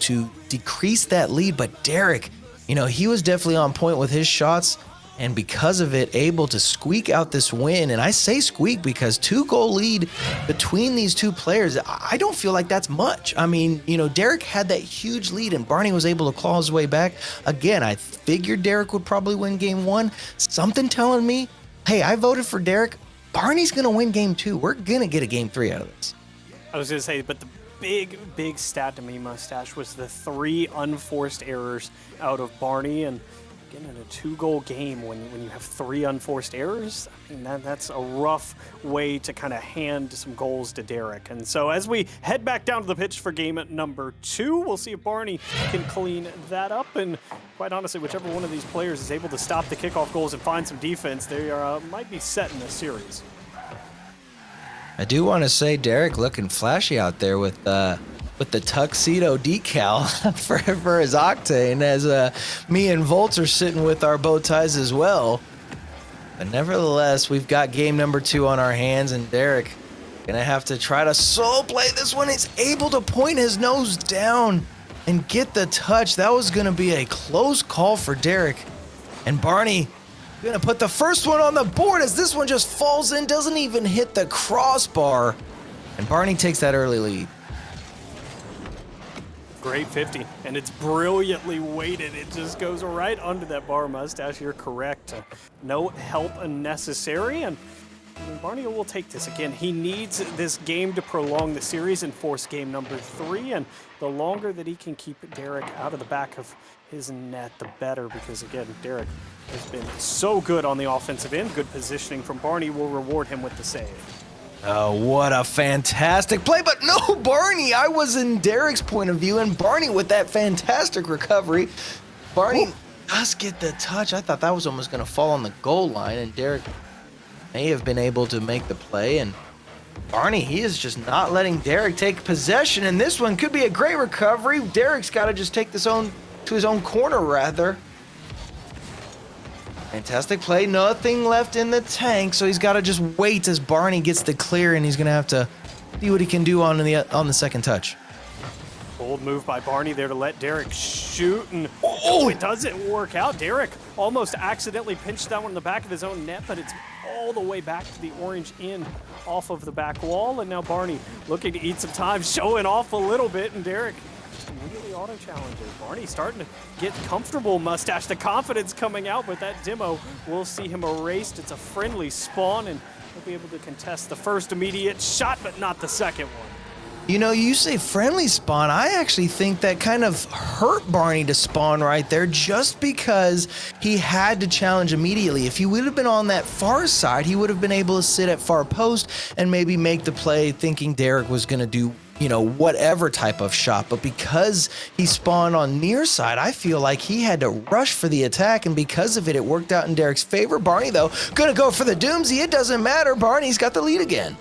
decrease that lead, but Derek, you know, he was definitely on point with his shots, and because of it, able to squeak out this win. And I say squeak because 2-goal lead between these two players, I don't feel like that's much. I mean, you know, Derek had that huge lead and Barney was able to claw his way back. Again, I figured Derek would probably win game 1. Something telling me, hey, I voted for Derek. Barney's going to win game 2. We're going to get a game 3 out of this. I was going to say, but the big stat to me, Mustache, was the 3 unforced errors out of Barney. And again, in a 2-goal game, when you have 3 unforced errors, I mean, that's a rough way to kind of hand some goals to Derek. And so as we head back down to the pitch for game number 2, we'll see if Barney can clean that up. And quite honestly, whichever one of these players is able to stop the kickoff goals and find some defense, they might be set in this series. I do want to say Derek looking flashy out there with the tuxedo decal for his Octane, as me and Volt are sitting with our bow ties as well. But nevertheless, we've got game number 2 on our hands, and Derek gonna have to try to solo play this one. He's able to point his nose down and get the touch. That was gonna be a close call for Derek. And Barney gonna put the first one on the board as this one just falls in, doesn't even hit the crossbar. And Barney takes that early lead. Great 50, and it's brilliantly weighted. It just goes right under that bar, Mustache. You're correct. No help necessary, and Barney will take this. Again, he needs this game to prolong the series and force game number 3, and the longer that he can keep Derek out of the back of his net, the better, because again, Derek has been so good on the offensive end. Good positioning from Barney will reward him with the save. Oh, what a fantastic play, but no, Barney, I was in Derek's point of view, and Barney with that fantastic recovery. Barney does get the touch. I thought that was almost going to fall on the goal line, and Derek may have been able to make the play, and Barney, he is just not letting Derek take possession, and this one could be a great recovery. Derek's got to just take this to his own corner, rather. Fantastic play, nothing left in the tank, so he's got to just wait as Barney gets the clear, and he's going to have to see what he can do on the second touch. Bold move by Barney there to let Derek shoot, and it doesn't work out. Derek almost accidentally pinched that one in the back of his own net, but it's all the way back to the orange end off of the back wall, and now Barney looking to eat some time, showing off a little bit, and Derek just immediately auto-challenges. Barney starting to get comfortable, Mustache. The confidence coming out, but that demo, we'll see him erased. It's a friendly spawn, and he'll be able to contest the first immediate shot, but not the second one. You know, you say friendly spawn. I actually think that kind of hurt Barney to spawn right there just because he had to challenge immediately. If he would have been on that far side, he would have been able to sit at far post and maybe make the play thinking Derek was going to do, you know, whatever type of shot. But because he spawned on near side, I feel like he had to rush for the attack, and because of it, it worked out in Derek's favor. Barney, though, going to go for the doomsy. It doesn't matter. Barney's got the lead again.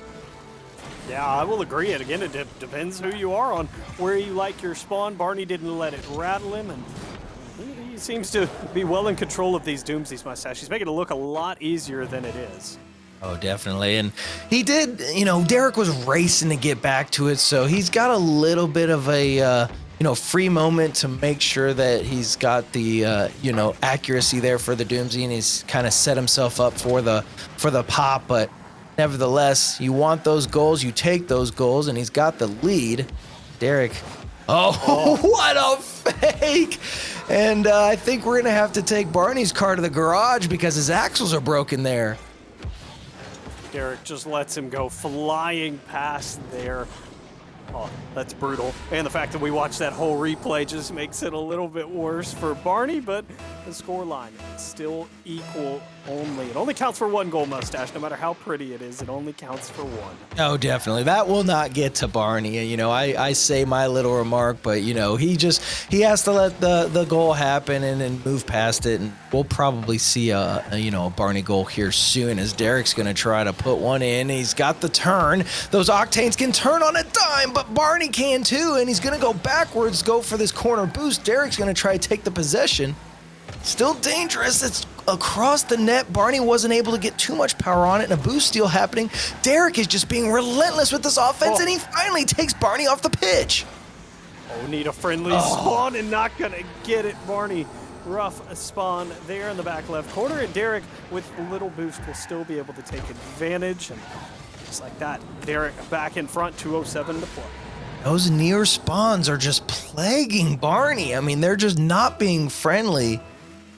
Yeah, I will agree. And again, it depends who you are on where you like your spawn. Barney didn't let it rattle him, and he seems to be well in control of these doomsies, Mustache. He's making it look a lot easier than it is. Oh, definitely. And he did, you know, Derek was racing to get back to it, so he's got a little bit of a, free moment to make sure that he's got the, accuracy there for the doomsy, and he's kind of set himself up for the pop, but nevertheless, you want those goals, you take those goals, and he's got the lead. Derek. Oh, what a fake! And I think we're going to have to take Barney's car to the garage because his axles are broken there. Derek just lets him go flying past there. Oh, that's brutal. And the fact that we watched that whole replay just makes it a little bit worse for Barney, but the scoreline is still equal only. It only counts for 1 goal, Mustache. No matter how pretty it is, it only counts for 1. Oh, definitely. That will not get to Barney. You know, I say my little remark, but, you know, he has to let the goal happen and move past it. And we'll probably see a Barney goal here soon as Derek's going to try to put one in. He's got the turn. Those Octanes can turn on a dime, but Barney can too. And he's going to go backwards, go for this corner boost. Derek's going to try to take the possession. Still dangerous. It's across the net. Barney wasn't able to get too much power on it, and a boost steal happening. Derek is just being relentless with this offense, and he finally takes Barney off the pitch. Oh, need a friendly spawn and not gonna get it. Barney, rough spawn there in the back left corner, and Derek with a little boost will still be able to take advantage. And just like that, Derek back in front, 2:07 to play. Those near spawns are just plaguing Barney. I mean, they're just not being friendly.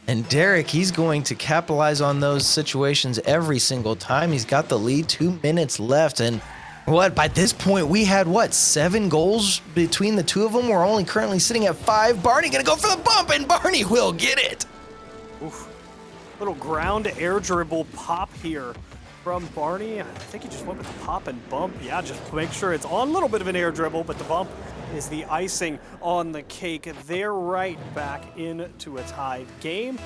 And Derek, he's going to capitalize on those situations every single time. He's got the lead, 2 minutes left. And by this point, we had 7 goals between the two of them? We're only currently sitting at 5. Barney gonna go for the bump, and Barney will get it. Oof. Little ground air dribble pop here from Barney. I think he just went with the pop and bump. Yeah, just make sure it's on. A little bit of an air dribble, but the bump is the icing on the cake. They're right back into a tied game.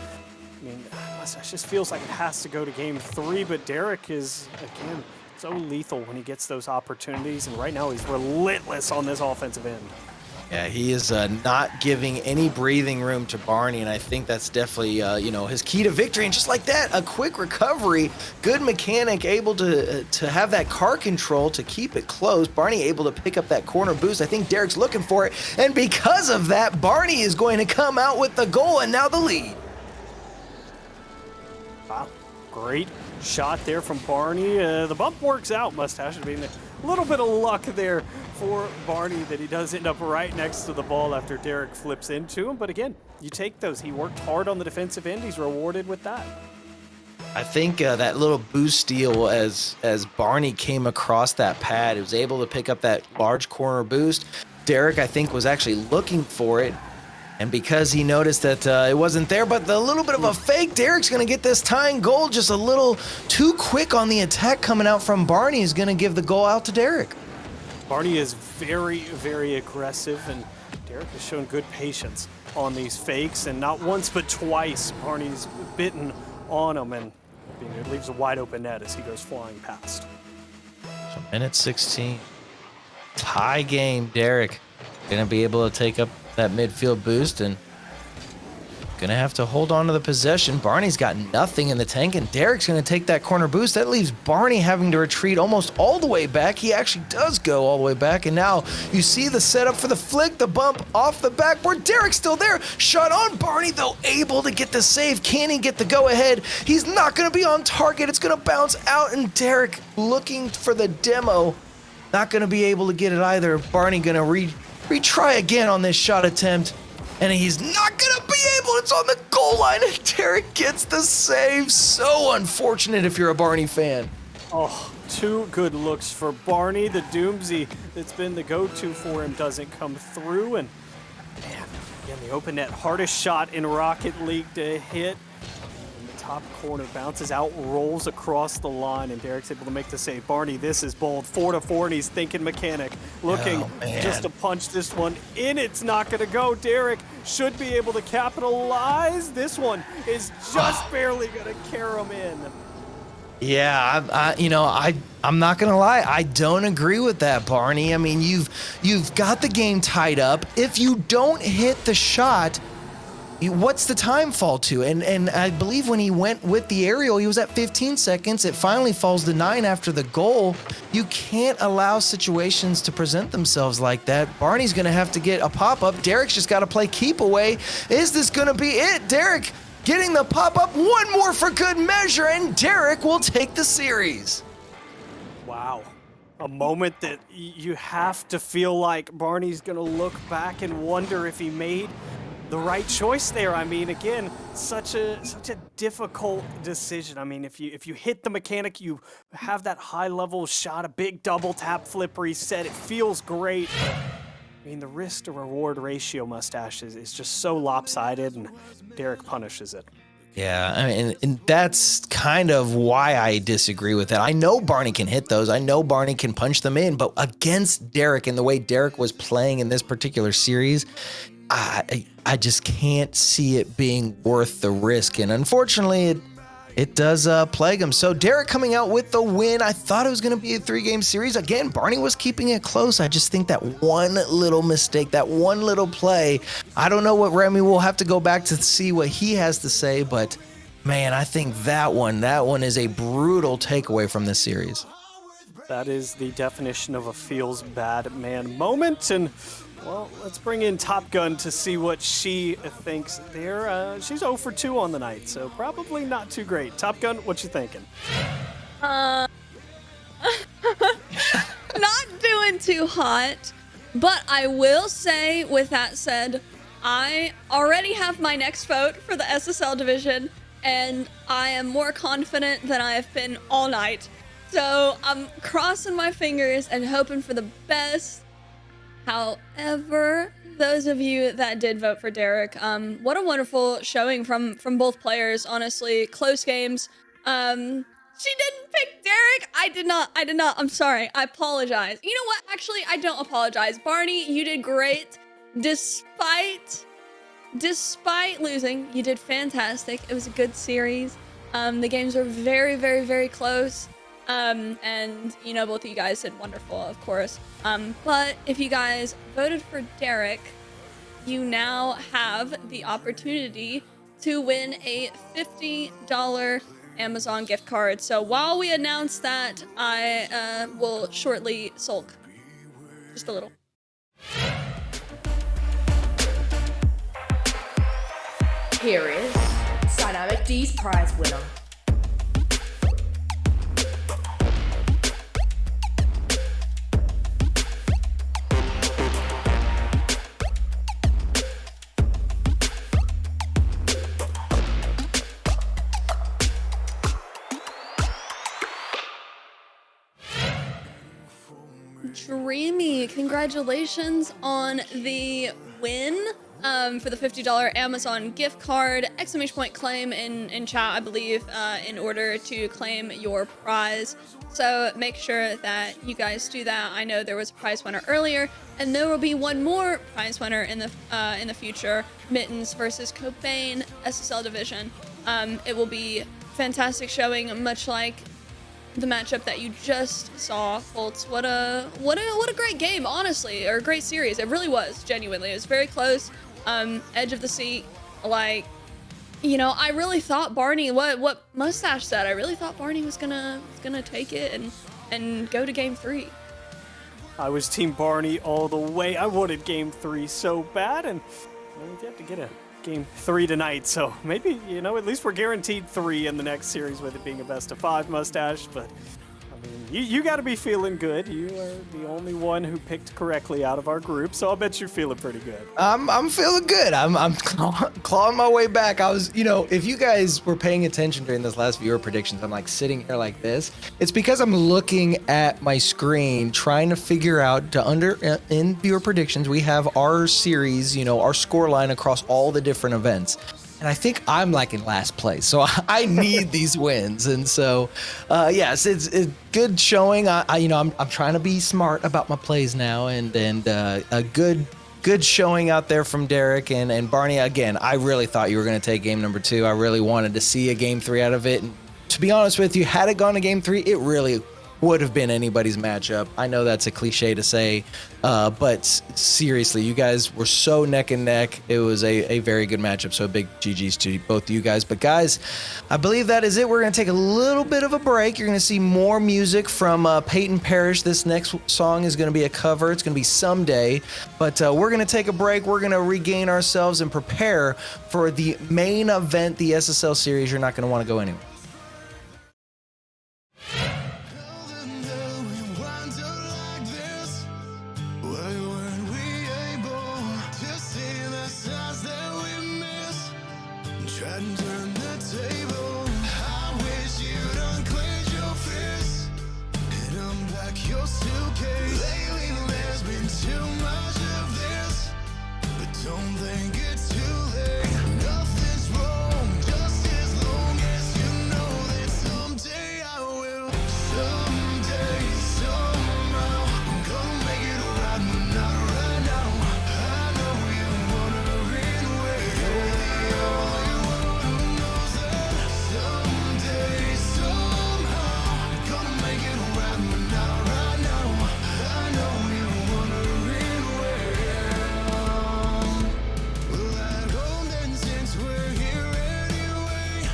I mean, it just feels like it has to go to game 3, but Derek is, again, so lethal when he gets those opportunities, and right now he's relentless on this offensive end. Yeah, he is not giving any breathing room to Barney, and I think that's definitely, his key to victory. And just like that, a quick recovery, good mechanic, able to have that car control to keep it close. Barney able to pick up that corner boost. I think Derek's looking for it, and because of that, Barney is going to come out with the goal and now the lead. Wow, great shot there from Barney. The bump works out, Mustache. I mean, a little bit of luck there for Barney that he does end up right next to the ball after Derek flips into him. But again, you take those. He worked hard on the defensive end. He's rewarded with that. I think that little boost steal as Barney came across that pad, he was able to pick up that large corner boost. Derek, I think, was actually looking for it. And because he noticed that it wasn't there, but the little bit of a fake, Derek's going to get this tying goal. Just a little too quick on the attack coming out from Barney is going to give the goal out to Derek. Barney is very, very aggressive, and Derek has shown good patience on these fakes, and not once but twice Barney's bitten on him, and it leaves a wide open net as he goes flying past. So minute 16, tie game. Derek going to be able to take up that midfield boost and gonna have to hold on to the possession. Barney's got nothing in the tank, and Derek's gonna take that corner boost. That leaves Barney having to retreat almost all the way back. He actually does go all the way back, and now you see the setup for the flick, the bump off the backboard. Derek's still there. Shot on Barney, though, able to get the save. Can he get the go-ahead? He's not gonna be on target. It's gonna bounce out, and Derek looking for the demo. Not gonna be able to get it either. Barney gonna retry again on this shot attempt, and he's not gonna be able. It's on the goal line, and Derek gets the save. So unfortunate if you're a Barney fan. Oh, 2 good looks for Barney. The Doomsy that's been the go-to for him doesn't come through, and man, again, the open net, hardest shot in Rocket League to hit. Top corner bounces out, rolls across the line, and Derek's able to make the save. Barney, this is bold. 4-4, and he's thinking mechanic. Looking just to punch this one in. It's not going to go. Derek should be able to capitalize. This one is just barely going to carry him in. Yeah, I'm not gonna lie. I don't agree with that, Barney. I mean, you've got the game tied up. If you don't hit the shot, what's the time fall to? And I believe when he went with the aerial, he was at 15 seconds. It finally falls to 9 after the goal. You can't allow situations to present themselves like that. Barney's going to have to get a pop-up. Derek's just got to play keep away. Is this going to be it? Derek getting the pop-up. One more for good measure, and Derek will take the series. a moment that you have to feel like Barney's gonna look back and wonder if he made the right choice there. I mean, again, such a difficult decision. I mean, if you hit the mechanic, you have that high level shot, a big double tap flip reset. It feels great. I mean, the risk to reward ratio, Mustache, is just so lopsided, and Derek punishes it. Yeah, I mean, and that's kind of why I disagree with it. I know Barney can hit those. I know Barney can punch them in, but against Derek and the way Derek was playing in this particular series, I just can't see it being worth the risk. And unfortunately, it does plague him. So Derek coming out with the win. I thought it was going to be a 3-game series. Again, Barney was keeping it close. I just think that one little mistake, that one little play, I don't know what Remy will have to go back to see what he has to say, but man, I think that one is a brutal takeaway from this series. That is the definition of a feels bad man moment. And well, let's bring in Top Gun to see what she thinks there. She's 0 for 2 on the night, so probably not too great. Top Gun, what you thinking? Not doing too hot, but I will say, with that said, I already have my next vote for the SSL Division, and I am more confident than I have been all night. So I'm crossing my fingers and hoping for the best. However, those of you that did vote for Derek, what a wonderful showing from both players, honestly. Close games. She didn't pick Derek. I did not. I'm sorry. I apologize. You know what? Actually, I don't apologize. Barney, you did great. Despite losing, you did fantastic. It was a good series. The games were very, very, very close. And you know, both of you guys did wonderful, of course. But if you guys voted for Derek, you now have the opportunity to win a $50 Amazon gift card. So while we announce that, I will shortly sulk. Just a little. Here is Dynamic D's prize winner. Dreamy, congratulations on the win for the $50 Amazon gift card. Exclamation point claim in chat, I believe, in order to claim your prize. So make sure that you guys do that. I know there was a prize winner earlier, and there will be one more prize winner in the future. Mittens versus Cobain, SSL Division. It will be fantastic showing, much like the matchup that you just saw, Foltz. What a great game, honestly, or a great series. It really was, genuinely. It was very close. Edge of the seat. Like, you know, I really thought Barney, what Mustache said, I really thought Barney was gonna take it and go to game 3. I was Team Barney all the way. I wanted game 3 so bad, and you have to get a game 3 tonight, so maybe, you know, at least we're guaranteed 3 in the next series with it being a best of 5, Mustache. But I mean, you got to be feeling good. You are the only one who picked correctly out of our group, so I'll bet you're feeling pretty good. I'm feeling good. I'm clawing my way back. I was, you know, if you guys were paying attention during this last viewer predictions, I'm like sitting here like this. It's because I'm looking at my screen trying to figure out in viewer predictions, we have our series, you know, our score line across all the different events. And I think I'm like in last place, so I need these wins. And so, yes, it's good showing. I'm trying to be smart about my plays now, and a good showing out there from Derek and Barney. Again, I really thought you were going to take game number 2. I really wanted to see a game 3 out of it. And to be honest with you, had it gone to game 3, it really would have been anybody's matchup. I know that's a cliche to say, but seriously, you guys were so neck and neck. It was a very good matchup, so big GG's to both of you guys. But guys, I believe that is it. We're going to take a little bit of a break. You're going to see more music from Peyton Parrish. This next song is going to be a cover. It's going to be Someday, but we're going to take a break. We're going to regain ourselves and prepare for the main event, the SSL series. You're not going to want to go anywhere. your suitcase. Lately there's been too much of this, but don't think it's too late. Nothing's wrong, just as long as you know that someday I will. Someday, somehow, I'm gonna make it right, but not right now. I know you wanna run away. You're the only one who knows that. Someday, somehow, I'm gonna make it right, but not right now. I know you wanna run away. Well, at home then, since we're here anyway,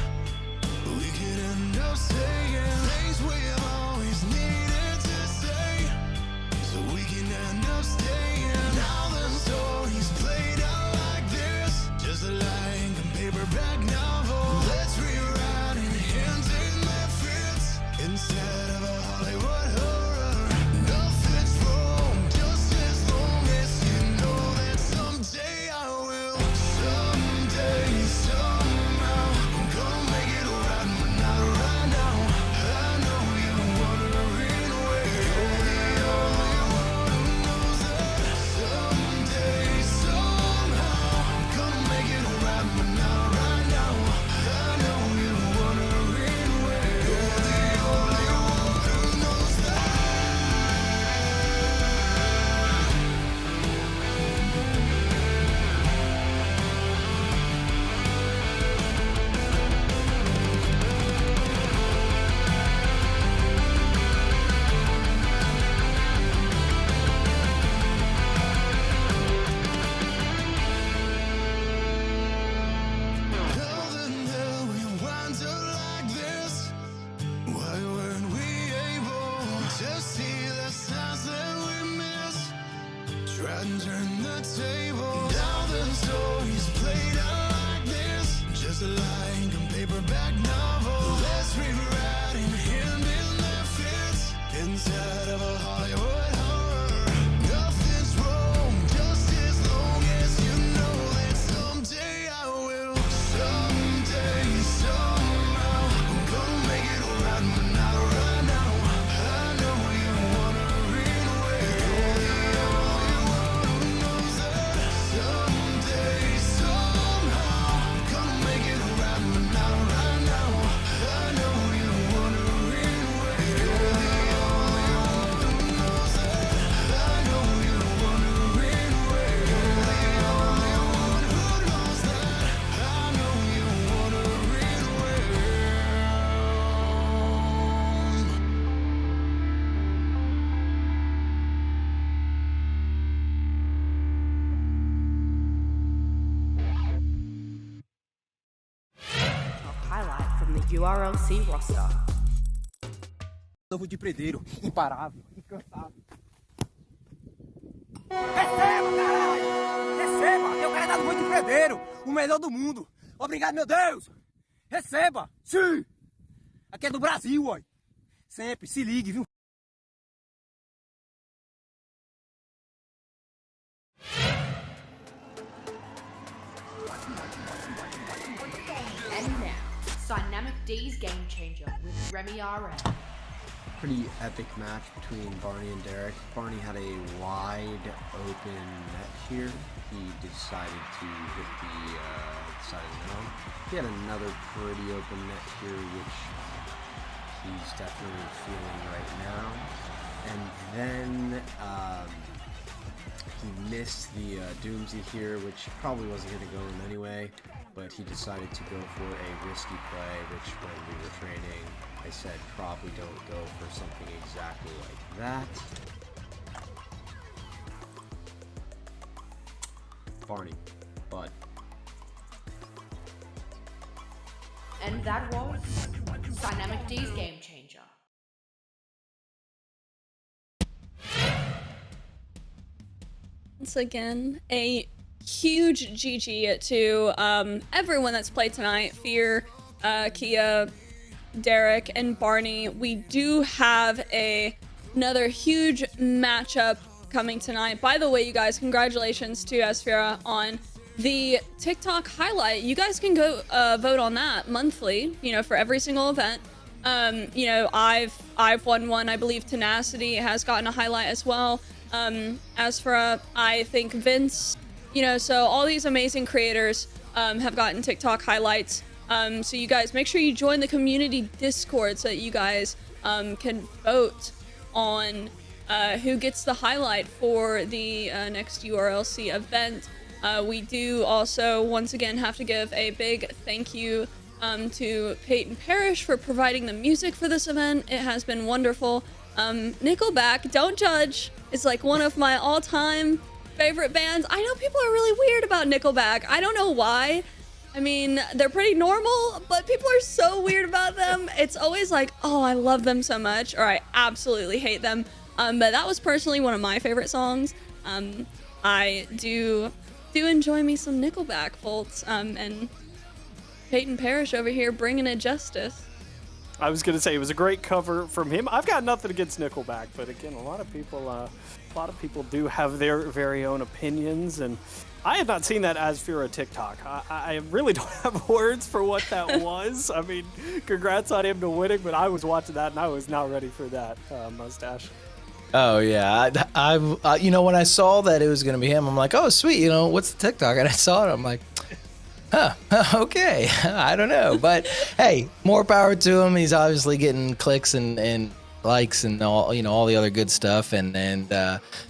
we could end up saying things we've always needed to say, so we can end up staying. Now the story's played out like this, just like a paperback novel. Let's rewrite and hint in that fits instead of a Hollywood horror. Nothing's wrong, just as long as you know that someday I will. Someday, somehow, I'm gonna make it right, but not right now. I know you wanna run away. You're the only one who knows that. Someday, somehow, I'm gonna make it right, but not right now. I know you wanna run away. You're the only one who knows that. How the hell we wind up like this? Why weren't we able to see the signs that we missed? Try and turn the table. Now the story's played out like this, just like a paperback novel. Let's rewrite and hand in that fits instead of a Hollywood horror. Nothing's wrong, just as long as you know that someday I will. Someday, somehow, I'm gonna make it right, but not right now. I know you wanna run away. You're the only one who knows that. Someday, somehow, I'm gonna make it right, but not right now. I know you wanna run away. You're the only one who knows that. I know you wanna run away. You're the only one who knows that. I know you wanna run away. Highlight from the URLC roster. Novo de predeiro, imparável, incansável. Receba, caralho! Receba! Teu cara é dado muito de predeiro, o melhor do mundo. Obrigado, meu Deus! Receba! Sim! Aqui é do Brasil, ó. Sempre, se ligue, viu? And now, Dynamic D's Game Changer with RemmyRL. Pretty epic match between Barney and Derek. Barney had a wide open net here. He decided to hit the side of the net. He had another pretty open net here, which he's definitely feeling right now. And then he missed the Doomsday here, which probably wasn't going to go in anyway, but he decided to go for a risky play, which when we were training, I said probably don't go for something exactly like that. Barney, bud. And that was Dynamic D's Game Changer. Once again, a huge GG to everyone that's played tonight. Fear, Kia, Derek, and Barney. We do have another huge matchup coming tonight. By the way, you guys, congratulations to Asphira on the TikTok highlight. You guys can go vote on that monthly, you know, for every single event. You know, I've won one. I believe Tenacity has gotten a highlight as well. As for I think Vince, you know, so all these amazing creators have gotten TikTok highlights. So you guys make sure you join the community Discord so that you guys can vote on who gets the highlight for the next URLC event. We do also once again have to give a big thank you to Peyton Parrish for providing the music for this event. It has been wonderful. Nickelback, don't judge, is like one of my all-time favorite bands. I know people are really weird about Nickelback. I don't know why. I mean, they're pretty normal, but people are so weird about them. It's always like, oh, I love them so much, or I absolutely hate them. But that was personally one of my favorite songs. I do enjoy me some Nickelback, folks. And Peyton Parrish over here bringing it justice. I was gonna say it was a great cover from him. I've got nothing against Nickelback, but again, a lot of people do have their very own opinions, and I have not seen that Asphira TikTok. I really don't have words for what that was. I mean, congrats on him to winning, but I was watching that and I was not ready for that mustache. Oh yeah, I you know, when I saw that it was gonna be him, I'm like, oh sweet, you know, what's the TikTok? And I saw it, I'm like, huh, okay, I don't know, but hey, more power to him. He's obviously getting clicks and likes and all, you know, all the other good stuff. And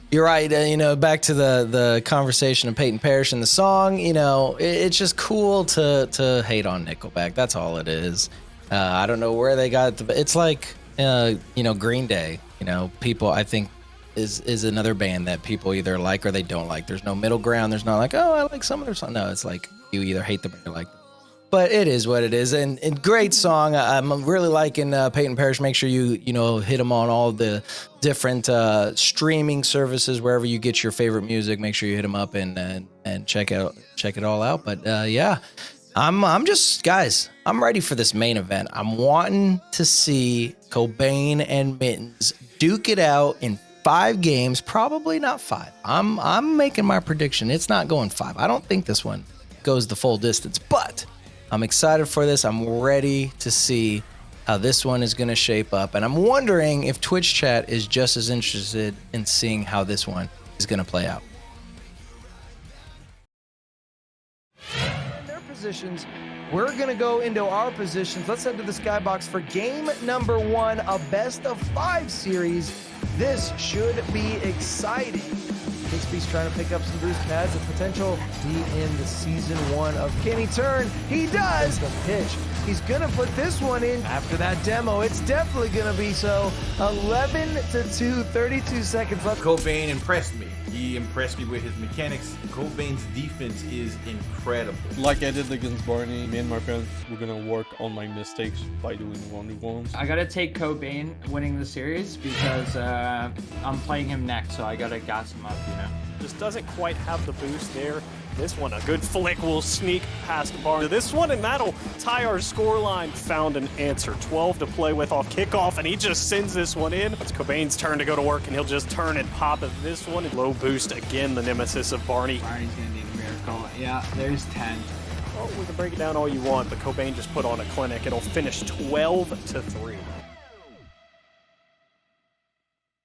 you're right, you know, back to the conversation of Peyton Parrish and the song. You know, it's just cool to hate on Nickelback. That's all it is. I don't know where they got it's like you know, Green Day. You know, people, I think, is another band that people either like or they don't like. There's no middle ground. There's not like, oh, I like some of their song. No, it's like you either hate them or you like them. But it is what it is, and great song. I'm really liking Peyton Parrish. Make sure you know, hit him on all the different streaming services wherever you get your favorite music. Make sure you hit him up and check it all out. But yeah, I'm just, guys, I'm ready for this main event. I'm wanting to see Cobain and Mittens duke it out in 5 games. Probably not 5. I'm making my prediction. It's not going 5. I don't think this one goes the full distance, but I'm excited for this. I'm ready to see how this one is going to shape up. And I'm wondering if Twitch chat is just as interested in seeing how this one is going to play out. Their positions. We're going to go into our positions. Let's head to the skybox for game number 1, a best of 5 series. This should be exciting. Bixby's trying to pick up some boost pads, the potential be in the season 1 of Can He Turn? He does! The pitch. He's going to put this one in. After that demo, it's definitely going to be so. 11-2, 32 seconds left. Cobain impressed me. He impressed me with his mechanics. Cobain's defense is incredible. Like I did against Barney, me and my friends, we're gonna work on my mistakes by doing 1v1s. I gotta take Cobain winning the series because I'm playing him next, so I gotta gas him up, you know. Just doesn't quite have the boost there. This one, a good flick will sneak past Barney. This one, and that'll tie our scoreline. Found an answer. 12 to play with off kickoff, and he just sends this one in. It's Cobain's turn to go to work, and he'll just turn and pop at this one. Low boost again, the nemesis of Barney. Barney's gonna need a miracle. Yeah, there's 10. Well, we can break it down all you want, but Cobain just put on a clinic. It'll finish 12-3.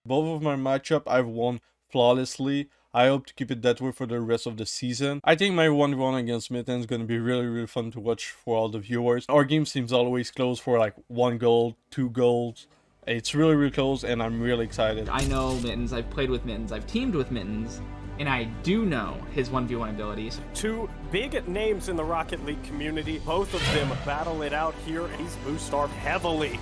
Both of my matchup I've won flawlessly. I hope to keep it that way for the rest of the season. I think my 1v1 against Mitten is going to be really fun to watch for all the viewers. Our game seems always close for like 1 goal, 2 goals. It's really close, and I'm really excited. I know Mittens, I've played with Mittens, I've teamed with Mittens, and I do know his 1v1 abilities. 2 big names in the Rocket League community. Both of them battle it out here, and he's boost starved heavily.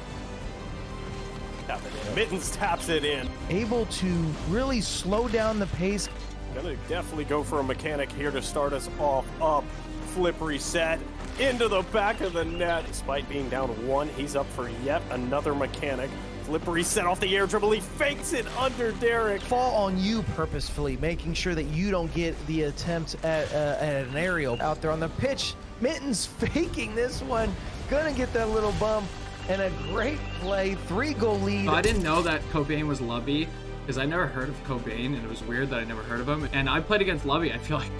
Mittens taps it in. Able to really slow down the pace. Gonna definitely go for a mechanic here to start us off up. Flip reset into the back of the net. Despite being down 1, he's up for yet another mechanic. Flip reset off the air dribble. He fakes it under Derek. Fall on you purposefully, making sure that you don't get the attempt at an aerial out there on the pitch. Mittens faking this one. Gonna get that little bump. And a great play, 3-goal lead. I didn't know that Cobain was Lovey because I never heard of Cobain, and it was weird that I never heard of him. And I played against Lovey, I feel like,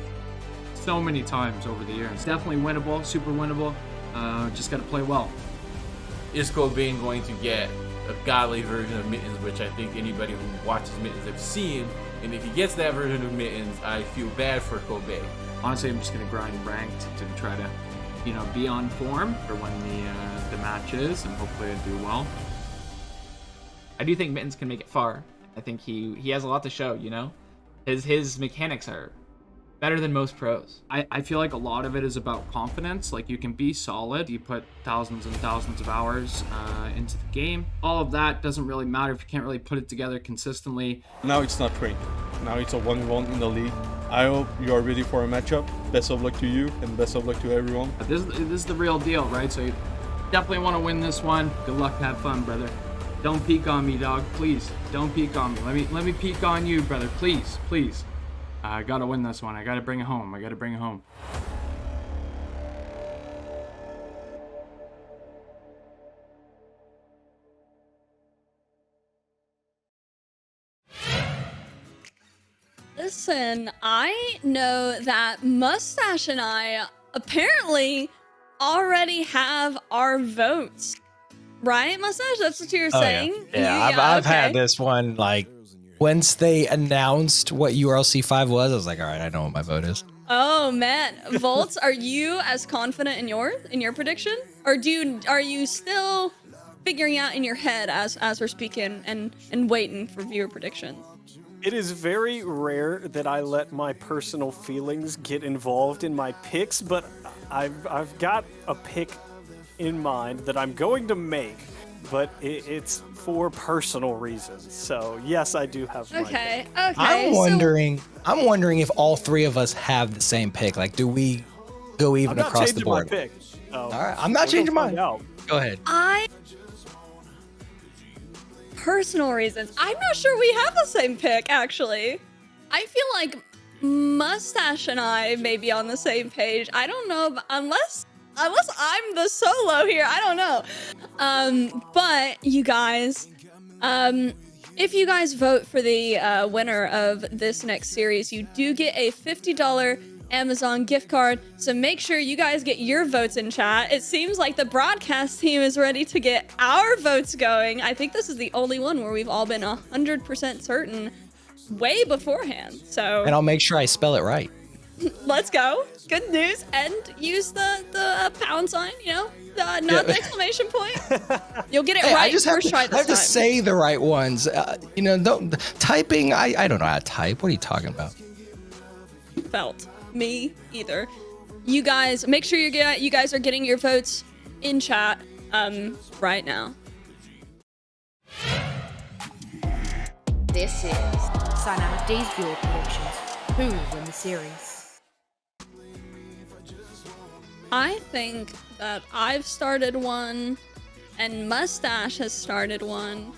so many times over the years. Definitely winnable, super winnable. Just got to play well. is Cobain going to get a godly version of Mittens, which I think anybody who watches Mittens have seen. And if he gets that version of Mittens, I feel bad for Cobain. Honestly, I'm just gonna grind ranked to try to, you know, be on form for when the match is, and hopefully I do well. I do think Mittens can make it far. I think he has a lot to show, you know? His mechanics are better than most pros. I feel like a lot of it is about confidence. Like, you can be solid, you put thousands and thousands of hours into the game. All of that doesn't really matter if you can't really put it together consistently. Now it's not ranked. Now it's a 1v1 in the league. I hope you are ready for a matchup. Best of luck to you and best of luck to everyone. But this is the real deal, right? So you definitely want to win this one. Good luck, have fun, brother. Don't peek on me, dog. Please, don't peek on me. Let me peek on you, brother. Please, please. I gotta win this one. I gotta bring it home. I gotta bring it home. Listen, I know that Mustache and I apparently already have our votes. Right, Mustache? That's what you're saying? Yeah, I've had this one, like, once they announced what URLC 5 was, I was like, all right, I know what my vote is. Oh man, Volts, are you as confident in your prediction, or are you still figuring out in your head as we're speaking and waiting for viewer predictions? It is very rare that I let my personal feelings get involved in my picks, but I've got a pick in mind that I'm going to make, but it's for personal reasons. So yes, I do have my pick. Okay. I'm wondering if all three of us have the same pick. Like, do we go even across the board? I'm not changing my pick. All right, I'm not changing mine. Go ahead. Personal reasons. I'm not sure we have the same pick, actually. I feel like Mustache and I may be on the same page. I don't know, unless I'm the solo here. I don't know. But you guys, if you guys vote for the winner of this next series, you do get a $50 Amazon gift card. So make sure you guys get your votes in chat. It seems like the broadcast team is ready to get our votes going. I think this is the only one where we've all been 100% certain way beforehand. So, and I'll make sure I spell it right. Let's go. Good news. And use the pound sign, you know, not the exclamation point. You'll get it right I just first try this I have time. to say the right ones. You know, typing, I don't know how to type. What are you talking about? Felt. Me either. You guys, make sure you guys are getting your votes in chat right now. This is Dynamic Day's viewer predictions. Who will win the series? I think that I've started one and Mustache has started one.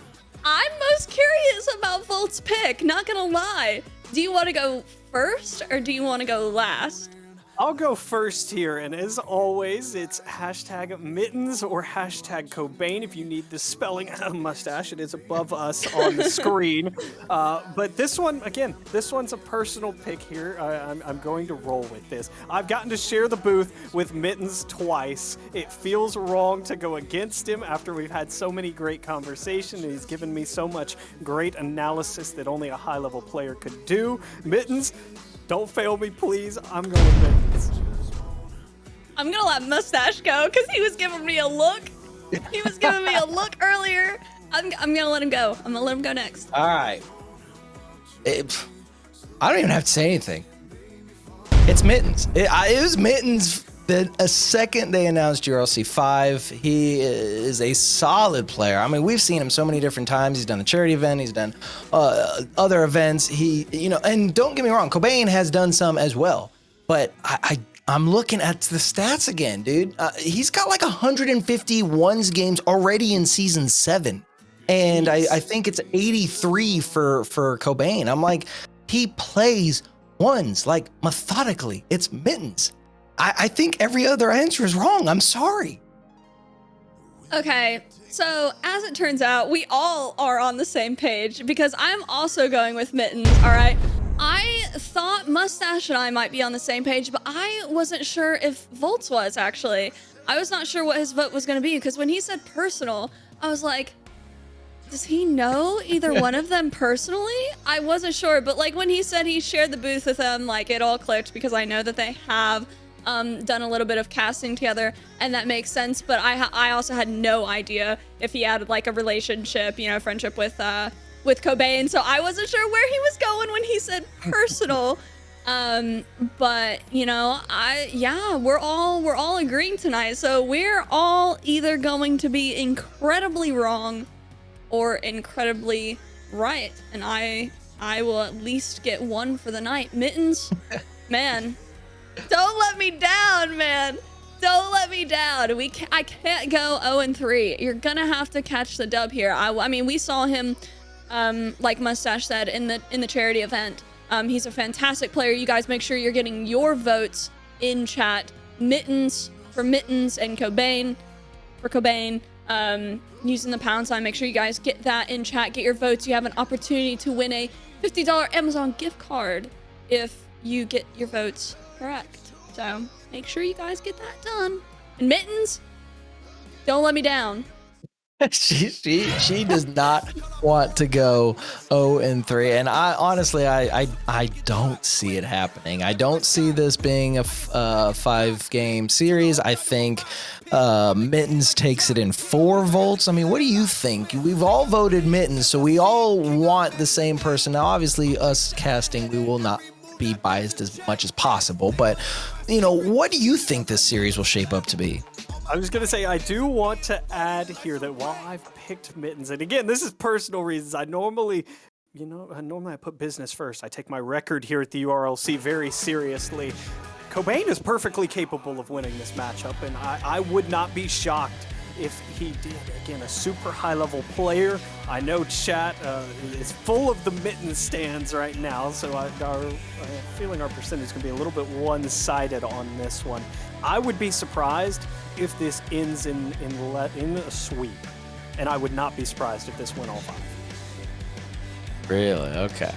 I'm most curious about Volt's pick, not gonna lie. Do you want to go first or do you want to go last? I'll go first here, and as always, it's hashtag Mittens or hashtag Cobain if you need the spelling. Mustache, it is above us on the screen. But this one, again, this one's a personal pick here. I'm going to roll with this. I've gotten to share the booth with Mittens twice. It feels wrong to go against him after we've had so many great conversations, and he's given me so much great analysis that only a high-level player could do. Mittens, don't fail me, please. I'm going with Mittens. I'm gonna let Mustache go because he was giving me a look. He was giving me a look earlier. I'm gonna let him go. I'm gonna let him go next. All right. I don't even have to say anything. It's Mittens. It was Mittens a second they announced URLC 5. He is a solid player. I mean, we've seen him so many different times. He's done the charity event. He's done other events. And don't get me wrong, Cobain has done some as well. But I'm looking at the stats again, dude. He's got like 150 ones games already in season 7. And I think it's 83 for Cobain. I'm like, he plays ones like methodically. It's Mittens. I think every other answer is wrong. I'm sorry. Okay, so as it turns out, we all are on the same page because I'm also going with Mittens, all right? I thought Mustache and I might be on the same page, but I wasn't sure if Volts was, actually. I was not sure what his vote was going to be, because when he said personal, I was like, does he know either one of them personally? I wasn't sure, but like when he said he shared the booth with them, like it all clicked, because I know that they have done a little bit of casting together, and that makes sense. But I also had no idea if he had like a relationship, you know, friendship with Cobain, so I wasn't sure where he was going when he said personal. But you know, we're all agreeing tonight, so we're all either going to be incredibly wrong or incredibly right, and I will at least get one for the night. Mittens, man, don't let me down, man. Don't let me down. I can't go 0-3. You're gonna have to catch the dub here. I mean, we saw him, like Mustache said, in the charity event. He's a fantastic player. You guys make sure you're getting your votes in chat. Mittens for Mittens and Cobain for Cobain. Using the pound sign. Make sure you guys get that in chat. Get your votes. You have an opportunity to win a $50 Amazon gift card if you get your votes correct. So make sure you guys get that done. And Mittens, don't let me down. she does not want to go 0-3, and I honestly I don't see it happening. I don't see this being a 5-game series. I think Mittens takes it in 4 volts. I mean, what do you think? We've all voted Mittens, so we all want the same person. Now, obviously, us casting, we will not be biased as much as possible, but you know, what do you think this series will shape up to be? I was going to say, I do want to add here that while I've picked Mittens, and again, this is personal reasons, I normally I put business first. I take my record here at the URLC very seriously. Cobain is perfectly capable of winning this matchup, and I would not be shocked if he did. Again, a super high-level player. I know chat is full of the Mittens stands right now, so I'm feeling our percentage is going to be a little bit one-sided on this one. I would be surprised if this ends in a sweep, and I would not be surprised if this went all 5. Really? Okay.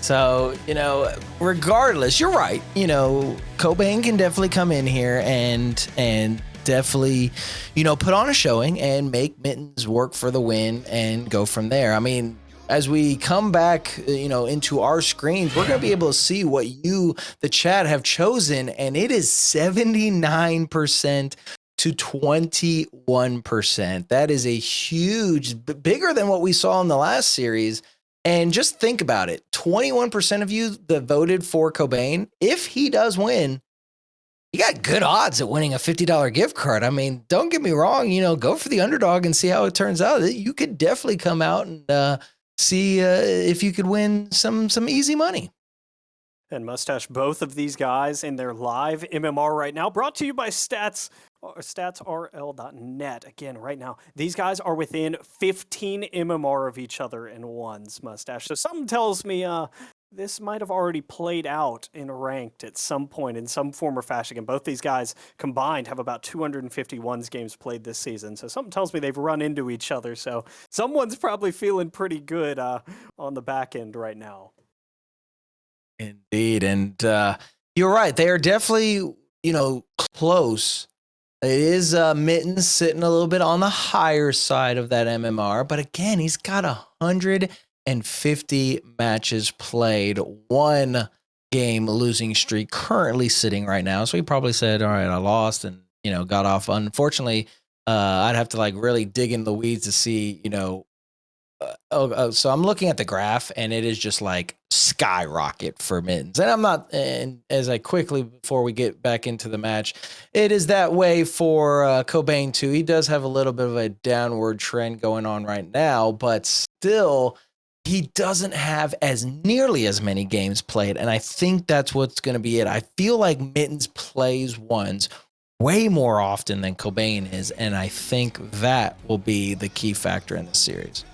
So, you know, regardless, you're right. You know, Cobain can definitely come in here and definitely, you know, put on a showing and make Mittens work for the win and go from there. I mean, as we come back, you know, into our screens, we're going to be able to see what you, the chat, have chosen, and it is 79% to 21%. That is a huge, bigger than what we saw in the last series. And just think about it. 21% of you that voted for Cobain, if he does win, you got good odds at winning a $50 gift card. I mean, don't get me wrong, you know, go for the underdog and see how it turns out. You could definitely come out and see if you could win some easy money. And Mustache, both of these guys in their live MMR right now, brought to you by statsrl.net. Again, right now, these guys are within 15 MMR of each other in ones, Mustache. So something tells me this might have already played out in ranked at some point in some form or fashion. And both these guys combined have about 250 ones games played this season. So something tells me they've run into each other. So someone's probably feeling pretty good on the back end right now. Indeed. And you're right. They are definitely, you know, close. It is Mittens sitting a little bit on the higher side of that MMR. But again, he's got 150 matches played, 1 game losing streak currently sitting right now. So he probably said, all right, I lost and, you know, got off. Unfortunately, I'd have to like really dig in the weeds to see, you know, so I'm looking at the graph and it is just like skyrocket for Mittens. And I'm not, and as I quickly, before we get back into the match, it is that way for Cobain too. He does have a little bit of a downward trend going on right now, but still he doesn't have as nearly as many games played. And I think that's what's going to be it. I feel like Mittens plays ones way more often than Cobain is. And I think that will be the key factor in this series.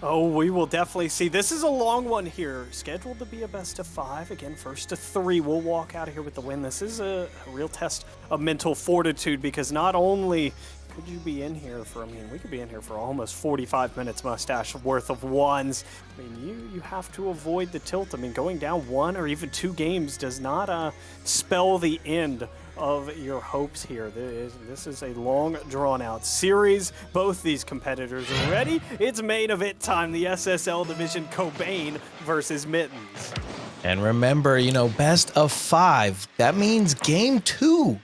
Oh, we will definitely see. This is a long one here, scheduled to be a best of 5. Again, first to 3. We'll walk out of here with the win. This is a real test of mental fortitude because not only could you be in here for? I mean, we could be in here for almost 45 minutes, Mustache, worth of ones. I mean, you have to avoid the tilt. I mean, going down 1 or even 2 games does not spell the end of your hopes here. This is a long, drawn-out series. Both these competitors are ready. It's main event time. The SSL Division Cobain versus Mittens. And remember, you know, best of 5. That means game 2,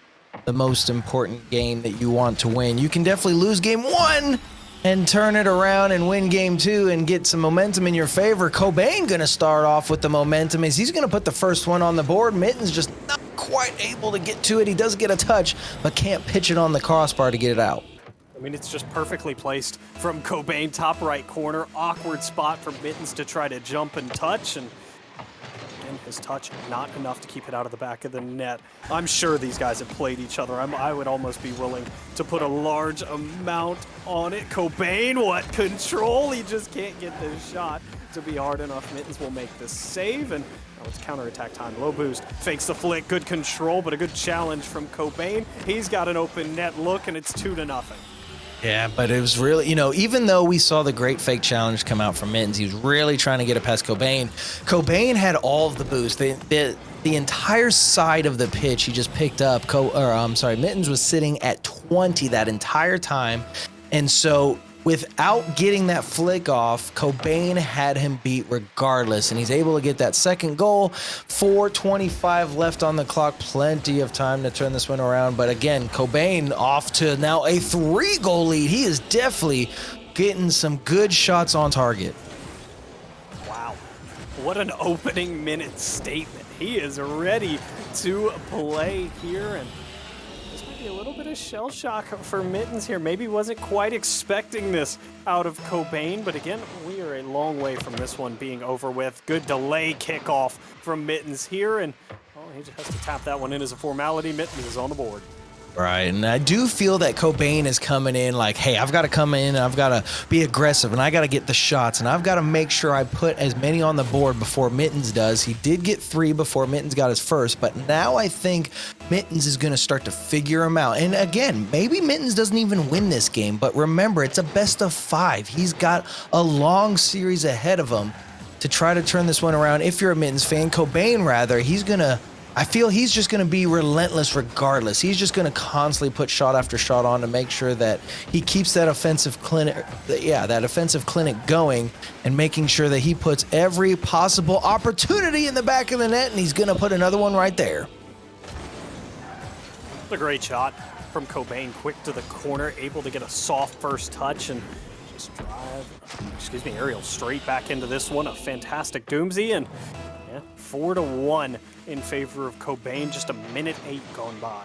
the most important game that you want to win. You can definitely lose game 1 and turn it around and win game 2 and get some momentum in your favor. Cobain gonna start off with the momentum as he's gonna put the first one on the board. Mittens just not quite able to get to it. He does get a touch, but can't pitch it on the crossbar to get it out. I mean, it's just perfectly placed from Cobain, top right corner. Awkward spot for Mittens to try to jump and touch, and again, his touch not enough to keep it out of the back of the net. I'm sure these guys have played each other. I would almost be willing to put a large amount on it. Cobain, what control? He just can't get this shot to be hard enough. Mittens will make the save, and now it's counterattack time. Low boost, fakes the flick, good control, but a good challenge from Cobain. He's got an open net look, and it's 2-0. Yeah, but it was really, you know, even though we saw the great fake challenge come out from Mittens, he was really trying to get it past Cobain. Cobain had all of the boost. The entire side of the pitch he just picked up. Mittens was sitting at 20 that entire time. And so without getting that flick off, Cobain had him beat regardless, and he's able to get that second goal. 4:25 left on the clock, plenty of time to turn this one around. But again, Cobain off to now a 3-goal lead. He is definitely getting some good shots on target. Wow, what an opening minute statement. He is ready to play here, and this might be a little bit of shell shock for Mittens here. Maybe wasn't quite expecting this out of Cobain, but again, we are a long way from this one being over with. Good delay kickoff from Mittens here, and he just has to tap that one in as a formality. Mittens is on the board. Right, and I do feel that Cobain is coming in like, hey, I've got to come in, I've got to be aggressive, and I got to get the shots, and I've got to make sure I put as many on the board before Mittens does. He did get 3 before Mittens got his first, but now I think Mittens is going to start to figure him out. And again, maybe Mittens doesn't even win this game, but remember, it's a best of 5. He's got a long series ahead of him to try to turn this one around. If you're a Mittens fan, Cobain rather, I feel he's just going to be relentless regardless. He's just going to constantly put shot after shot on to make sure that he keeps that offensive clinic going, and making sure that he puts every possible opportunity in the back of the net, and he's going to put another one right there. A great shot from Cobain, quick to the corner, able to get a soft first touch and just drive, aerial straight back into this one. A fantastic doozy, and 4-1 in favor of Cobain. Just a minute 8 gone by.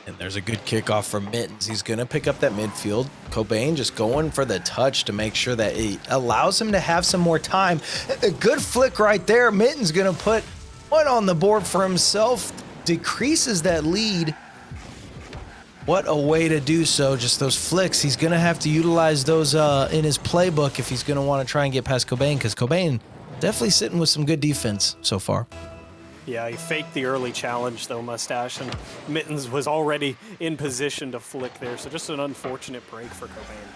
And there's a good kickoff from Mittens. He's going to pick up that midfield. Cobain just going for the touch to make sure that it allows him to have some more time. A good flick right there. Mittens going to put one on the board for himself. Decreases that lead. What a way to do so. Just those flicks. He's going to have to utilize those in his playbook if he's going to want to try and get past Cobain, because Cobain definitely sitting with some good defense so far. Yeah, he faked the early challenge, though, Mustache, and Mittens was already in position to flick there, so just an unfortunate break for Cobain.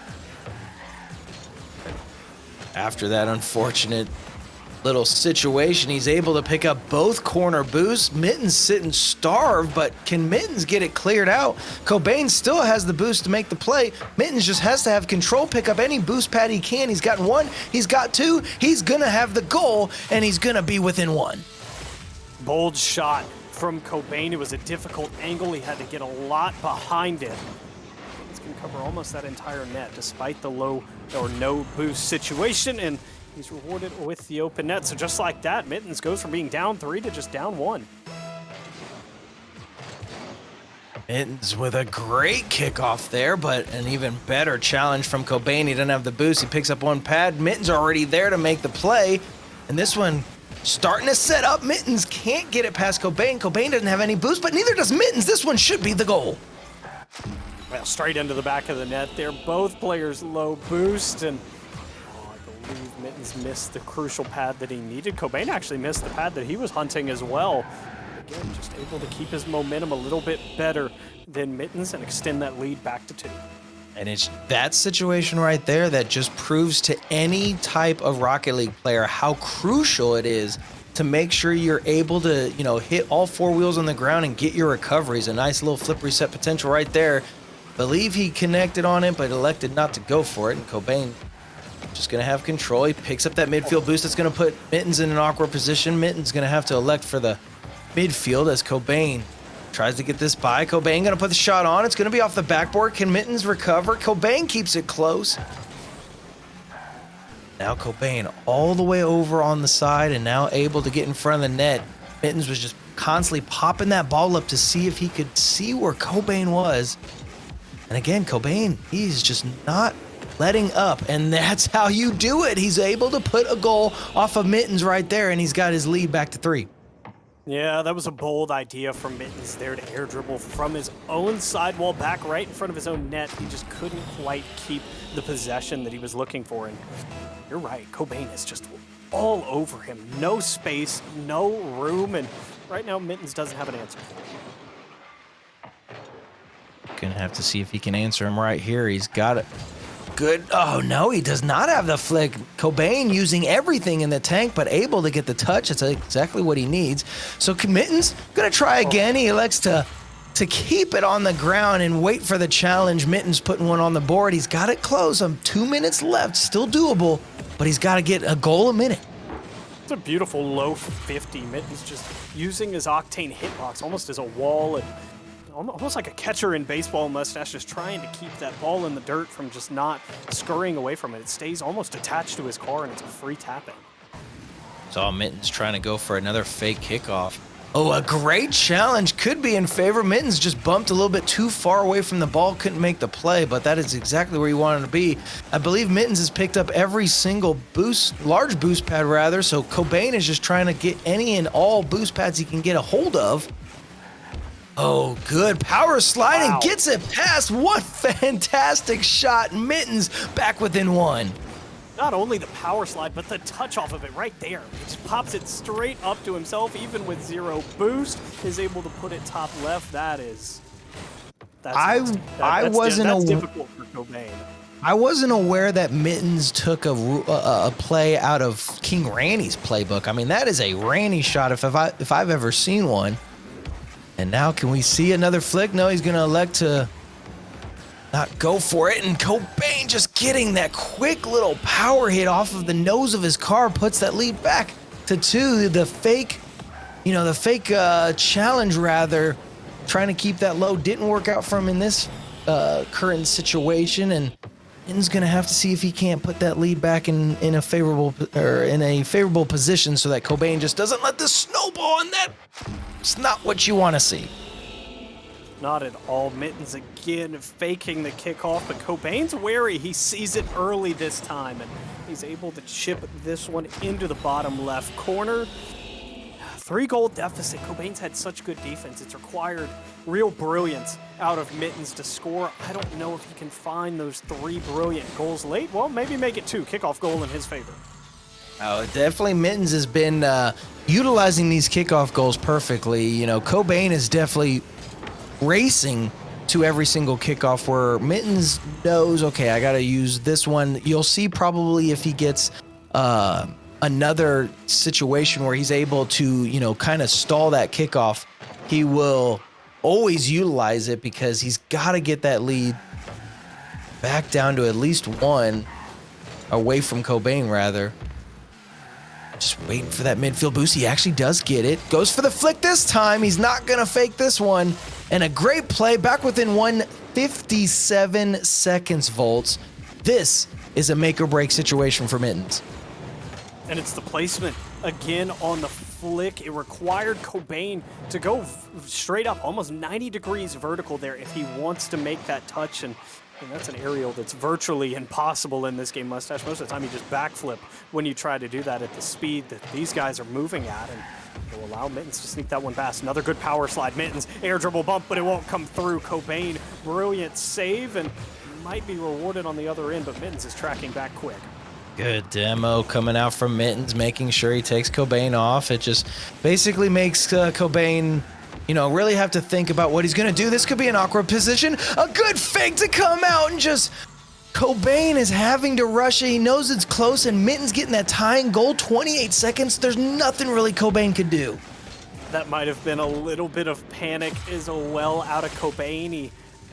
After that unfortunate little situation, he's able to pick up both corner boosts. Mittens sitting starved, but can Mittens get it cleared out? Cobain still has the boost to make the play. Mittens just has to have control, pick up any boost pad he can. He's got 1, he's got 2, he's gonna have the goal, and he's gonna be within 1. Bold shot from Cobain. It was a difficult angle. He had to get a lot behind it. He's gonna cover almost that entire net despite the low or no boost situation, and he's rewarded with the open net. So just like that, Mittens goes from being down 3 to just down 1. Mittens with a great kickoff there, but an even better challenge from Cobain. He doesn't have the boost. He picks up 1 pad. Mittens already there to make the play. And this one starting to set up. Mittens can't get it past Cobain. Cobain doesn't have any boost, but neither does Mittens. This one should be the goal. Well, straight into the back of the net there. Both players low boost, and I believe Mittens missed the crucial pad that he needed. Cobain actually missed the pad that he was hunting as well. again, just able to keep his momentum a little bit better than Mittens and extend that lead back to 2. And it's that situation right there that just proves to any type of Rocket League player how crucial it is to make sure you're able to, hit all 4 wheels on the ground and get your recoveries. A nice little flip reset potential right there. Believe he connected on it, but elected not to go for it. And Cobain just going to have control. He picks up that midfield boost that's going to put Mittens in an awkward position. Mittens going to have to elect for the midfield as Cobain tries to get this by. Cobain going to put the shot on. It's going to be off the backboard. Can Mittens recover? Cobain keeps it close. Now Cobain all the way over on the side and now able to get in front of the net. Mittens was just constantly popping that ball up to see if he could see where Cobain was. And again, Cobain, he's just not letting up, and that's how you do it. He's able to put a goal off of Mittens right there, and he's got his lead back to 3. Yeah, that was a bold idea from Mittens there to air dribble from his own sidewall back right in front of his own net. He just couldn't quite keep the possession that he was looking for. And you're right, Cobain is just all over him. No space, no room, and right now Mittens doesn't have an answer for him. Gonna have to see if he can answer him right here. He's got it. Good. Oh, no, he does not have the flick. Cobain using everything in the tank, but able to get the touch. That's exactly what he needs. So Mittens going to try again. He elects to keep it on the ground and wait for the challenge. Mittens putting one on the board. He's got it close. 2 minutes left. Still doable, but he's got to get a goal a minute. It's a beautiful low 50. Mittens just using his Octane hitbox almost as a wall and almost like a catcher in baseball mustache, just trying to keep that ball in the dirt from just not scurrying away from it. It stays almost attached to his car, and it's a free tap-in. Saw Mittens trying to go for another fake kickoff. Oh, a great challenge. Could be in favor. Mittens just bumped a little bit too far away from the ball, couldn't make the play, but that is exactly where he wanted to be. I believe Mittens has picked up every single large boost pad rather, so Cobain is just trying to get any and all boost pads he can get a hold of. Oh, good power slide and gets it past. What fantastic shot. Mittens back within 1. Not only the power slide, but the touch off of it right there. He just pops it straight up to himself, even with 0 boost, is able to put it top left. That's difficult for Cobain. I wasn't aware that Mittens took a play out of King Randy's playbook. I mean, that is a Randy shot if I've ever seen one. And now can we see another flick? No, he's going to elect to not go for it. And Cobain just getting that quick little power hit off of the nose of his car puts that lead back to 2. The fake challenge rather, trying to keep that low didn't work out for him in this current situation. And Mittens going to have to see if he can't put that lead back in a favorable position so that Cobain just doesn't let this snowball, and that it's not what you want to see. Not at all. Mittens again faking the kickoff, but Cobain's wary. He sees it early this time, and he's able to chip this one into the bottom left corner. 3-goal deficit. Cobain's had such good defense. It's required real brilliance out of Mittens to score. I don't know if he can find those 3 brilliant goals late. Well, maybe make it 2. Kickoff goal in his favor. Oh, definitely Mittens has been utilizing these kickoff goals perfectly. Cobain is definitely racing to every single kickoff where Mittens knows, okay, I got to use this one. You'll see probably if he gets another situation where he's able to, kind of stall that kickoff, he will always utilize it because he's got to get that lead back down to at least 1 away from Cobain rather. Just waiting for that midfield boost. He actually does get it. Goes for the flick this time. He's not going to fake this one. And a great play back within 1:57 seconds, Volts. This is a make or break situation for Mittens. And it's the placement again on the flick. It required Cobain to go straight up, almost 90 degrees vertical there if he wants to make that touch. And that's an aerial that's virtually impossible in this game, Mustache. Most of the time you just backflip when you try to do that at the speed that these guys are moving at, and it will allow Mittens to sneak that one past. Another good power slide. Mittens, air dribble bump, but it won't come through. Cobain, brilliant save, and might be rewarded on the other end, but Mittens is tracking back quick. Good demo coming out from Mittens, making sure he takes Cobain off. It just basically makes Cobain, you know, really have to think about what he's going to do. This could be an awkward position. A good fake to come out and just... Cobain is having to rush it. He knows it's close, and Mittens getting that tying goal, 28 seconds. There's nothing really Cobain could do. That might have been a little bit of panic as well out of Cobain. He,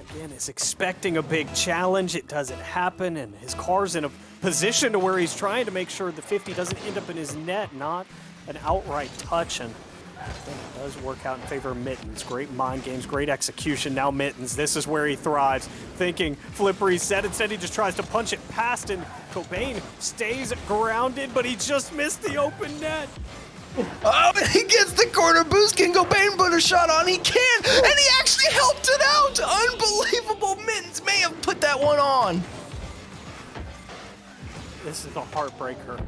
again, is expecting a big challenge. It doesn't happen, and his car's in a position to where he's trying to make sure the 50 doesn't end up in his net, not an outright touch. And it does work out in favor of Mittens. Great mind games, great execution. Now Mittens, this is where he thrives. Thinking flip reset, instead he just tries to punch it past, and Cobain stays grounded, but he just missed the open net. Oh, but he gets the corner boost. Can Cobain put a shot on? He can, and he actually helped it out. Unbelievable. Mittens may have put that one on. This is a heartbreaker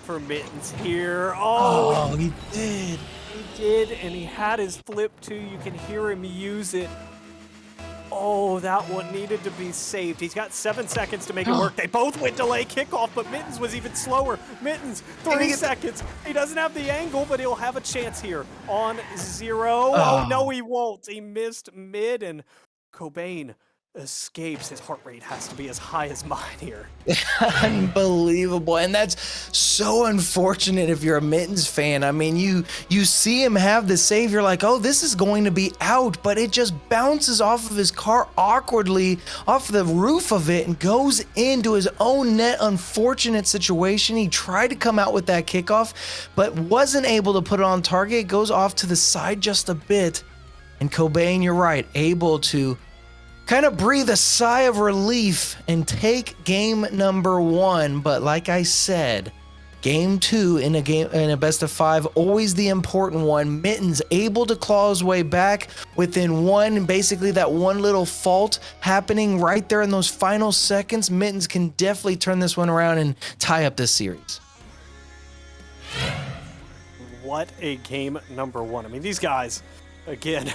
for Mittens here. Oh, he did. He did, and he had his flip too. You can hear him use it. Oh, that one needed to be saved. He's got 7 seconds to make it work. They both went delay kickoff, but Mittens was even slower. Mittens, 3 seconds. He doesn't have the angle, but he'll have a chance here on 0. Oh, no, he won't. He missed mid, and Cobain escapes. His heart rate has to be as high as mine here. Unbelievable. And that's so unfortunate if you're a Mittens fan. I mean, you see him have the save, you're like, oh, this is going to be out, but it just bounces off of his car awkwardly off the roof of it and goes into his own net. Unfortunate situation. He tried to come out with that kickoff, but wasn't able to put it on target. It goes off to the side just a bit. And Cobain, you're right, able to kind of breathe a sigh of relief and take game number 1. But like I said, game 2 in a best of 5, always the important one. Mittens able to claw his way back within 1, and basically that one little fault happening right there in those final seconds. Mittens can definitely turn this one around and tie up this series. What a game number 1. I mean, these guys, again,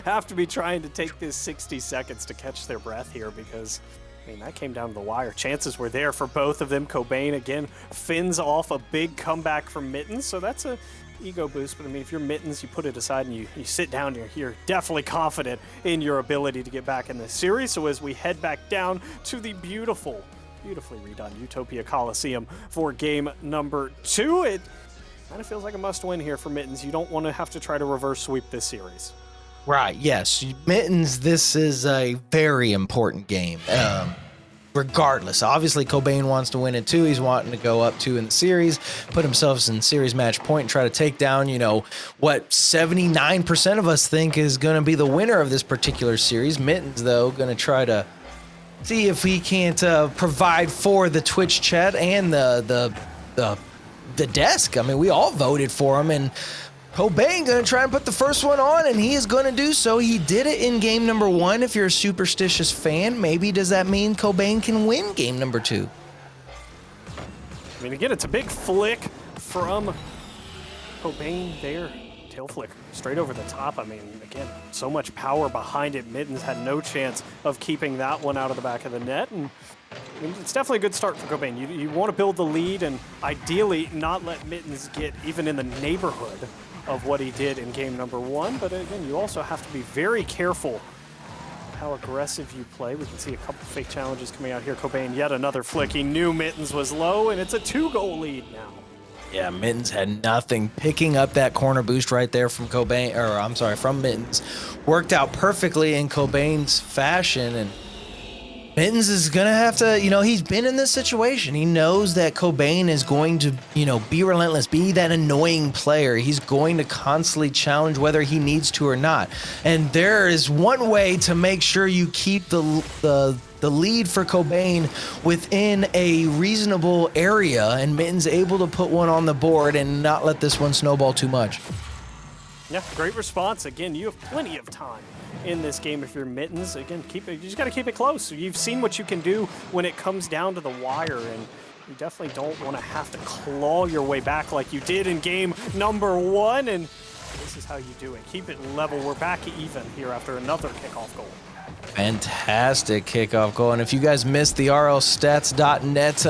have to be trying to take this 60 seconds to catch their breath here, because, I mean, that came down to the wire. Chances were there for both of them. Cobain, again, fins off a big comeback from Mittens, so that's a ego boost. But, I mean, if you're Mittens, you put it aside and you sit down, you're definitely confident in your ability to get back in this series. So as we head back down to the beautifully redone Utopia Coliseum for game number 2, it kind of feels like a must-win here for Mittens. You don't want to have to try to reverse sweep this series. Right, yes. Mittens, this is a very important game. Regardless, obviously Cobain wants to win it too. He's wanting to go up 2 in the series, put himself in series match point, and try to take down, you know, what 79% of us think is going to be the winner of this particular series. Mittens, though, going to try to see if he can't provide for the Twitch chat and the desk. I mean, we all voted for him, and Cobain gonna try and put the first one on, and he is gonna do so. He did it in game number 1. If you're a superstitious fan, maybe does that mean Cobain can win game number 2? I mean, again, it's a big flick from Cobain there. Tail flick straight over the top. I mean, again, so much power behind it. Mittens had no chance of keeping that one out of the back of the net, and I mean, it's definitely a good start for Cobain. You want to build the lead and ideally not let Mittens get even in the neighborhood of what he did in game number 1. But again, you also have to be very careful how aggressive you play. We can see a couple fake challenges coming out here. Cobain, yet another flick. He knew Mittens was low, and it's a 2-goal lead now. Yeah, Mittens had nothing. Picking up that corner boost right there from Cobain, or I'm sorry, from Mittens, worked out perfectly in Cobain's fashion, and Mittens is going to have to, you know, he's been in this situation. He knows that Cobain is going to, you know, be relentless, be that annoying player. He's going to constantly challenge whether he needs to or not. And there is one way to make sure you keep the lead for Cobain within a reasonable area, and Mittens able to put one on the board and not let this one snowball too much. Yeah, great response. Again, you have plenty of time in this game if you're Mittens. Again, you just got to keep it close. You've seen what you can do when it comes down to the wire, and you definitely don't want to have to claw your way back like you did in game number 1, and this is how you do it. Keep it level. We're back even here after another kickoff goal. Fantastic kickoff goal. And if you guys missed the RLstats.net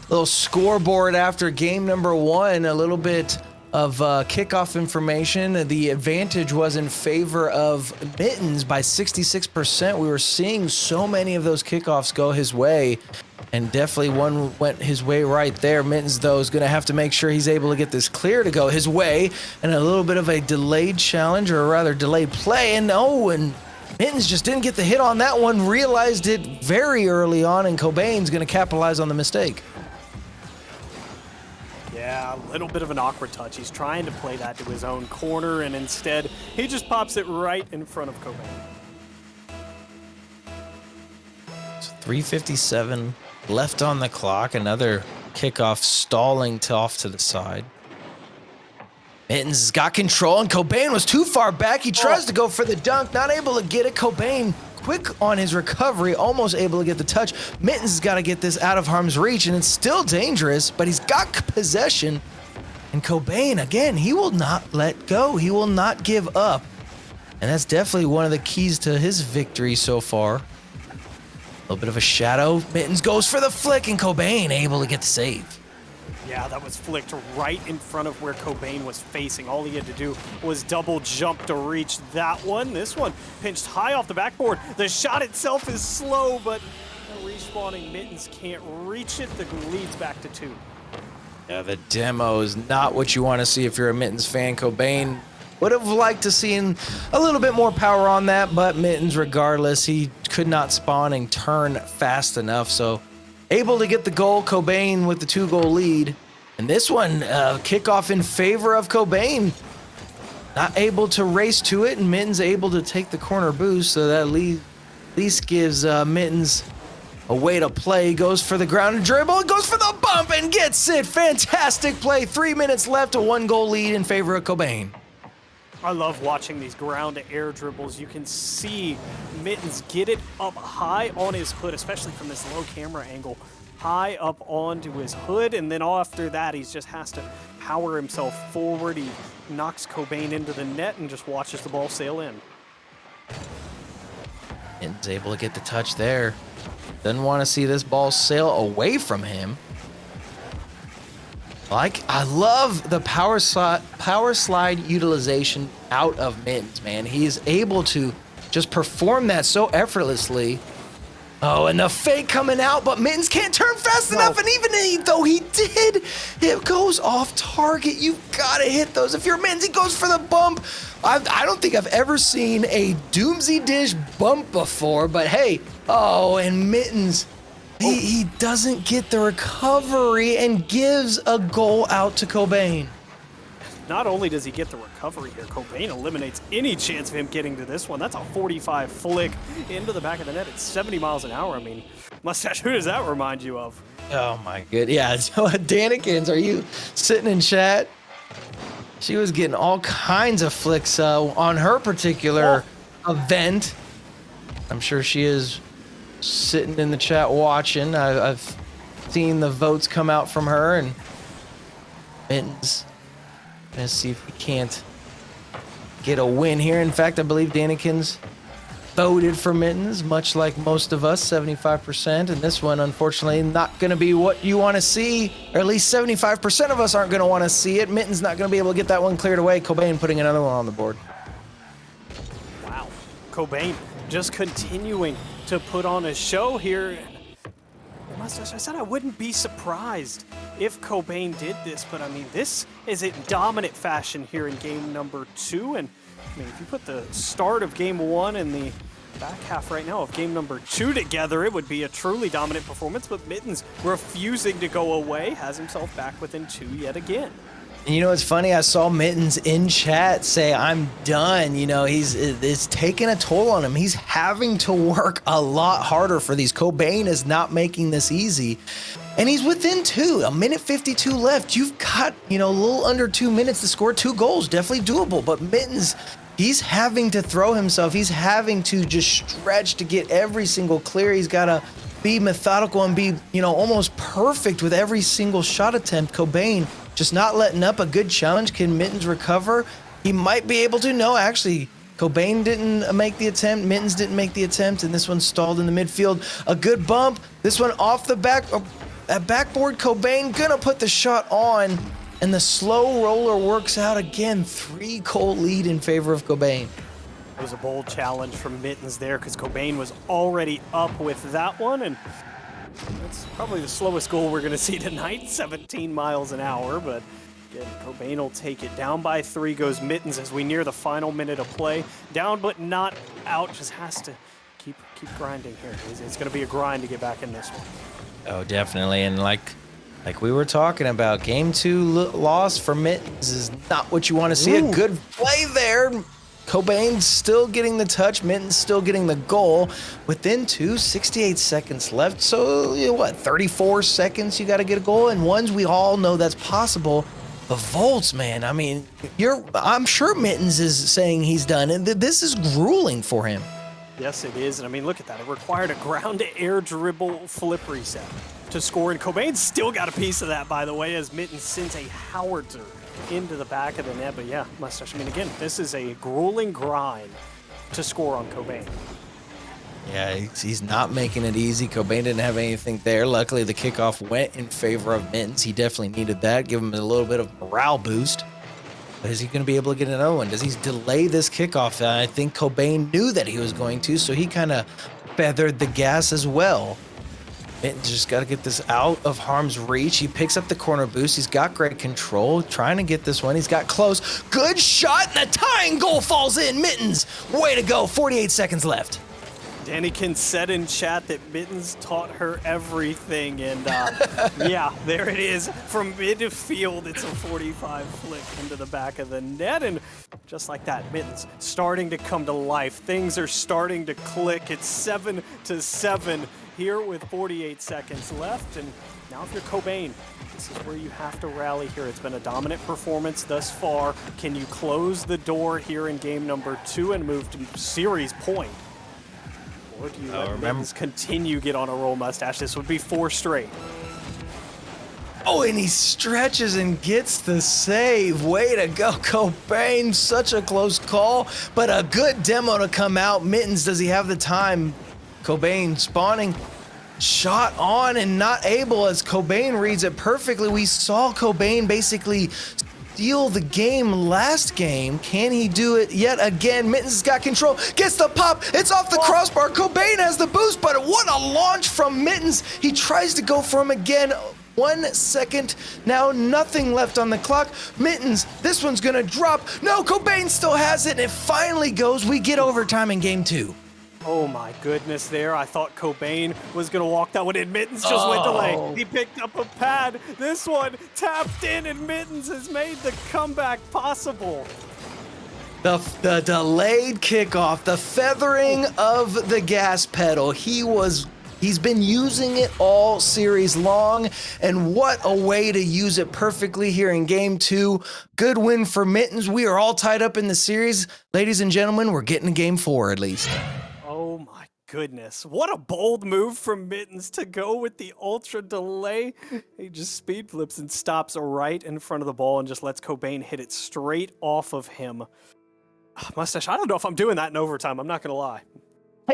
little scoreboard after game number 1, a little bit of kickoff information. The advantage was in favor of Mittens by 66%. We were seeing so many of those kickoffs go his way, and definitely one went his way right there. Mittens, though, is going to have to make sure he's able to get this clear to go his way, and a little bit of a delayed challenge, or rather delayed play. And Mittens just didn't get the hit on that one, realized it very early on, and Cobain's going to capitalize on the mistake. Yeah, a little bit of an awkward touch. He's trying to play that to his own corner, and instead, he just pops it right in front of Cobain. It's 3:57 left on the clock. Another kickoff stalling off to the side. Mittens has got control, and Cobain was too far back. He tries to go for the dunk, not able to get it. Cobain quick on his recovery, almost able to get the touch. Mittens has got to get this out of harm's reach, and it's still dangerous, but he's got possession. And Cobain, again, he will not let go. He will not give up. And that's definitely one of the keys to his victory so far. A little bit of a shadow. Mittens goes for the flick, and Cobain able to get the save. Yeah, that was flicked right in front of where Cobain was facing. All he had to do was double jump to reach that one. This one pinched high off the backboard. The shot itself is slow, but the respawning Mittens can't reach it. The lead's back to 2. Yeah, the demo is not what you want to see if you're a Mittens fan. Cobain would have liked to see a little bit more power on that, but Mittens, regardless, he could not spawn and turn fast enough, so able to get the goal. Cobain with the 2-goal lead. And this one, kickoff in favor of Cobain. Not able to race to it, and Mittens able to take the corner boost, so that at least gives Mittens a way to play. Goes for the ground and dribble, goes for the bump and gets it. Fantastic play. 3 minutes left, a 1-goal lead in favor of Cobain. I love watching these ground-to-air dribbles. You can see Mittens get it up high on his hood, especially from this low camera angle, high up onto his hood, and then after that, he just has to power himself forward. He knocks Cobain into the net and just watches the ball sail in. Mittens able to get the touch there. Doesn't want to see this ball sail away from him. I love the power slide utilization out of Mittens, man. He's able to just perform that so effortlessly. Oh, and the fake coming out, but Mittens can't turn fast enough, and even though he did, it goes off target. You've got to hit those. If you're Mittens, he goes for the bump. I don't think I've ever seen a Doomsy Dish bump before, but hey, and Mittens, he doesn't get the recovery and gives a goal out to Cobain. Not only does he get the recovery here, Cobain eliminates any chance of him getting to this one. That's a 45 flick into the back of the net at 70 miles an hour. I mean, Mustache, who does that remind you of? Oh my good. Yeah, so Danikins, are you sitting in chat? She was getting all kinds of flicks on her particular event. I'm sure she is sitting in the chat watching. I've seen the votes come out from her, and Mittens. Gonna see if we can't get a win here. In fact, I believe Danikins voted for Mittens, much like most of us, 75%. And this one, unfortunately, not gonna be what you want to see, or at least 75% of us aren't gonna want to see it. Mittens not gonna be able to get that one cleared away. Cobain putting another one on the board. Wow, Cobain just continuing to put on a show here. Mustache, I said I wouldn't be surprised if Cobain did this, but I mean, this is in dominant fashion here in game number 2. And I mean, if you put the start of game 1 and the back half right now of game number 2 together, it would be a truly dominant performance. But Mittens, refusing to go away, has himself back within 2 yet again. And you know what's funny? I saw Mittens in chat say, I'm done. You know, it's taking a toll on him. He's having to work a lot harder for these. Cobain is not making this easy. And he's within 2, a minute 52 left. You've got, a little under 2 minutes to score 2 goals. Definitely doable. But Mittens, he's having to throw himself. He's having to just stretch to get every single clear. He's got to be methodical and be, almost perfect with every single shot attempt. Cobain just not letting up. A good challenge. Can Mittens recover? He might be able to. No, actually, Cobain didn't make the attempt. Mittens didn't make the attempt, and this one stalled in the midfield. A good bump. This one off the backboard. Cobain gonna put the shot on, and the slow roller works out again. 3-goal lead in favor of Cobain. It was a bold challenge from Mittens there because Cobain was already up with that one, and that's probably the slowest goal we're going to see tonight, 17 miles an hour, but again, Cobain will take it. Down by 3 goes Mittens as we near the final minute of play. Down but not out, just has to keep grinding here. It's going to be a grind to get back in this one. Oh, definitely, and like we were talking about, game 2 loss for Mittens is not what you want to see. A good play there. Cobain still getting the touch, Mittens still getting the goal. Within 68 seconds left, so what, 34 seconds you got to get a goal, and ones we all know that's possible. But Volts, man, I mean, I'm sure Mittens is saying he's done, and this is grueling for him. Yes, it is, and I mean, look at that. It required a ground-to-air dribble flip reset to score, and Cobain still got a piece of that, by the way, as Mittens sends a howitzer into the back of the net. But yeah, Mustache, I mean, again, this is a grueling grind to score on Cobain. Yeah, he's not making it easy. Cobain didn't have anything there. Luckily, the kickoff went in favor of Mittens. He definitely needed that, give him a little bit of morale boost. But is he going to be able to get another one? Does he delay this kickoff? I think Cobain knew that he was going to, so he kind of feathered the gas as well. Mittens just got to get this out of harm's reach. He picks up the corner boost. He's got great control, trying to get this one. He's got close. Good shot, and the tying goal falls in. Mittens, way to go. 48 seconds left. Danikin said in chat that Mittens taught her everything, and yeah, there it is. From midfield, it's a 45 flick into the back of the net, and just like that, Mittens starting to come to life. Things are starting to click. It's 7-7 here with 48 seconds left, and now if you're Cobain, this is where you have to rally here. It's been a dominant performance thus far. Can you close the door here in game number 2 and move to series point? Or do you let Mittens continue get on a roll, Mustache? This would be 4 straight. Oh, and he stretches and gets the save. Way to go, Cobain. Such a close call, but a good demo to come out. Mittens, does he have the time? Cobain spawning, shot on and not able, as Cobain reads it perfectly. We saw Cobain basically steal the game last game. Can he do it yet again? Mittens has got control, gets the pop, it's off the crossbar. Cobain has the boost, but what a launch from Mittens. He tries to go for him again. 1 second, now nothing left on the clock. Mittens, this one's gonna drop. No, Cobain still has it, and it finally goes. We get overtime in game 2. Oh my goodness there. I thought Cobain was going to walk that one in. Mittens just went delay. He picked up a pad. This one tapped in, and Mittens has made the comeback possible. The delayed kickoff, the feathering of the gas pedal. He's been using it all series long, and what a way to use it perfectly here in game 2. Good win for Mittens. We are all tied up in the series. Ladies and gentlemen, we're getting to game 4 at least. Oh my goodness. What a bold move from Mittens to go with the ultra delay. He just speed flips and stops right in front of the ball and just lets Cobain hit it straight off of him. Mustache, I don't know if I'm doing that in overtime. I'm not going to lie.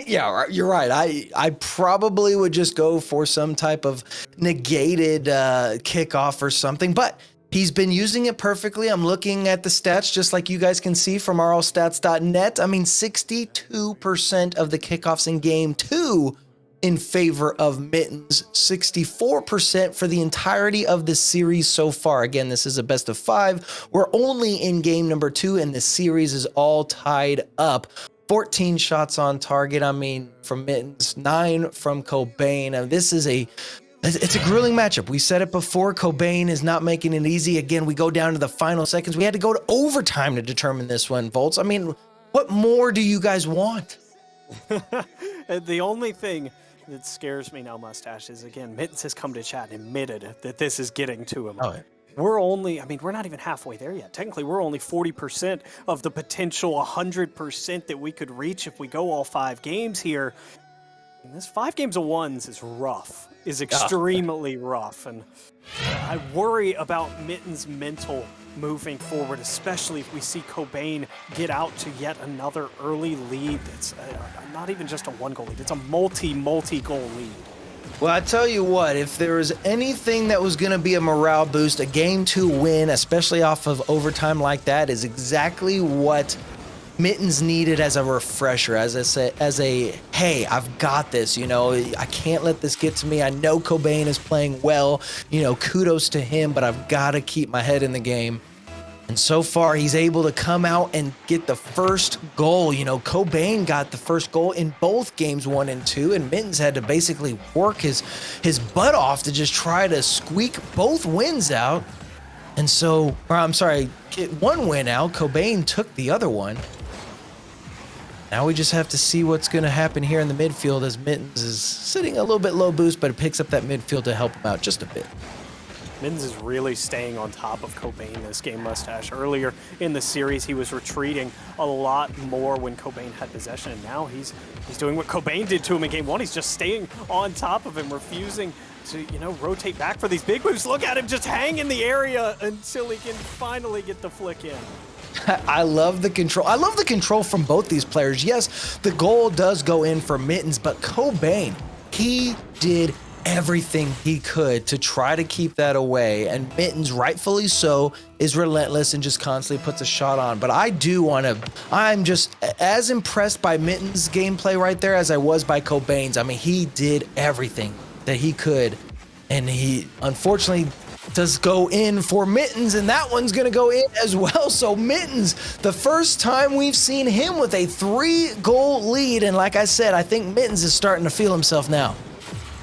Yeah, you're right. I probably would just go for some type of negated kickoff or something, but he's been using it perfectly. I'm looking at the stats just like you guys can see from rlstats.net. I mean, 62% of the kickoffs in game 2 in favor of Mittens, 64% for the entirety of the series so far. Again, this is a best of 5. We're only in game number 2, and the series is all tied up. 14 shots on target, I mean, from Mittens, 9 from Cobain. And this is it's a grueling matchup. We said it before, Cobain is not making it easy. Again, we go down to the final seconds. We had to go to overtime to determine this one, Volts. I mean, what more do you guys want? The only thing that scares me now, Mustache, is, again, Mittens has come to chat and admitted that this is getting to him. Oh, yeah. We're not even halfway there yet. Technically, we're only 40% of the potential 100% that we could reach if we go all 5 games here. And this 5 games of ones is rough, is extremely rough. And I worry about Mittens' mental moving forward, especially if we see Cobain get out to yet another early lead. It's not even just a 1-goal lead, it's a multi-goal lead. Well, I tell you what, if there was anything that was going to be a morale boost, a game 2 win, especially off of overtime like that, is exactly what Mittens needed as a refresher, as a hey, I've got this, you know, I can't let this get to me. I know Cobain is playing well, you know, kudos to him, but I've got to keep my head in the game. And so far, he's able to come out and get the first goal. You know, Cobain got the first goal in both games 1 and 2, and Mittens had to basically work his butt off to just try to squeak both wins out. And so, or I'm sorry, get one win out. Cobain took the other one. Now we just have to see what's going to happen here in the midfield, as Mittens is sitting a little bit low boost, but it picks up that midfield to help him out just a bit. Mittens is really staying on top of Cobain this game, Mustache. Earlier in the series, he was retreating a lot more when Cobain had possession, and now he's doing what Cobain did to him in game 1. He's just staying on top of him, refusing to, you know, rotate back for these big moves. Look at him just hang in the area until he can finally get the flick in. I love the control. I love the control from both these players. Yes, the goal does go in for Mittens, but Cobain, he did everything he could to try to keep that away, and Mittens, rightfully so, is relentless and just constantly puts a shot on. But I'm just as impressed by Mittens' gameplay right there as I was by Cobain's. I mean, he did everything that he could, and he unfortunately does go in for Mittens, and that one's gonna go in as well. So Mittens, the first time we've seen him with a 3-goal lead, and like I said, I think Mittens is starting to feel himself now.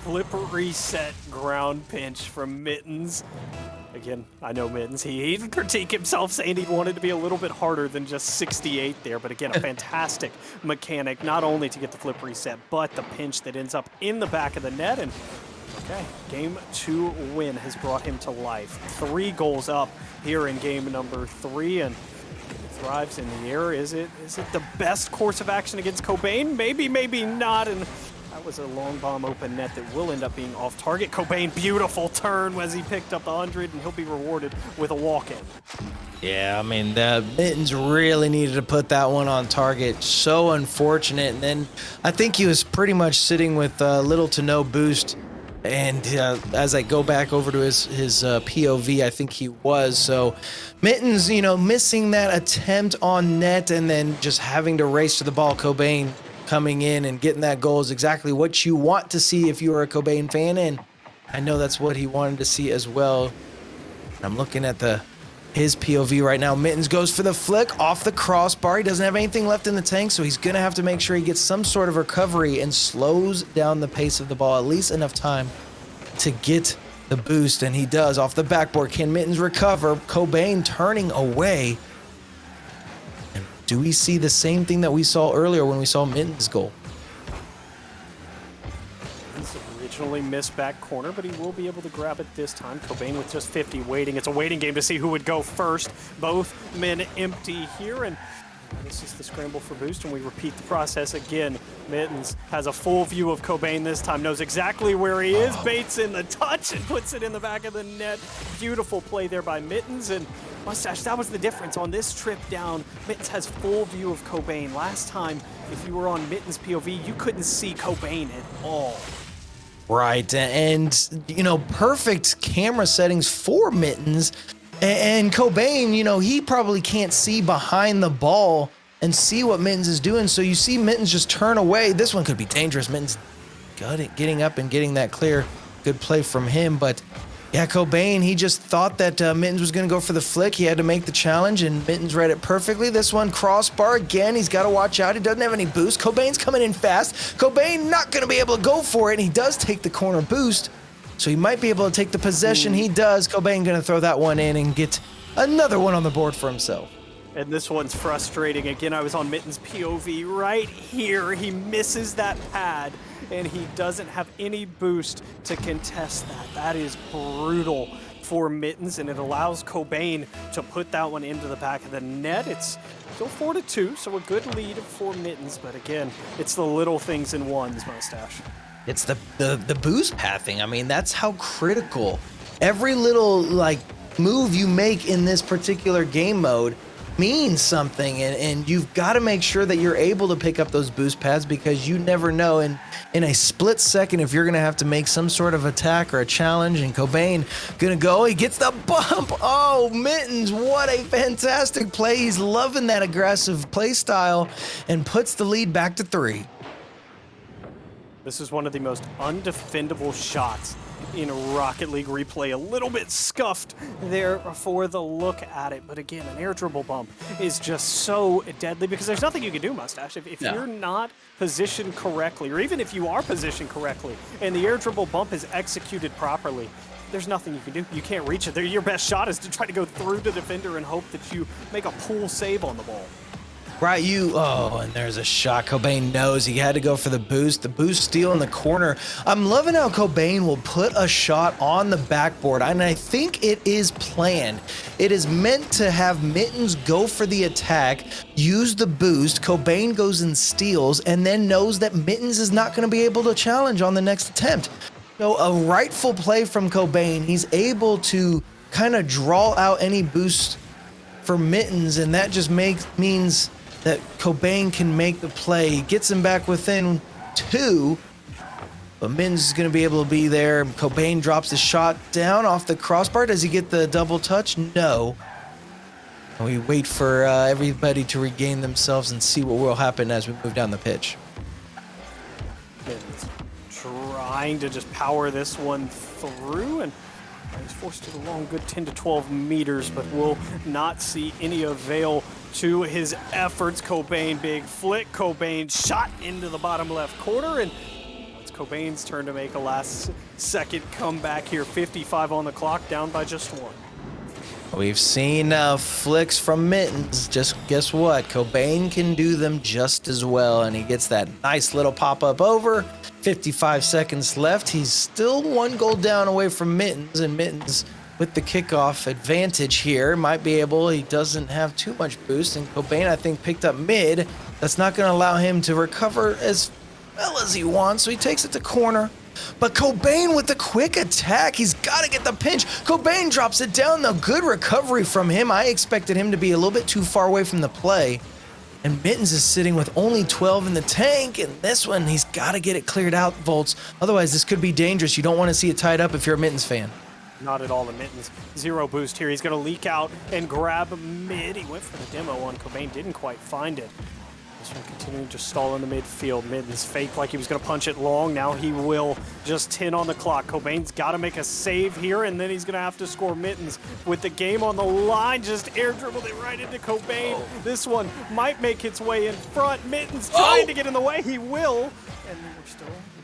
Flip reset ground pinch from Mittens. Again, I know Mittens, he'd critique himself saying he wanted to be a little bit harder than just 68 there, but again, a fantastic mechanic, not only to get the flip reset, but the pinch that ends up in the back of the net. And okay, game 2 win has brought him to life. 3 goals up here in game number 3, and thrives in the air. Is it the best course of action against Cobain? Maybe, maybe not. And that was a long bomb open net that will end up being off target. Cobain, beautiful turn as he picked up the 100, and he'll be rewarded with a walk-in. Yeah, I mean, Mittens really needed to put that one on target. So unfortunate. And then I think he was pretty much sitting with little to no boost. And as I go back over to his POV, I think he was. So Mittens, you know, missing that attempt on net and then just having to race to the ball. Cobain coming in and getting that goal is exactly what you want to see if you are a Cobain fan, and I know that's what he wanted to see as well. I'm looking at his POV right now. Mittens goes for the flick off the crossbar. He doesn't have anything left in the tank, so he's gonna have to make sure he gets some sort of recovery and slows down the pace of the ball, at least enough time to get the boost, and he does off the backboard. Can Mittens recover? Cobain turning away. Do we see the same thing that we saw earlier when we saw Mittens' goal? It's originally missed back corner, but he will be able to grab it this time. Cobain with just 50 waiting. It's a waiting game to see who would go first. Both men empty here, and this is the scramble for boost, and we repeat the process again. Mittens has a full view of Cobain this time, knows exactly where he is, baits in the touch and puts it in the back of the net. Beautiful play there by Mittens, and Mustache, that was the difference on this trip down. Mittens has full view of Cobain. Last time, if you were on Mittens' POV, you couldn't see Cobain at all. Right, and you know, perfect camera settings for Mittens. And Cobain, you know, he probably can't see behind the ball and see what Mittens is doing. So you see Mittens just turn away. This one could be dangerous. Mittens got it, getting up and getting that clear. Good play from him. But yeah, Cobain, he just thought that Mittens was going to go for the flick. He had to make the challenge, and Mittens read it perfectly. This one, crossbar again. He's got to watch out. He doesn't have any boost. Cobain's coming in fast. Cobain not going to be able to go for it, and he does take the corner boost. So he might be able to take the possession. He does. Cobain going to throw that one in and get another one on the board for himself. And this one's frustrating. Again, I was on Mittens' POV right here. He misses that pad, and he doesn't have any boost to contest that. That is brutal for Mittens, and it allows Cobain to put that one into the back of the net. It's still 4-2, so a good lead for Mittens. But again, it's the little things in ones, Mustache. It's the boost pathing. I mean, that's how critical every little like move you make in this particular game mode means something, and you've got to make sure that you're able to pick up those boost pads, because you never know in a split second if you're going to have to make some sort of attack or a challenge. And Cobain gonna go, he gets the bump. Oh, Mittens, what a fantastic play. He's loving that aggressive play style and puts the lead back to 3. This is one of the most undefendable shots in Rocket League replay. A little bit scuffed there for the look at it, but again, an air dribble bump is just so deadly because there's nothing you can do, Mustache. If you're not positioned correctly, or even if you are positioned correctly and the air dribble bump is executed properly, there's nothing you can do. You can't reach it. Your best shot is to try to go through the defender and hope that you make a pull save on the ball. Right, and there's a shot. Cobain knows he had to go for the boost. The boost steal in the corner. I'm loving how Cobain will put a shot on the backboard, and I think it is planned. It is meant to have Mittens go for the attack, use the boost, Cobain goes and steals, and then knows that Mittens is not going to be able to challenge on the next attempt. So a rightful play from Cobain. He's able to kind of draw out any boost for Mittens, and that just means that Cobain can make the play. He gets him back within 2, but Mittens is going to be able to be there. Cobain drops the shot down off the crossbar. Does he get the double touch? No. And we wait for everybody to regain themselves and see what will happen as we move down the pitch. Mittens trying to just power this one through, and he's forced it along good 10 to 12 meters, but will not see any avail to his efforts. Cobain, big flick. Cobain shot into the bottom left corner, and it's Cobain's turn to make a last-second comeback here. 55 on the clock, down by just 1. We've seen flicks from Mittens. Just guess what? Cobain can do them just as well, and he gets that nice little pop-up over. 55 seconds left. He's still 1 goal down away from Mittens, and Mittens with the kickoff advantage here might be able. He doesn't have too much boost, and Cobain, I think, picked up mid. That's not going to allow him to recover as well as he wants, so he takes it to corner. But Cobain with the quick attack, he's got to get the pinch. Cobain drops it down, though. Good recovery from him. I expected him to be a little bit too far away from the play. And Mittens is sitting with only 12 in the tank, and this one, he's got to get it cleared out, Volts. Otherwise, this could be dangerous. You don't want to see it tied up if you're a Mittens fan. Not at all. The Mittens, 0 boost here. He's going to leak out and grab mid. He went for the demo on Cobain, didn't quite find it. This one continuing to stall in the midfield. Mittens faked like he was going to punch it long. Now he will. Just 10 on the clock. Cobain's got to make a save here, and then he's going to have to score. Mittens with the game on the line. Just air dribbled it right into Cobain. This one might make its way in front. Mittens trying to get in the way. He will. And we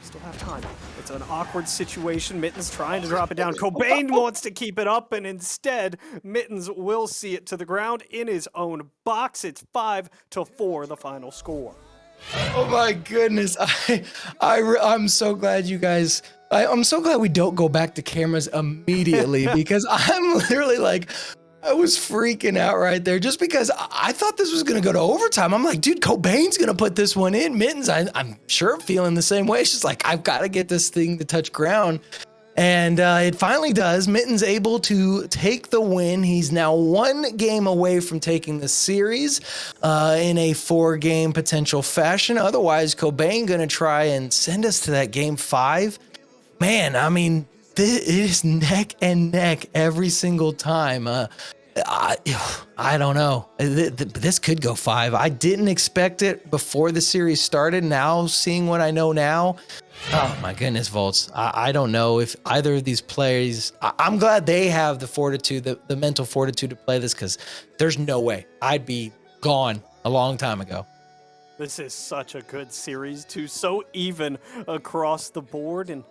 still have time. It's an awkward situation. Mittens trying to drop it down. Cobain wants to keep it up, and instead, Mittens will see it to the ground in his own box. It's 5-4, the final score. Oh my goodness. I'm so glad you guys, I'm so glad we don't go back to cameras immediately because I'm literally like, I was freaking out right there just because I thought this was going to go to overtime. I'm like, dude, Cobain's going to put this one in. Mittens, I'm sure feeling the same way. It's just like, I've got to get this thing to touch ground. And it finally does. Mittens able to take the win. He's now 1 game away from taking the series in a 4-game potential fashion. Otherwise, Cobain going to try and send us to that game 5. Man, I mean, it is neck and neck every single time. I don't know. This could go 5. I didn't expect it before the series started. Now, seeing what I know now, oh my goodness, Volts. I don't know if either of these players, I'm glad they have the fortitude, the mental fortitude to play this, because there's no way I'd be gone a long time ago. This is such a good series, too. So even across the board. And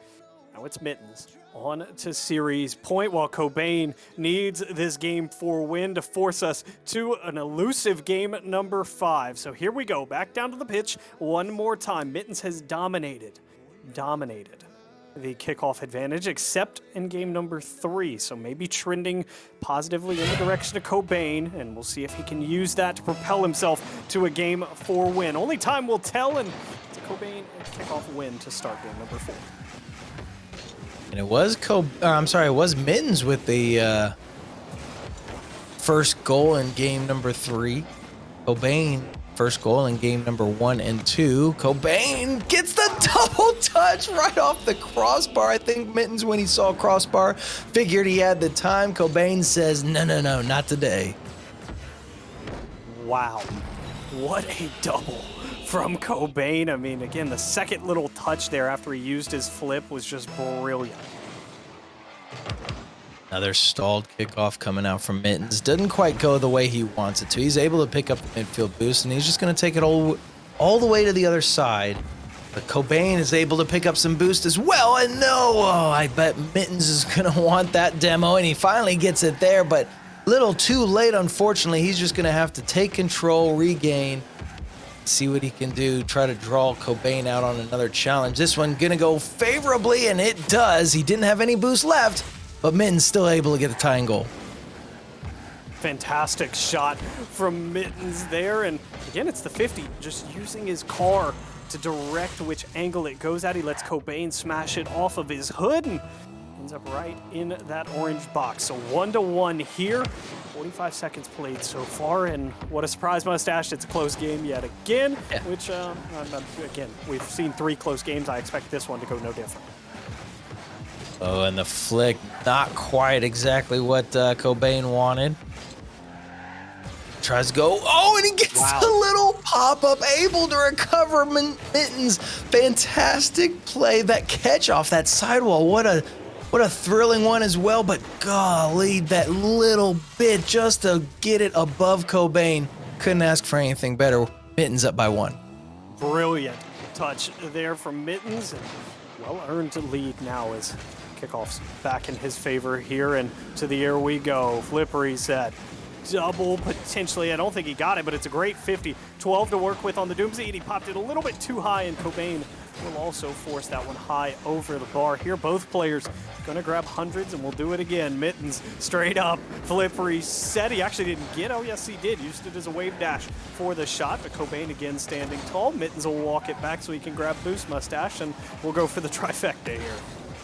now it's Mittens on to series point, while Cobain needs this game 4 win to force us to an elusive game number 5. So here we go, back down to the pitch one more time. Mittens has dominated the kickoff advantage, except in game number 3. So maybe trending positively in the direction of Cobain, and we'll see if he can use that to propel himself to a game 4 win. Only time will tell, and it's a Cobain kickoff win to start game number 4. And it was it was Mittens with the first goal in game number 3. Cobain, first goal in game number 1 and 2. Cobain gets the double touch right off the crossbar. I think Mittens, when he saw crossbar, figured he had the time. Cobain says, no, not today. Wow. What a double from Cobain. I mean, again, the second little touch there after he used his flip was just brilliant. Another stalled kickoff coming out from Mittens. Doesn't quite go the way he wants it to. He's able to pick up the midfield boost, and he's just going to take it all the way to the other side. But Cobain is able to pick up some boost as well, and I bet Mittens is going to want that demo, and he finally gets it there, but little too late, unfortunately. He's just going to have to take control, regain, see what he can do, try to draw Cobain out on another challenge. This one going to go favorably, and it does. He didn't have any boost left, but Mittens still able to get the tying goal. Fantastic shot from Mittens there, and again, it's the 50, just using his car to direct which angle it goes at. He lets Cobain smash it off of his hood and ends up right in that orange box. So 1-1 here. 45 seconds played so far, and what a surprise, Mustache. It's a close game yet again, which, again, we've seen 3 close games. I expect this one to go no different. Oh, and the flick, not quite exactly what Cobain wanted. Tries to go, and he gets a little pop-up, able to recover Mittens. Fantastic play, that catch off that sidewall. What a thrilling one as well, but golly, that little bit just to get it above Cobain. Couldn't ask for anything better. Mittens up by 1. Brilliant touch there from Mittens. Well-earned lead now as kickoff's back in his favor here, and to the air we go. Flip reset. Double potentially. I don't think he got it, but it's a great 50. 12 to work with on the Doomsday, and he popped it a little bit too high, and Cobain will also force that one high over the bar here. Both players gonna grab hundreds, and we'll do it again. Mittens straight up, flip reset. He actually didn't get, oh yes he did, used it as a wave dash for the shot, but Cobain again standing tall. Mittens will walk it back so he can grab boost, Mustache, and we'll go for the trifecta here.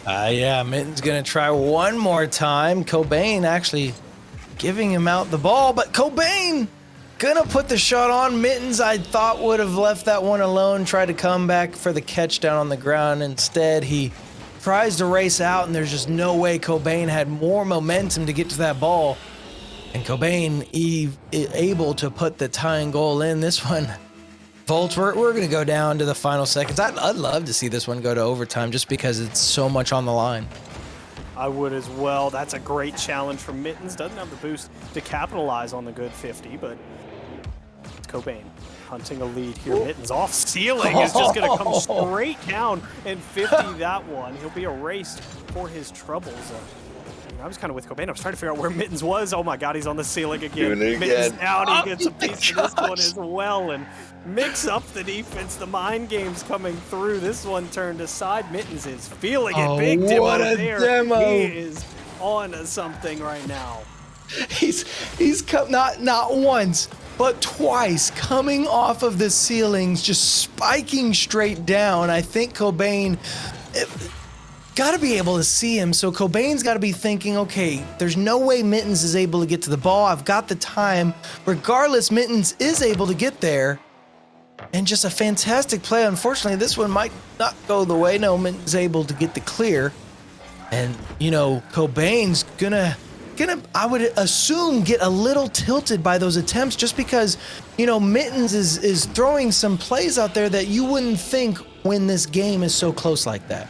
Yeah, Mittens gonna try one more time. Cobain actually giving him out the ball, but Cobain gonna put the shot on. Mittens, I thought, would have left that one alone, tried to come back for the catch down on the ground. Instead, he tries to race out, and there's just no way Cobain had more momentum to get to that ball. And Cobain able to put the tying goal in. This one, Volts, we're going to go down to the final seconds. I'd love to see this one go to overtime just because it's so much on the line. I would as well. That's a great challenge from Mittens. Doesn't have the boost to capitalize on the good 50, but it's Cobain hunting a lead here. Mittens off ceiling is just going to come straight down and 50 that one. He'll be erased for his troubles. I was kind of with Cobain. I was trying to figure out where Mittens was. Oh my God, he's on the ceiling again. Mittens down. He gets a piece of this one as well, and mix up the defense. The mind game's coming through. This one turned aside. Mittens is feeling it. Big demo what a there. demo. He is on something right now. He's come not once, but twice coming off of the ceilings, just spiking straight down. I think Cobain got to be able to see him, so Cobain's got to be thinking, okay, there's no way Mittens is able to get to the ball. I've got the time. Regardless, Mittens is able to get there. And just a fantastic play. Unfortunately, this one might not go the way. No, Mittens able to get the clear. And, Cobain's gonna, I would assume, get a little tilted by those attempts just because, Mittens is throwing some plays out there that you wouldn't think when this game is so close like that.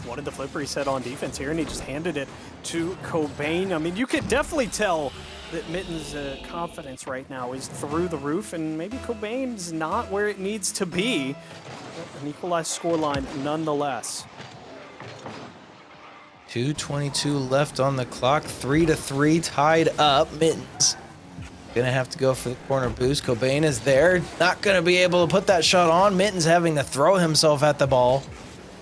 Wanted the flip reset on defense here, and he just handed it to Cobain. I mean, you could definitely tell that Mittens' confidence right now is through the roof, and maybe Cobain's not where it needs to be. But an equalized scoreline nonetheless. 2:22 left on the clock, 3-3 tied up. Mittens gonna have to go for the corner boost. Cobain is there, not gonna be able to put that shot on. Mittens having to throw himself at the ball.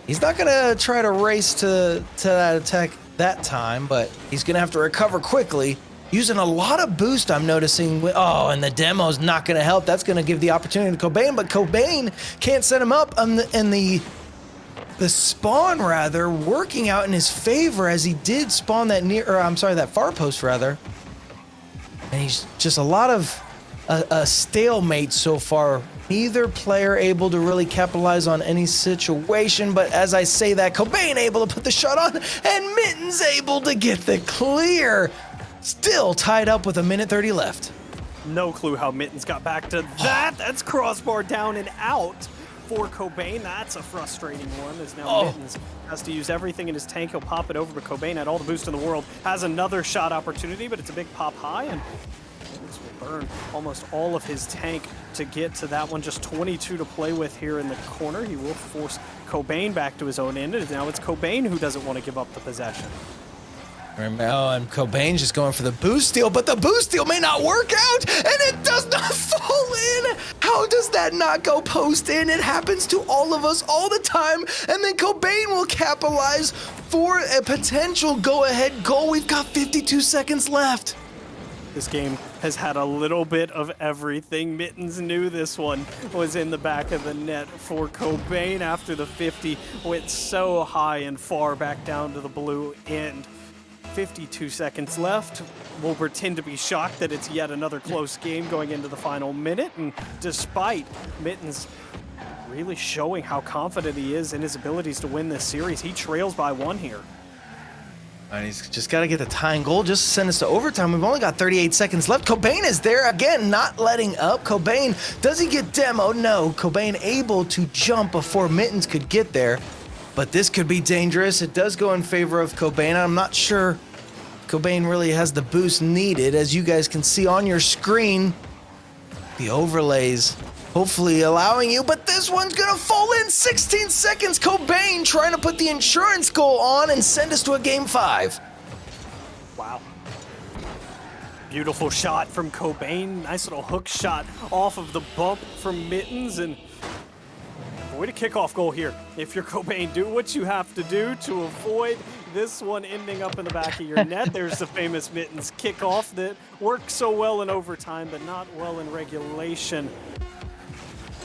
He's not going to try to race to that attack that time, but he's going to have to recover quickly. Using a lot of boost, I'm noticing. And the demo's not going to help. That's going to give the opportunity to Cobain, but Cobain can't set him up. And the spawn, rather, working out in his favor as he did spawn that that far post, rather. And he's just a lot of a stalemate so far. Neither player able to really capitalize on any situation, but as I say that, Cobain able to put the shot on, and Mittens able to get the clear. Still tied up with 1:30 left. No clue how Mittens got back to that. That's crossbar down and out for Cobain. That's a frustrating one, as now Mittens has to use everything in his tank. He'll pop it over, but Cobain had all the boost in the world. Has another shot opportunity, but it's a big pop high, and Mittens will burn almost all of his tank to get to that one. Just 22 to play with here in the corner. He will force Cobain back to his own end, and now it's Cobain who doesn't want to give up the possession. Oh, and Cobain's just going for the boost steal, but the boost steal may not work out, and it does not fall in. How does that not go post in? It happens to all of us all the time, and then Cobain will capitalize for a potential go-ahead goal. We've got 52 seconds left. This game has had a little bit of everything. Mittens knew this one was in the back of the net for Cobain after the 50 went so high and far back down to the blue end. 52 seconds left. We'll pretend to be shocked that it's yet another close game going into the final minute, and despite Mittens really showing how confident he is in his abilities to win this series, he trails by 1 here. And he's just got to get the tying goal just to send us to overtime. We've only got 38 seconds left. Cobain is there again, not letting up. Cobain, does he get demoed? No. Cobain able to jump before Mittens could get there. But this could be dangerous. It does go in favor of Cobain. I'm not sure Cobain really has the boost needed. As you guys can see on your screen, the overlays hopefully allowing you, but this one's gonna fall in 16 seconds. Cobain trying to put the insurance goal on and send us to a game 5. Wow. Beautiful shot from Cobain. Nice little hook shot off of the bump from Mittens, and way to kickoff goal here. If you're Cobain, do what you have to do to avoid this one ending up in the back of your net. There's the famous Mittens kickoff that works so well in overtime, but not well in regulation.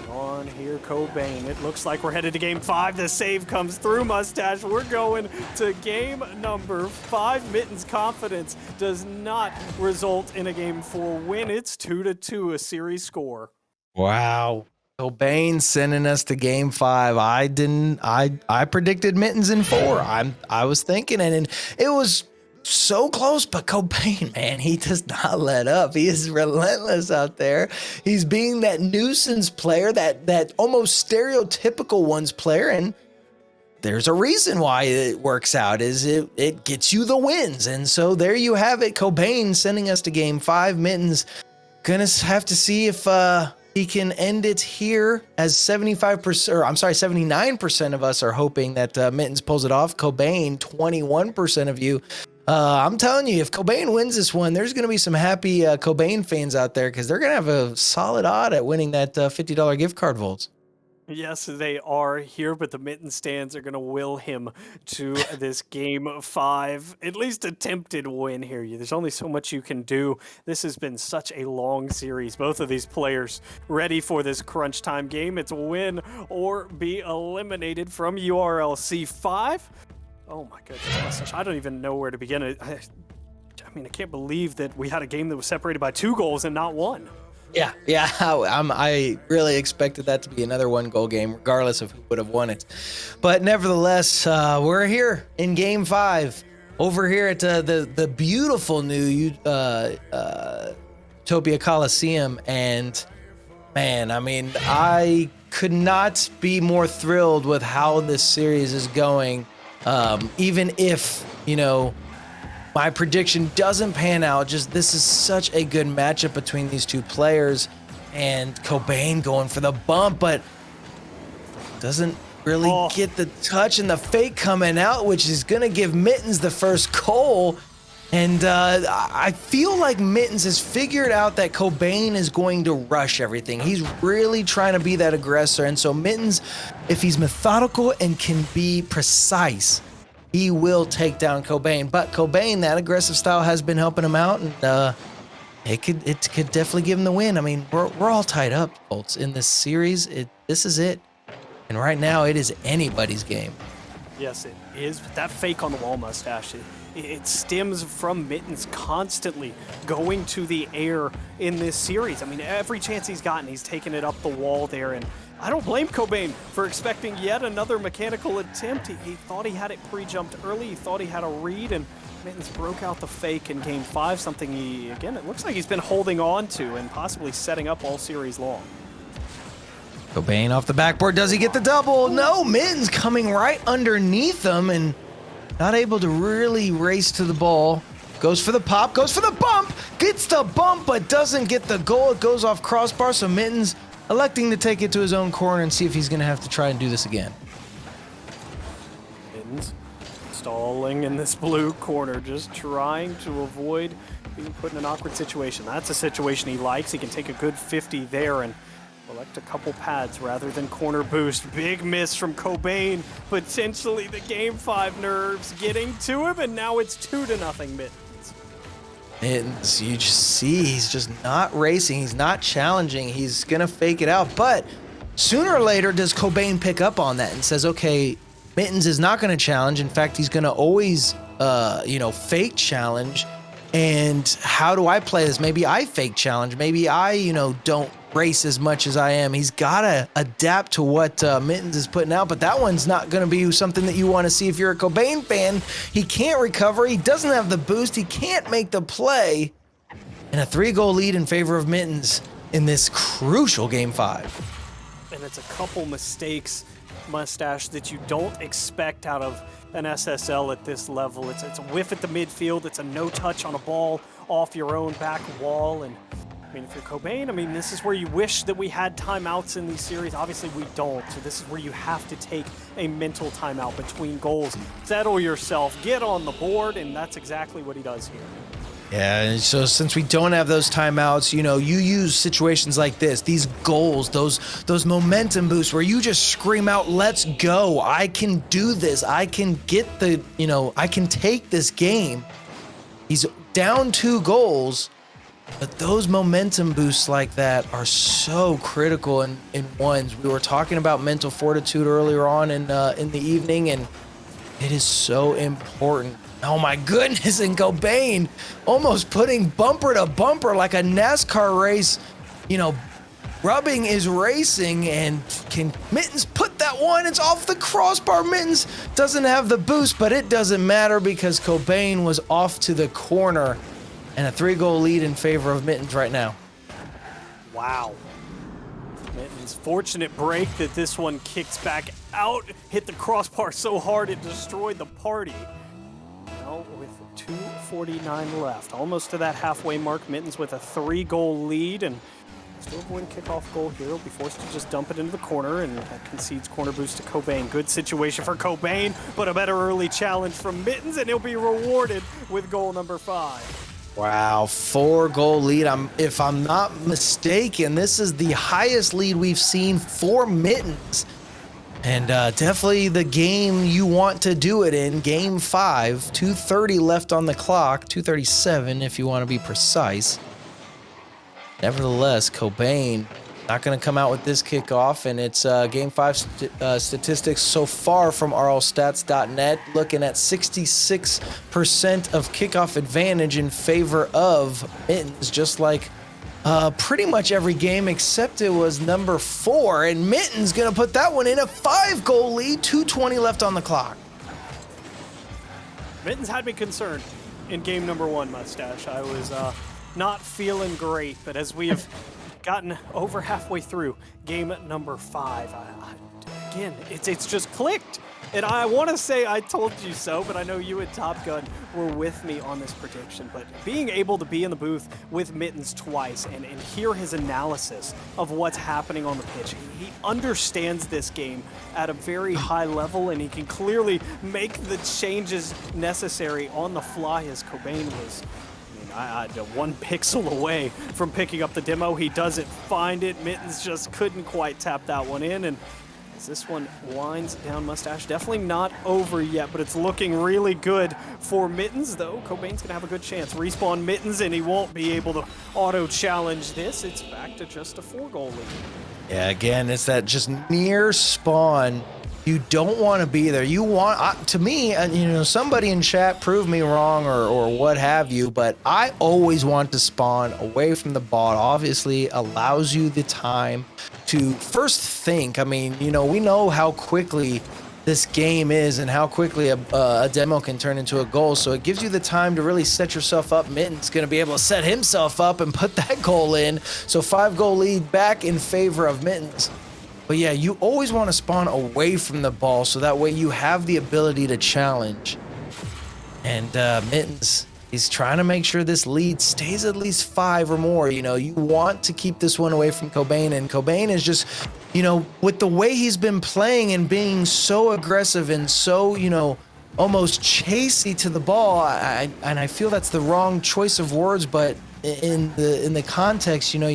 On here, Cobain. It looks like we're headed to game 5. The save comes through, Mustache. We're going to game number 5. Mittens' confidence does not result in a game 4 win. It's 2-2, a series score. Wow. Cobain sending us to game 5. I predicted Mittens in 4. I was thinking it, and it was so close, but Cobain, man, he does not let up. He is relentless out there. He's being that nuisance player, that almost stereotypical ones player, and there's a reason why it works out, is it gets you the wins. And so there you have it. Cobain sending us to game 5. Mittens gonna have to see if he can end it here, as 79% of us are hoping that Mittens pulls it off. Cobain, 21% of you. I'm telling you, if Cobain wins this one, there's going to be some happy Cobain fans out there, because they're going to have a solid odd at winning that $50 gift card, Volts. Yes, they are here, but the Mittens stands are going to will him to this game 5. At least attempted win here. There's only so much you can do. This has been such a long series. Both of these players ready for this crunch time game. It's win or be eliminated from URLC 5. Oh my goodness, I don't even know where to begin. I mean, I can't believe that we had a game that was separated by 2 goals and not 1. Yeah. I really expected that to be another 1-goal game, regardless of who would have won it. But nevertheless, we're here in game 5, over here at the beautiful new Utopia Coliseum. And man, I mean, I could not be more thrilled with how this series is going. Even if, my prediction doesn't pan out, this is such a good matchup between these two players, and Cobain going for the bump, but doesn't really get the touch, and the fake coming out, which is going to give Mittens the first goal. And I feel like Mittens has figured out that Cobain is going to rush everything. He's really trying to be that aggressor. And so Mittens, if he's methodical and can be precise, he will take down Cobain. But Cobain, that aggressive style has been helping him out, and it could definitely give him the win. I mean, we're all tied up, folks, in this series. This is it. And right now, it is anybody's game. Yes, it is. That fake on the wall, Mustache, it stems from Mittens constantly going to the air in this series. I mean, every chance he's gotten, he's taken it up the wall there, and I don't blame Cobain for expecting yet another mechanical attempt. He thought he had it pre-jumped early, he thought he had a read, and Mittens broke out the fake in Game 5, something he, again, it looks like he's been holding on to and possibly setting up all series long. Cobain off the backboard. Does he get the double? No, Mittens coming right underneath him and not able to really race to the ball. Goes for the pop, goes for the bump, gets the bump, but doesn't get the goal. It goes off crossbar, so Mittens electing to take it to his own corner and see if he's going to have to try and do this again. Mittens stalling in this blue corner, just trying to avoid being put in an awkward situation. That's a situation he likes. He can take a good 50 there and elect a couple pads rather than corner boost. Big miss from Cobain. Potentially the Game 5 nerves getting to him, and now it's 2-0 Mittens. Mittens, you just see he's just not racing. He's not challenging. He's going to fake it out. But sooner or later, does Cobain pick up on that and says, okay, Mittens is not going to challenge. In fact, he's going to always, fake challenge. And how do I play this? Maybe I fake challenge. Maybe I, don't race as much as I am. He's got to adapt to what Mittens is putting out, but that one's not going to be something that you want to see if you're a Cobain fan. He can't recover. He doesn't have the boost. He can't make the play. And a 3-goal lead in favor of Mittens in this crucial Game 5. And it's a couple mistakes, Mustache, that you don't expect out of an SSL at this level. It's a whiff at the midfield. It's a no touch on a ball off your own back wall. And I mean, if you're Cobain, this is where you wish that we had timeouts in these series. Obviously, we don't. So this is where you have to take a mental timeout between goals. Settle yourself, get on the board, and that's exactly what he does here. Yeah, and so since we don't have those timeouts, you use situations like this, these goals, those momentum boosts where you just scream out, let's go, I can do this, I can get I can take this game. He's down 2 goals, but those momentum boosts like that are so critical in ones. We were talking about mental fortitude earlier on in the evening, and it is so important. Oh my goodness, and Cobain almost putting bumper to bumper like a NASCAR race. Rubbing is racing, and can Mittens put that one? It's off the crossbar. Mittens doesn't have the boost, but it doesn't matter because Cobain was off to the corner, and a 3-goal lead in favor of Mittens right now. Wow. Mittens, fortunate break that this one kicks back out, hit the crossbar so hard it destroyed the party. Now with 2:49 left, almost to that halfway mark, Mittens with a 3-goal lead, and still avoid a kickoff goal here. He'll be forced to just dump it into the corner, and that concedes corner boost to Cobain. Good situation for Cobain, but a better early challenge from Mittens, and he'll be rewarded with goal number 5. Wow, 4-goal lead. If I'm not mistaken, this is the highest lead we've seen for Mittens. And definitely the game you want to do it in, Game 5. 2:30 left on the clock, 2:37 if you want to be precise. Nevertheless, Cobain not going to come out with this kickoff, and it's Game 5 statistics so far from RLStats.net, looking at 66% of kickoff advantage in favor of Mittens, just like pretty much every game except it was number 4, and Mittens going to put that one in a 5-goal lead, 2:20 left on the clock. Mittens had me concerned in game number 1, Mustache. I was not feeling great, but as we have gotten over halfway through game number 5, again, it's just clicked. And I want to say I told you so, but I know you and Top Gun were with me on this prediction. But being able to be in the booth with Mittens twice and hear his analysis of what's happening on the pitch, he understands this game at a very high level, and he can clearly make the changes necessary on the fly as Cobain was one pixel away from picking up the demo. He doesn't find it. Mittens just couldn't quite tap that one in, and as this one winds down, Mustache, definitely not over yet, but it's looking really good for Mittens, though. Cobain's gonna have a good chance. Respawn Mittens, and he won't be able to auto-challenge this. It's back to just a 4-goal lead. Yeah, again, it's that just near spawn You don't want to be there. You want, to me, you know, somebody in chat prove me wrong or what have you, but I always want to spawn away from the ball. It obviously allows you the time to first think. I mean, you know, we know how quickly this game is and how quickly a demo can turn into a goal. So it gives you the time to really set yourself up. Mitten's going to be able to set himself up and put that goal in. So 5-goal lead back in favor of Mittens. But yeah, you always want to spawn away from the ball so that way you have the ability to challenge. And Mittens, he's trying to make sure this lead stays at least 5 or more. You know, you want to keep this one away from Cobain, and Cobain is just, you know, with the way he's been playing and being so aggressive and so, you know, almost chasey to the ball. And I feel that's the wrong choice of words, but in the context, you know,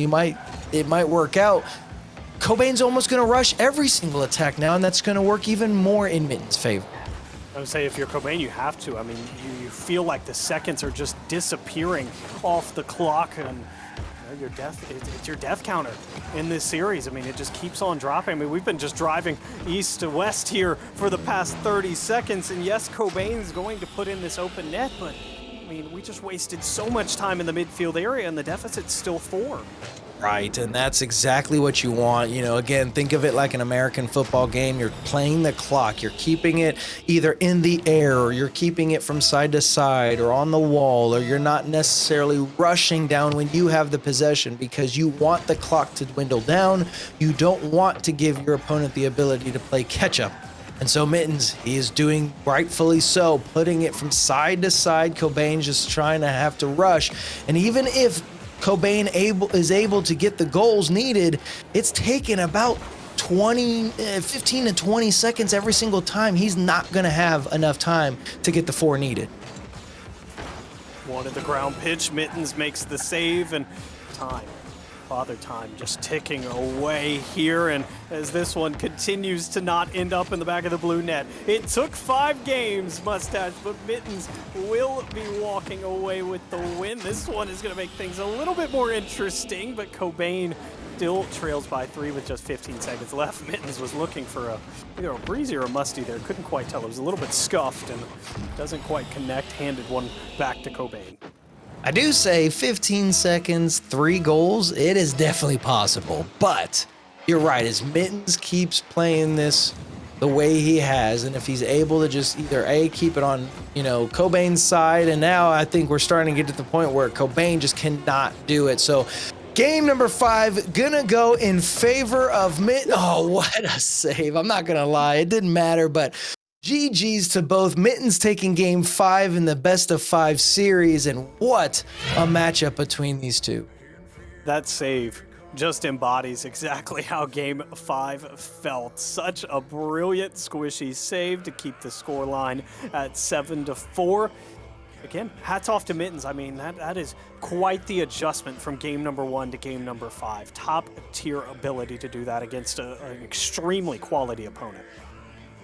it might work out. Cobain's almost going to rush every single attack now, and that's going to work even more in Mitten's favor. I would say if you're Cobain, you have to. I mean, you feel like the seconds are just disappearing off the clock, and you know, it's your death counter in this series. I mean, it just keeps on dropping. I mean, we've been just driving east to west here for the past 30 seconds, and yes, Cobain's going to put in this open net, but I mean, we just wasted so much time in the midfield area, and the deficit's still 4. Right, and that's exactly what you want. You know, again, think of it like an American football game. You're playing the clock. You're keeping it either in the air, or you're keeping it from side to side or on the wall, or you're not necessarily rushing down when you have the possession because you want the clock to dwindle down. You don't want to give your opponent the ability to play catch up. And so Mittens, he is doing rightfully so, putting it from side to side. Cobain just trying to have to rush. And even if Cobain is able to get the goals needed, it's taken about 15 to 20 seconds every single time. He's not going to have enough time to get the 4 needed. Wanted the ground pitch. Mittens makes the save, and Father Time just ticking away here, and as this one continues to not end up in the back of the blue net. It took 5 games, Mustache, but Mittens will be walking away with the win. This one is going to make things a little bit more interesting, but Cobain still trails by 3 with just 15 seconds left. Mittens was looking for either a breezy or a musty there. Couldn't quite tell. It was a little bit scuffed and doesn't quite connect. Handed one back to Cobain. I do say 15 seconds, 3 goals, it is definitely possible. But you're right, as Mittens keeps playing this the way he has, and if he's able to just either keep it on, you know, Cobain's side, and now I think we're starting to get to the point where Cobain just cannot do it. So game number 5 gonna go in favor of Mittens. Oh, what a save. I'm not gonna lie, it didn't matter, but GG's to both. Mittens taking game 5 in the best of 5 series, and what a matchup between these two. That save just embodies exactly how game 5 felt. Such a brilliant, squishy save to keep the scoreline at 7-4. Again, hats off to Mittens. I mean, that is quite the adjustment from game number 1 to game number 5. Top tier ability to do that against an extremely quality opponent.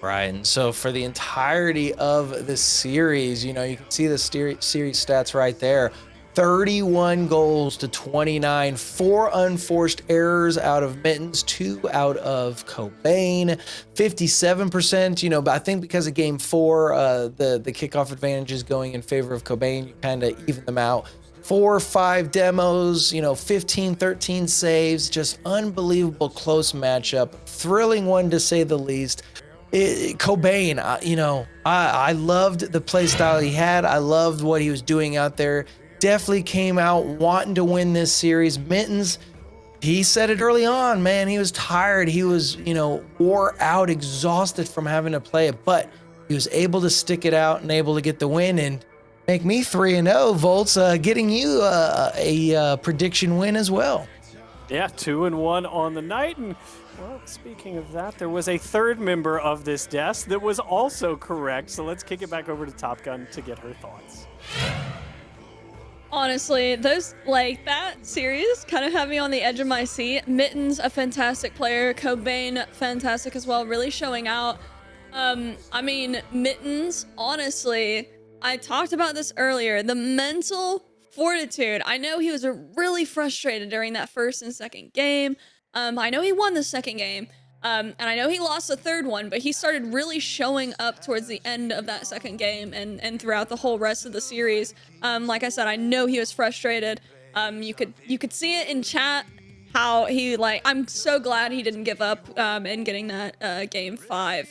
Right, and so for the entirety of the series, you know, you can see the series stats right there. 31 goals to 29, 4 unforced errors out of Mittens, 2 out of Cobain, 57%, you know, but I think because of game 4, the kickoff advantage is going in favor of Cobain, you kind of even them out. 4 or 5 demos, you know, 15, 13 saves, just unbelievable close matchup, thrilling one to say the least. Cobain, you know, I loved the play style he had. I loved what he was doing out there. Definitely came out wanting to win this series. Mittens, he said it early on, man. He was tired. He was, you know, wore out, exhausted from having to play it, but he was able to stick it out and able to get the win and make me 3-0, Volts, getting you a prediction win as well. Yeah, 2-1 on the night, and well, speaking of that, there was a third member of this desk that was also correct. So let's kick it back over to Top Gun to get her thoughts. Honestly, that series kind of had me on the edge of my seat. Mittens, a fantastic player. Cobain, fantastic as well, really showing out. I mean, Mittens, honestly, I talked about this earlier. The mental fortitude. I know he was really frustrated during that first and second game. I know he won the second game, And I know he lost the third one, but he started really showing up towards the end of that second game and throughout the whole rest of the series. Like I said, I know he was frustrated. You could see it in chat how he I'm so glad he didn't give up in getting that game 5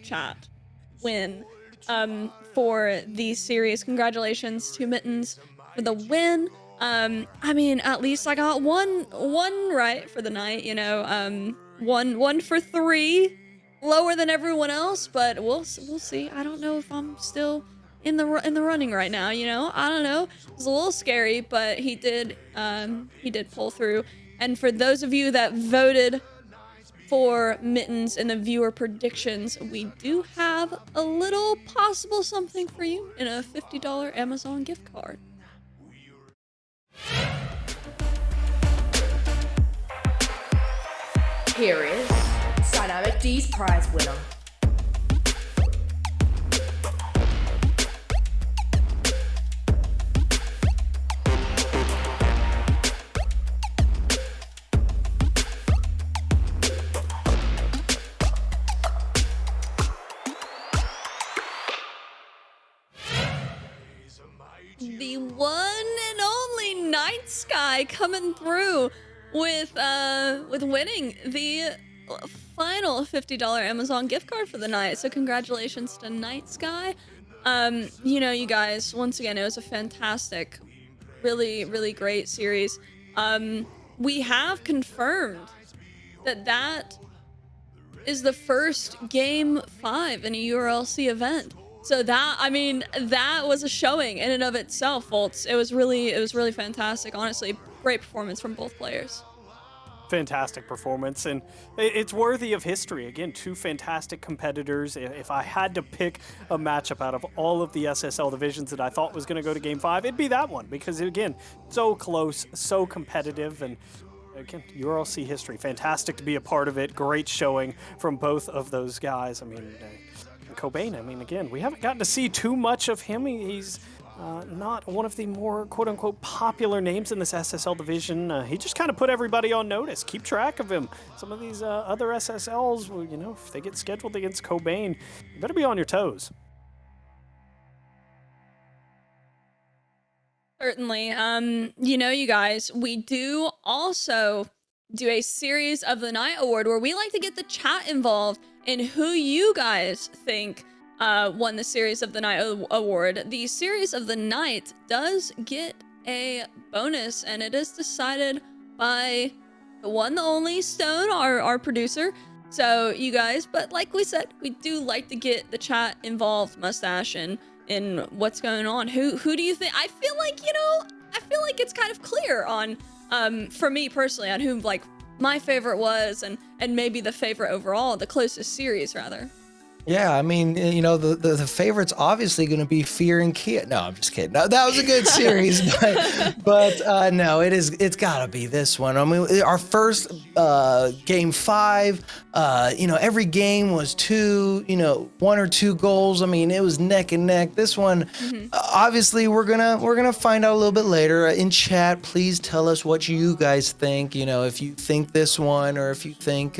chat win for the series. Congratulations to Mittens for the win. I mean, at least I got one right for the night, you know. One for 3, lower than everyone else, but we'll see. I don't know if I'm still in the running right now, you know. I don't know. It was a little scary, but he did pull through. And for those of you that voted for Mittens in the viewer predictions, we do have a little possible something for you in a $50 Amazon gift card. Here is Dynamic D's prize winner. The one and only Night Sky coming through with winning the final $50 Amazon gift card for the night. So congratulations to Night Sky. You know, you guys, once again, it was a fantastic, really great series. We have confirmed that is the first game 5 in a URLC event. So that, I mean, that was a showing in and of itself, Volts. It was really fantastic, honestly. Great performance from both players. Fantastic performance, and it's worthy of history. Again, 2 fantastic competitors. If I had to pick a matchup out of all of the SSL divisions that I thought was going to go to Game 5, it'd be that one, because again, so close, so competitive, and again, URLC history. Fantastic to be a part of it. Great showing from both of those guys. I mean, Cobain, I mean, again, we haven't gotten to see too much of him. He's not one of the more quote-unquote popular names in this SSL division. He just kind of put everybody on notice. Keep track of him. Some of these other SSLs, well, you know, if they get scheduled against Cobain, you better be on your toes. Certainly. You know, you guys, we do also do a Series of the Night award where we like to get the chat involved in who you guys think won the Series of the Night award. The Series of the Night does get a bonus, and it is decided by the one, the only Stone, our producer. So you guys, but like we said, we do like to get the chat involved, Mustache, in what's going on. Who do you think? I feel like, you know, it's kind of clear on, for me personally, on who like my favorite was, and maybe the favorite overall, the closest series rather. Yeah, I mean, you know, the favorite's obviously going to be Fear and Kia. No, I'm just kidding. No, that was a good series, but no, it's got to be this one. I mean, our first game 5, you know, every game was 2, you know, 1 or 2 goals. I mean, it was neck and neck. This one, obviously, we're gonna find out a little bit later in chat. Please tell us what you guys think. You know, if you think this one, or if you think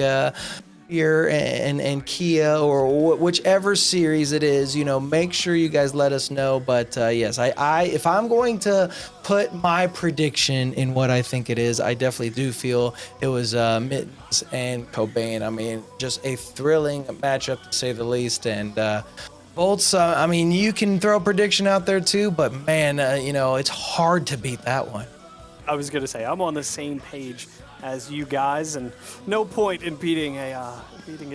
Fear and Kia, or whichever series it is, you know, make sure you guys let us know. But yes, I if I'm going to put my prediction in what I think it is, I definitely do feel it was Mittens and Cobain. I mean, just a thrilling matchup to say the least. And Bolts, I mean, you can throw a prediction out there too, but man, you know, it's hard to beat that one. I was gonna say, I'm on the same page as you guys, and no point in beating a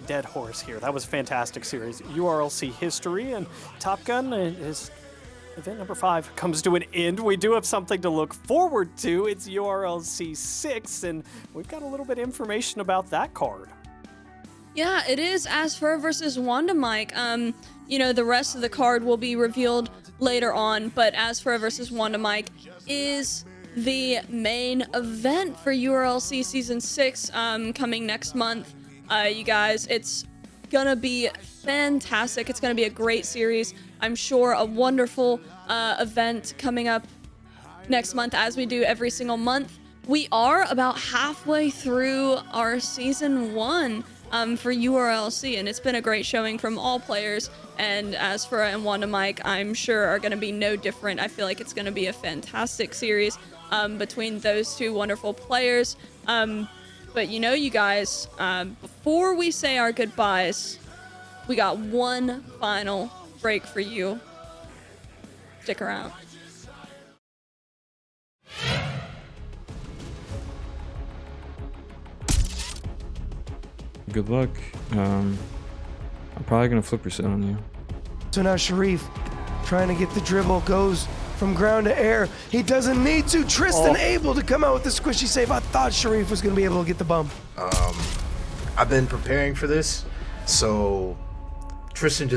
dead horse here. That was a fantastic series. URLC history, and Top Gun is event number 5 comes to an end. We do have something to look forward to. It's URLC 6, and we've got a little bit of information about that card. Yeah, it is Asfer versus Wanda Mike. You know, the rest of the card will be revealed later on, but Asfer versus Wanda Mike is the main event for URLC Season 6 coming next month. You guys, it's gonna be fantastic. It's gonna be a great series. I'm sure a wonderful event coming up next month, as we do every single month. we are about halfway through our season 1 for URLC, and it's been a great showing from all players. And Asphora and Wanda Mike, I'm sure, are going to be no different. I feel like it's going to be a fantastic series between those two wonderful players. But you know, you guys, before we say our goodbyes, we got one final break for you. Stick around. Good luck. I'm probably gonna flip reset on you. So now Sharif, trying to get the dribble, goes from ground to air. He doesn't need to. Tristan able to come out with the squishy save. I thought Sharif was going to be able to get the bump. I've been preparing for this, so Tristan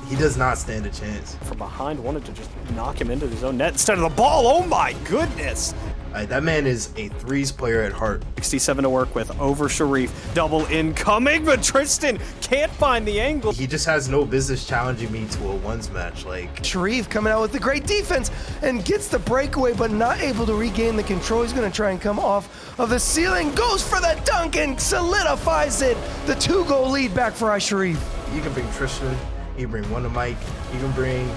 he does not stand a chance. From behind, wanted to just knock him into his own net instead of the ball. Oh my goodness! That man is a threes player at heart. 67 to work with over Sharif. Double incoming, but Tristan can't find the angle. He just has no business challenging me to a ones match. Like, Sharif coming out with the great defense and gets the breakaway, but not able to regain the control. He's going to try and come off of the ceiling. Goes for the dunk and solidifies it. The 2-goal lead back for Sharif. You can bring Tristan. You can bring Wanda Mike. You can bring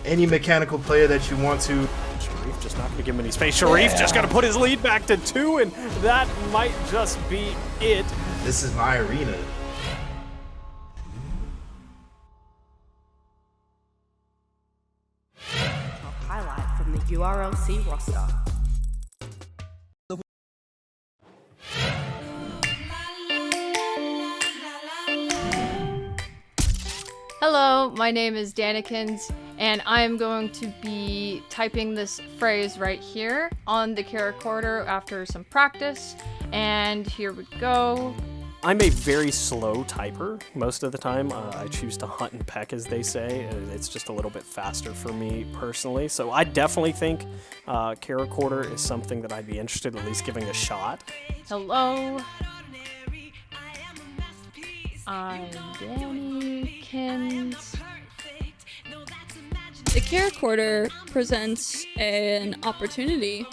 any mechanical player that you want to. Sharif just not going to give him any space. Sharif just going to put his lead back to 2, and that might just be it. This is my arena. A highlight from the URLC roster. Hello, my name is Danikins, and I am going to be typing this phrase right here on the camcorder after some practice, and here we go. I'm a very slow typer most of the time. I choose to hunt and peck, as they say. It's just a little bit faster for me personally. So I definitely think camcorder is something that I'd be interested in at least giving a shot. Hello. I'm Danikins. The camcorder presents an opportunity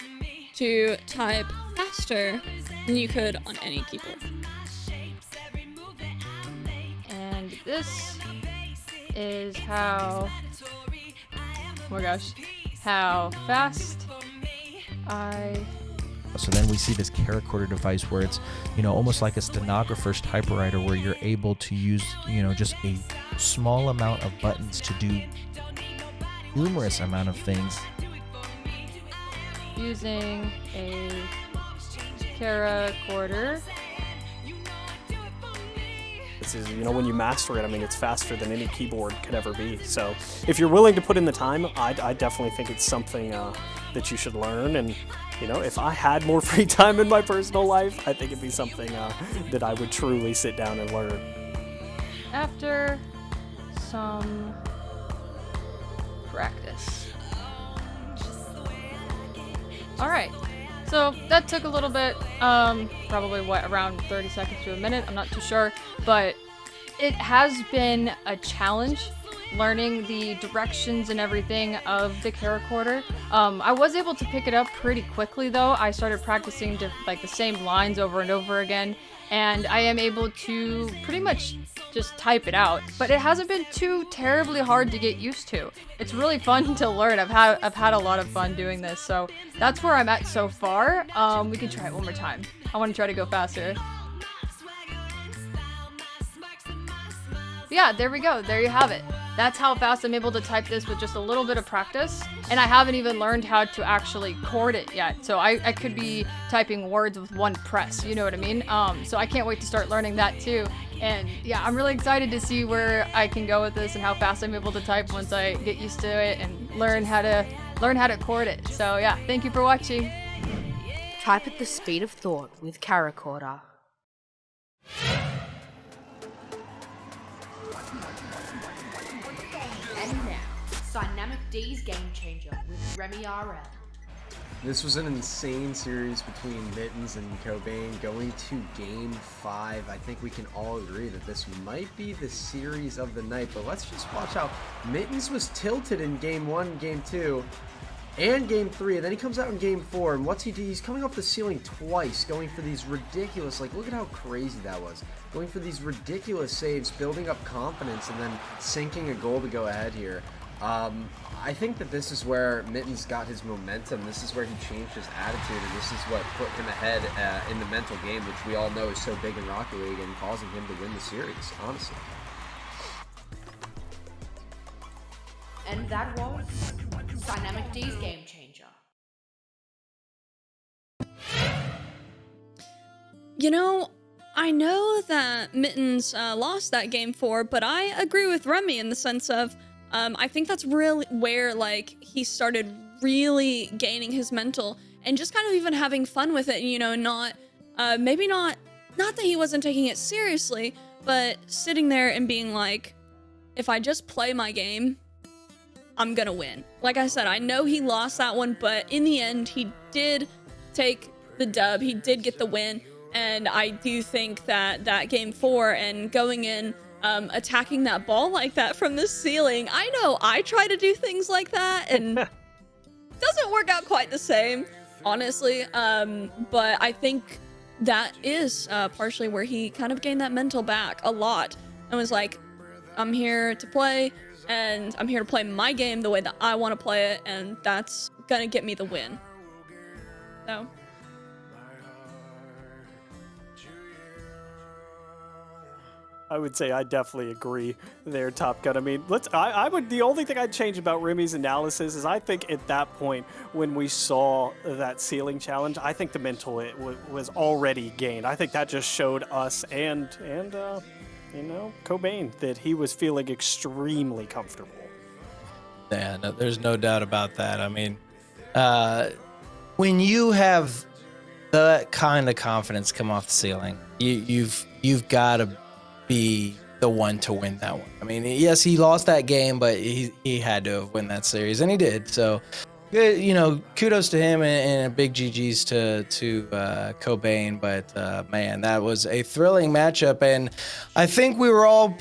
to type faster than you could on any keyboard. And this is how, oh my gosh, how fast I... So then we see this camcorder device where it's, almost like a stenographer's typewriter where you're able to use, just a small amount of buttons to do numerous amount of things. Using a camcorder. This is, when you master it, it's faster than any keyboard could ever be. So if you're willing to put in the time, I definitely think it's something that you should learn. And, if I had more free time in my personal life, I think it'd be something that I would truly sit down and learn. After some practice. Alright, so that took a little bit, probably around 30 seconds to a minute, I'm not too sure, but it has been a challenge learning the directions and everything of the camcorder. I was able to pick it up pretty quickly though. I started practicing the same lines over and over again, and I am able to pretty much just type it out. But it hasn't been too terribly hard to get used to. It's really fun to learn. I've had a lot of fun doing this, so that's where I'm at so far. We can try it one more time. I want to try to go faster. Yeah, there we go. There you have it. That's how fast I'm able to type this with just a little bit of practice. And I haven't even learned how to actually chord it yet. So I could be typing words with one press, you know what I mean? So I can't wait to start learning that too. And yeah, I'm really excited to see where I can go with this and how fast I'm able to type once I get used to it and learn how to chord it. So yeah, thank you for watching. Type at the speed of thought with camcorder. And now, Dynamic D's Game Changer with RemmyRL. This was an insane series between Mittens and Cobain going to Game 5. I think we can all agree that this might be the series of the night, but let's just watch how Mittens was tilted in Game 1, Game 2, and game 3, and then he comes out in game 4, and what's he do? He's coming off the ceiling twice, going for these ridiculous, like, look at how crazy that was. Going for these ridiculous saves, building up confidence, and then sinking a goal to go ahead here. I think that this is where Mittens got his momentum. This is where he changed his attitude, and this is what put him ahead in the mental game, which we all know is so big in Rocket League and causing him to win the series, honestly. And that was Dynamic D's Game Changer. You know, I know that Mittens lost that game 4, but I agree with Remy in the sense of I think that's really where like he started really gaining his mental and just kind of even having fun with it. You know, not maybe not that he wasn't taking it seriously, but sitting there and being like, if I just play my game, I'm gonna win. Like I said, I know he lost that one, but in the end, he did take the dub. He did get the win, and I do think that that game 4 and going in. Attacking that ball like that from the ceiling. I know I try to do things like that and doesn't work out quite the same, honestly. But I think that is partially where he kind of gained that mental back a lot and was like, I'm here to play and I'm here to play my game the way that I want to play it, and that's gonna get me the win. So I would say I definitely agree there, Top Gun. I mean, I would, the only thing I'd change about Remy's analysis is I think at that point when we saw that ceiling challenge, I think the mental was already gained. I think that just showed us and you know, Cobain that he was feeling extremely comfortable. Yeah, no, there's no doubt about that. I mean, when you have that kind of confidence come off the ceiling, you've got to be the one to win that one. I mean, yes, he lost that game, but he had to win that series, and he did. So, good, you know, kudos to him and a big GGs to Cobain. But man, that was a thrilling matchup, and I think we were all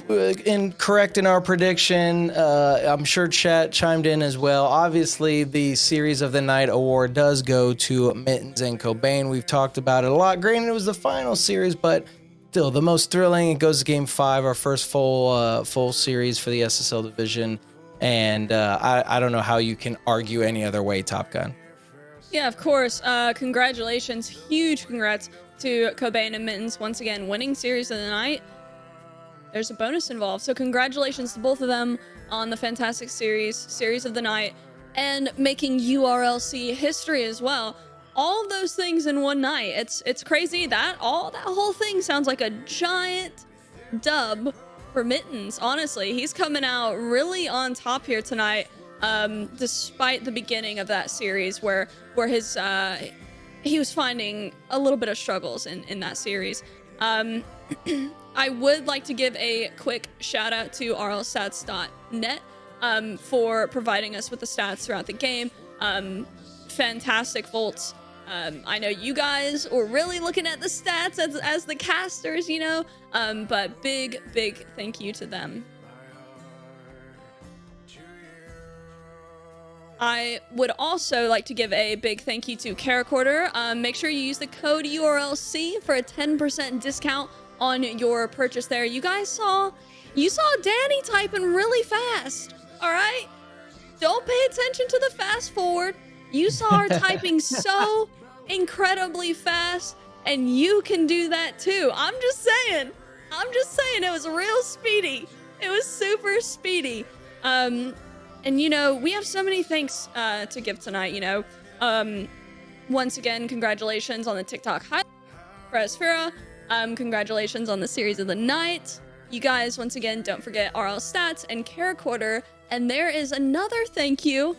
correct in our prediction. I'm sure chat chimed in as well. Obviously, the Series of the Night award does go to Mittens and Cobain. We've talked about it a lot. Granted, it was the final series, but still, the most thrilling. It goes to Game 5, our first full series for the SSL Division, and I don't know how you can argue any other way, Top Gun. yeah, of course. Congratulations, huge congrats to Cobain and Mittens once again winning Series of the Night. There's a bonus involved, so congratulations to both of them on the fantastic Series of the Night, and making URLC history as well. All of those things in one night. It's crazy that whole thing sounds like a giant dub for Mittens. Honestly, he's coming out really on top here tonight, despite the beginning of that series where his he was finding a little bit of struggles in that series. I would like to give a quick shout out to rlstats.net for providing us with the stats throughout the game. Fantastic Volts. I know you guys were really looking at the stats as the casters, you know, but big thank you to them. I would also like to give a big thank you to Caracorder. Make sure you use the code URLC for a 10% discount on your purchase there. You guys saw Danny typing really fast, all right? Don't pay attention to the fast forward. You saw her typing so incredibly fast, and you can do that too. I'm just saying, it was real speedy. It was super speedy. And you know, we have so many thanks to give tonight, you know. Once again, congratulations on the TikTok highlight for Asphira. Congratulations on the Series of the Night. You guys, once again, don't forget RL Stats and Caracorder. And there is another thank you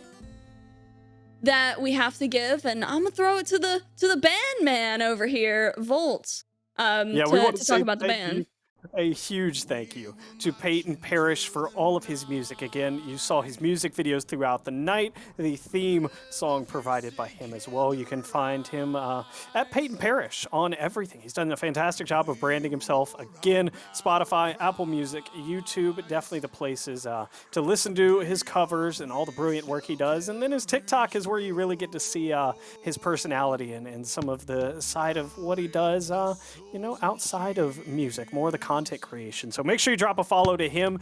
that we have to give, and I'm gonna throw it to the band man over here, Volts. Yeah, we want to talk about the band. A huge thank you to Peyton Parrish for all of his music. Again, you saw his music videos throughout the night, the theme song provided by him as well. You can find him at Peyton Parrish on everything. He's done a fantastic job of branding himself. Again, Spotify, Apple Music, YouTube, definitely the places to listen to his covers and all the brilliant work he does. And then his TikTok is where you really get to see his personality and some of the side of what he does, outside of music, more of the content creation. So make sure you drop a follow to him.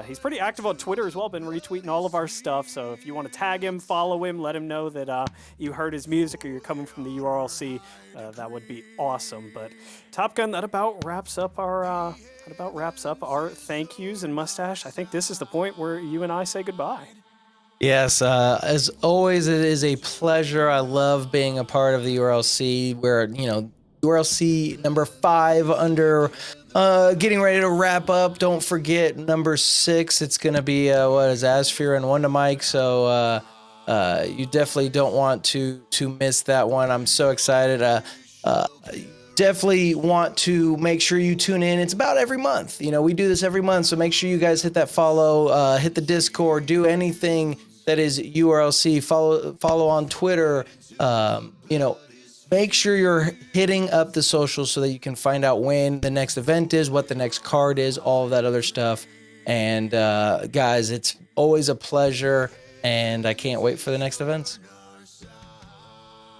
He's pretty active on Twitter as well, been retweeting all of our stuff. So if you want to tag him, follow him, let him know that you heard his music or you're coming from the URLC, that would be awesome. But Top Gun, that about wraps up our thank yous. And Mustache, I think this is the point where you and I say goodbye. Yes, as always, it is a pleasure. I love being a part of the URLC. We're, URLC number 5 under getting ready to wrap up. Don't forget number 6. It's going to be, Asphir and Wonder Mike. So you definitely don't want to miss that one. I'm so excited. Definitely want to make sure you tune in. It's about every month. We do this every month. So make sure you guys hit that follow, hit the Discord, do anything that is URLC. Follow on Twitter. Make sure you're hitting up the socials so that you can find out when the next event is, what the next card is, all of that other stuff. And guys, it's always a pleasure, and I can't wait for the next events.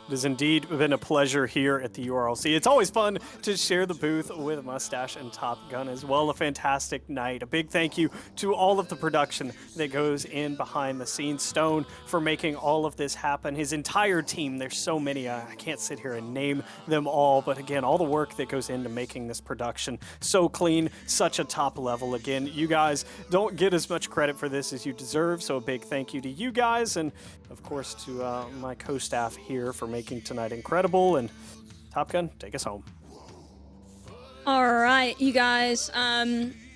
It has indeed been a pleasure here at the URLC. It's always fun to share the booth with Mustache and Top Gun as well. A fantastic night. A big thank you to all of the production that goes in behind the scenes. Stone for making all of this happen. His entire team, there's so many, I can't sit here and name them all, but again, all the work that goes into making this production so clean, such a top level. Again, you guys don't get as much credit for this as you deserve, so a big thank you to you guys, and of course to my co-staff here for making tonight incredible. And Top Gun, take us home. All right, you guys,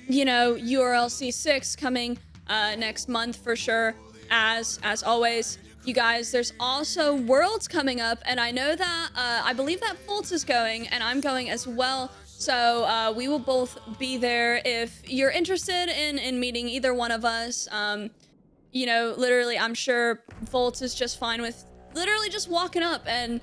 URLC 6 coming next month for sure, as always. You guys, there's also Worlds coming up, and I know that, I believe that Fultz is going, and I'm going as well. So we will both be there if you're interested in meeting either one of us. Literally, I'm sure Fultz is just fine with literally just walking up and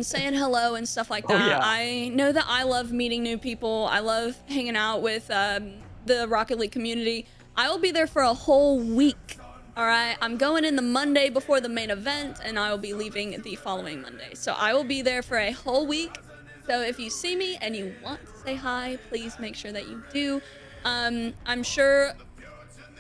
saying hello and stuff like that. Yeah. I know that I love meeting new people. I love hanging out with the Rocket League community. I will be there for a whole week. All right, I'm going in the Monday before the main event, and I will be leaving the following Monday. So I will be there for a whole week. So if you see me and you want to say hi, please make sure that you do. I'm sure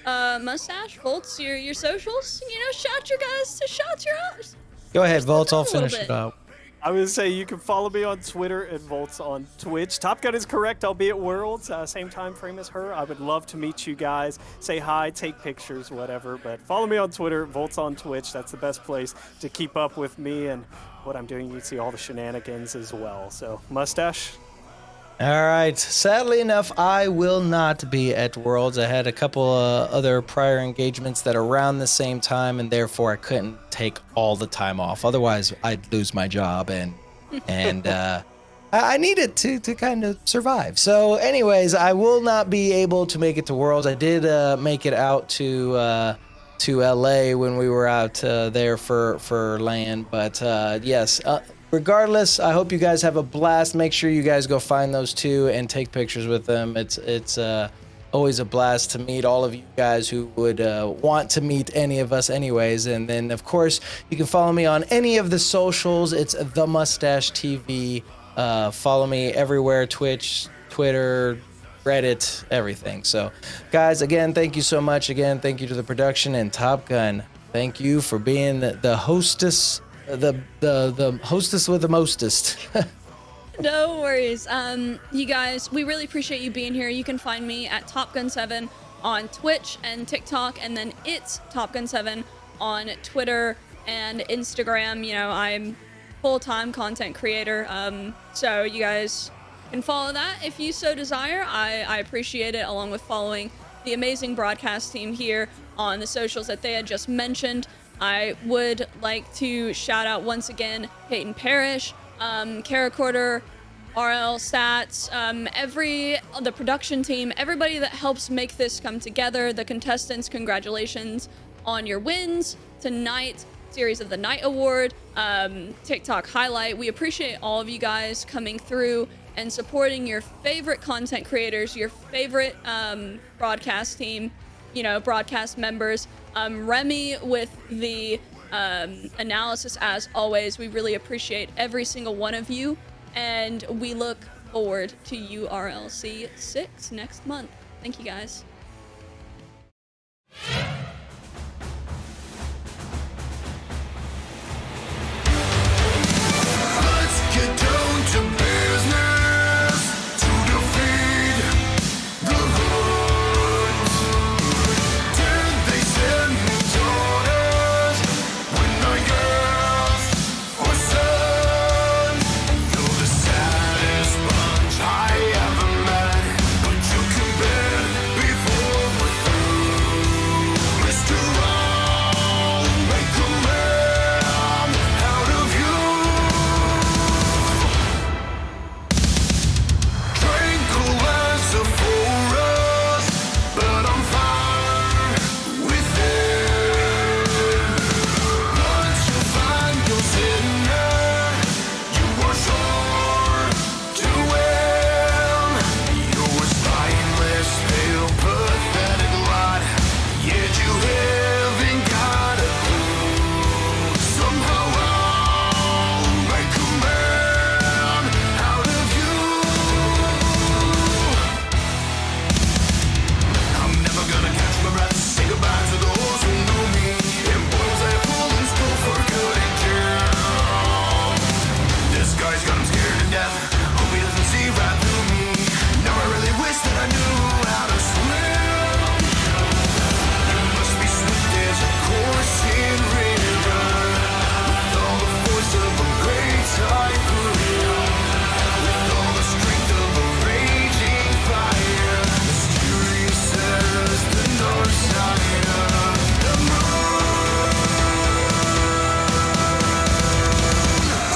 Mustache, Fultz, your socials, shout your out. Go ahead, Volts. I'll a little finish bit. it up. I would say you can follow me on Twitter and Volts on Twitch. Top Gun is correct. I'll be at Worlds, same time frame as her. I would love to meet you guys, say hi, take pictures, whatever. But follow me on Twitter, Volts on Twitch. That's the best place to keep up with me and what I'm doing. You can see all the shenanigans as well. So, Mustache. All right. Sadly enough, I will not be at Worlds. I had a couple other prior engagements that are around the same time, and therefore I couldn't take all the time off. Otherwise, I'd lose my job, and I needed to kind of survive. So, anyways, I will not be able to make it to Worlds. I did make it out to LA when we were out there for LAN, but yes. Regardless, I hope you guys have a blast. Make sure you guys go find those two and take pictures with them. It's always a blast to meet all of you guys who would want to meet any of us anyways. And then, of course, you can follow me on any of the socials. It's The Mustache TV. Follow me everywhere, Twitch, Twitter, Reddit, everything. So, guys, again, thank you so much. Again, thank you to the production and Top Gun. Thank you for being the hostess. The hostess with the mostest. No worries. You guys, we really appreciate you being here. You can find me at TopGun7 on Twitch and TikTok, and then it's TopGun7 on Twitter and Instagram. I'm full-time content creator, so you guys can follow that if you so desire. I appreciate it, along with following the amazing broadcast team here on the socials that they had just mentioned. I would like to shout out once again Peyton Parrish, Kara Corder, RL Stats, the production team, everybody that helps make this come together. The contestants, congratulations on your wins tonight. Series of the Night Award, TikTok highlight. We appreciate all of you guys coming through and supporting your favorite content creators, your favorite broadcast team, broadcast members. Remy with the analysis as always. We really appreciate every single one of you, and we look forward to URLC 6 next month. Thank you guys. Get down to business to defeat the hoods. Did they send me daughters when I asked for sons? You're the saddest bunch I ever met, but you can bet before we're through. Mr. I'll make a man out of you. Tranquil as a forest, but I'm fine with it. Once you find your sinner, you are sure to win. You're a spineless, pale, pathetic lot, yet you haven't got a clue. Somehow I'll make a man out of you. I'm never gonna catch my breath. Say goodbye to those who know me. And boys I pull in school for good and care. This guy's got him scared to death. Hope he doesn't see right through me. Now I really wish that I knew how to swim. You must be swift as a coursing river, with all the force of a great typhoon, with all the strength of a raging fire, mysterious as the north side of the moon.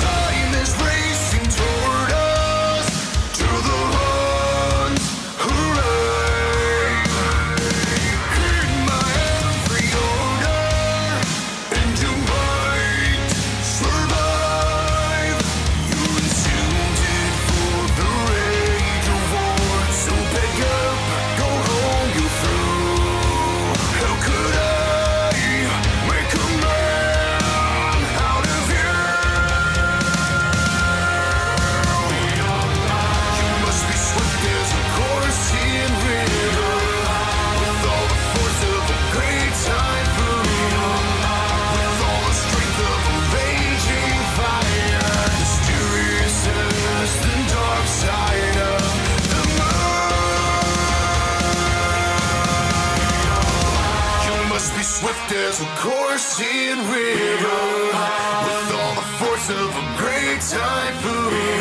Time is racing toward us, to the ones who reign. Heed my every order, and you might survive. You're intended for the rage of war, so pick up, go home, you through. How could I make a man out of you? You must be swift as a coursing river, with all the force of a great typhoon, with all the strength of a raging fire, mysterious as the dark side of the moon. You must be swift as a coursing river, with all the force of a great typhoon,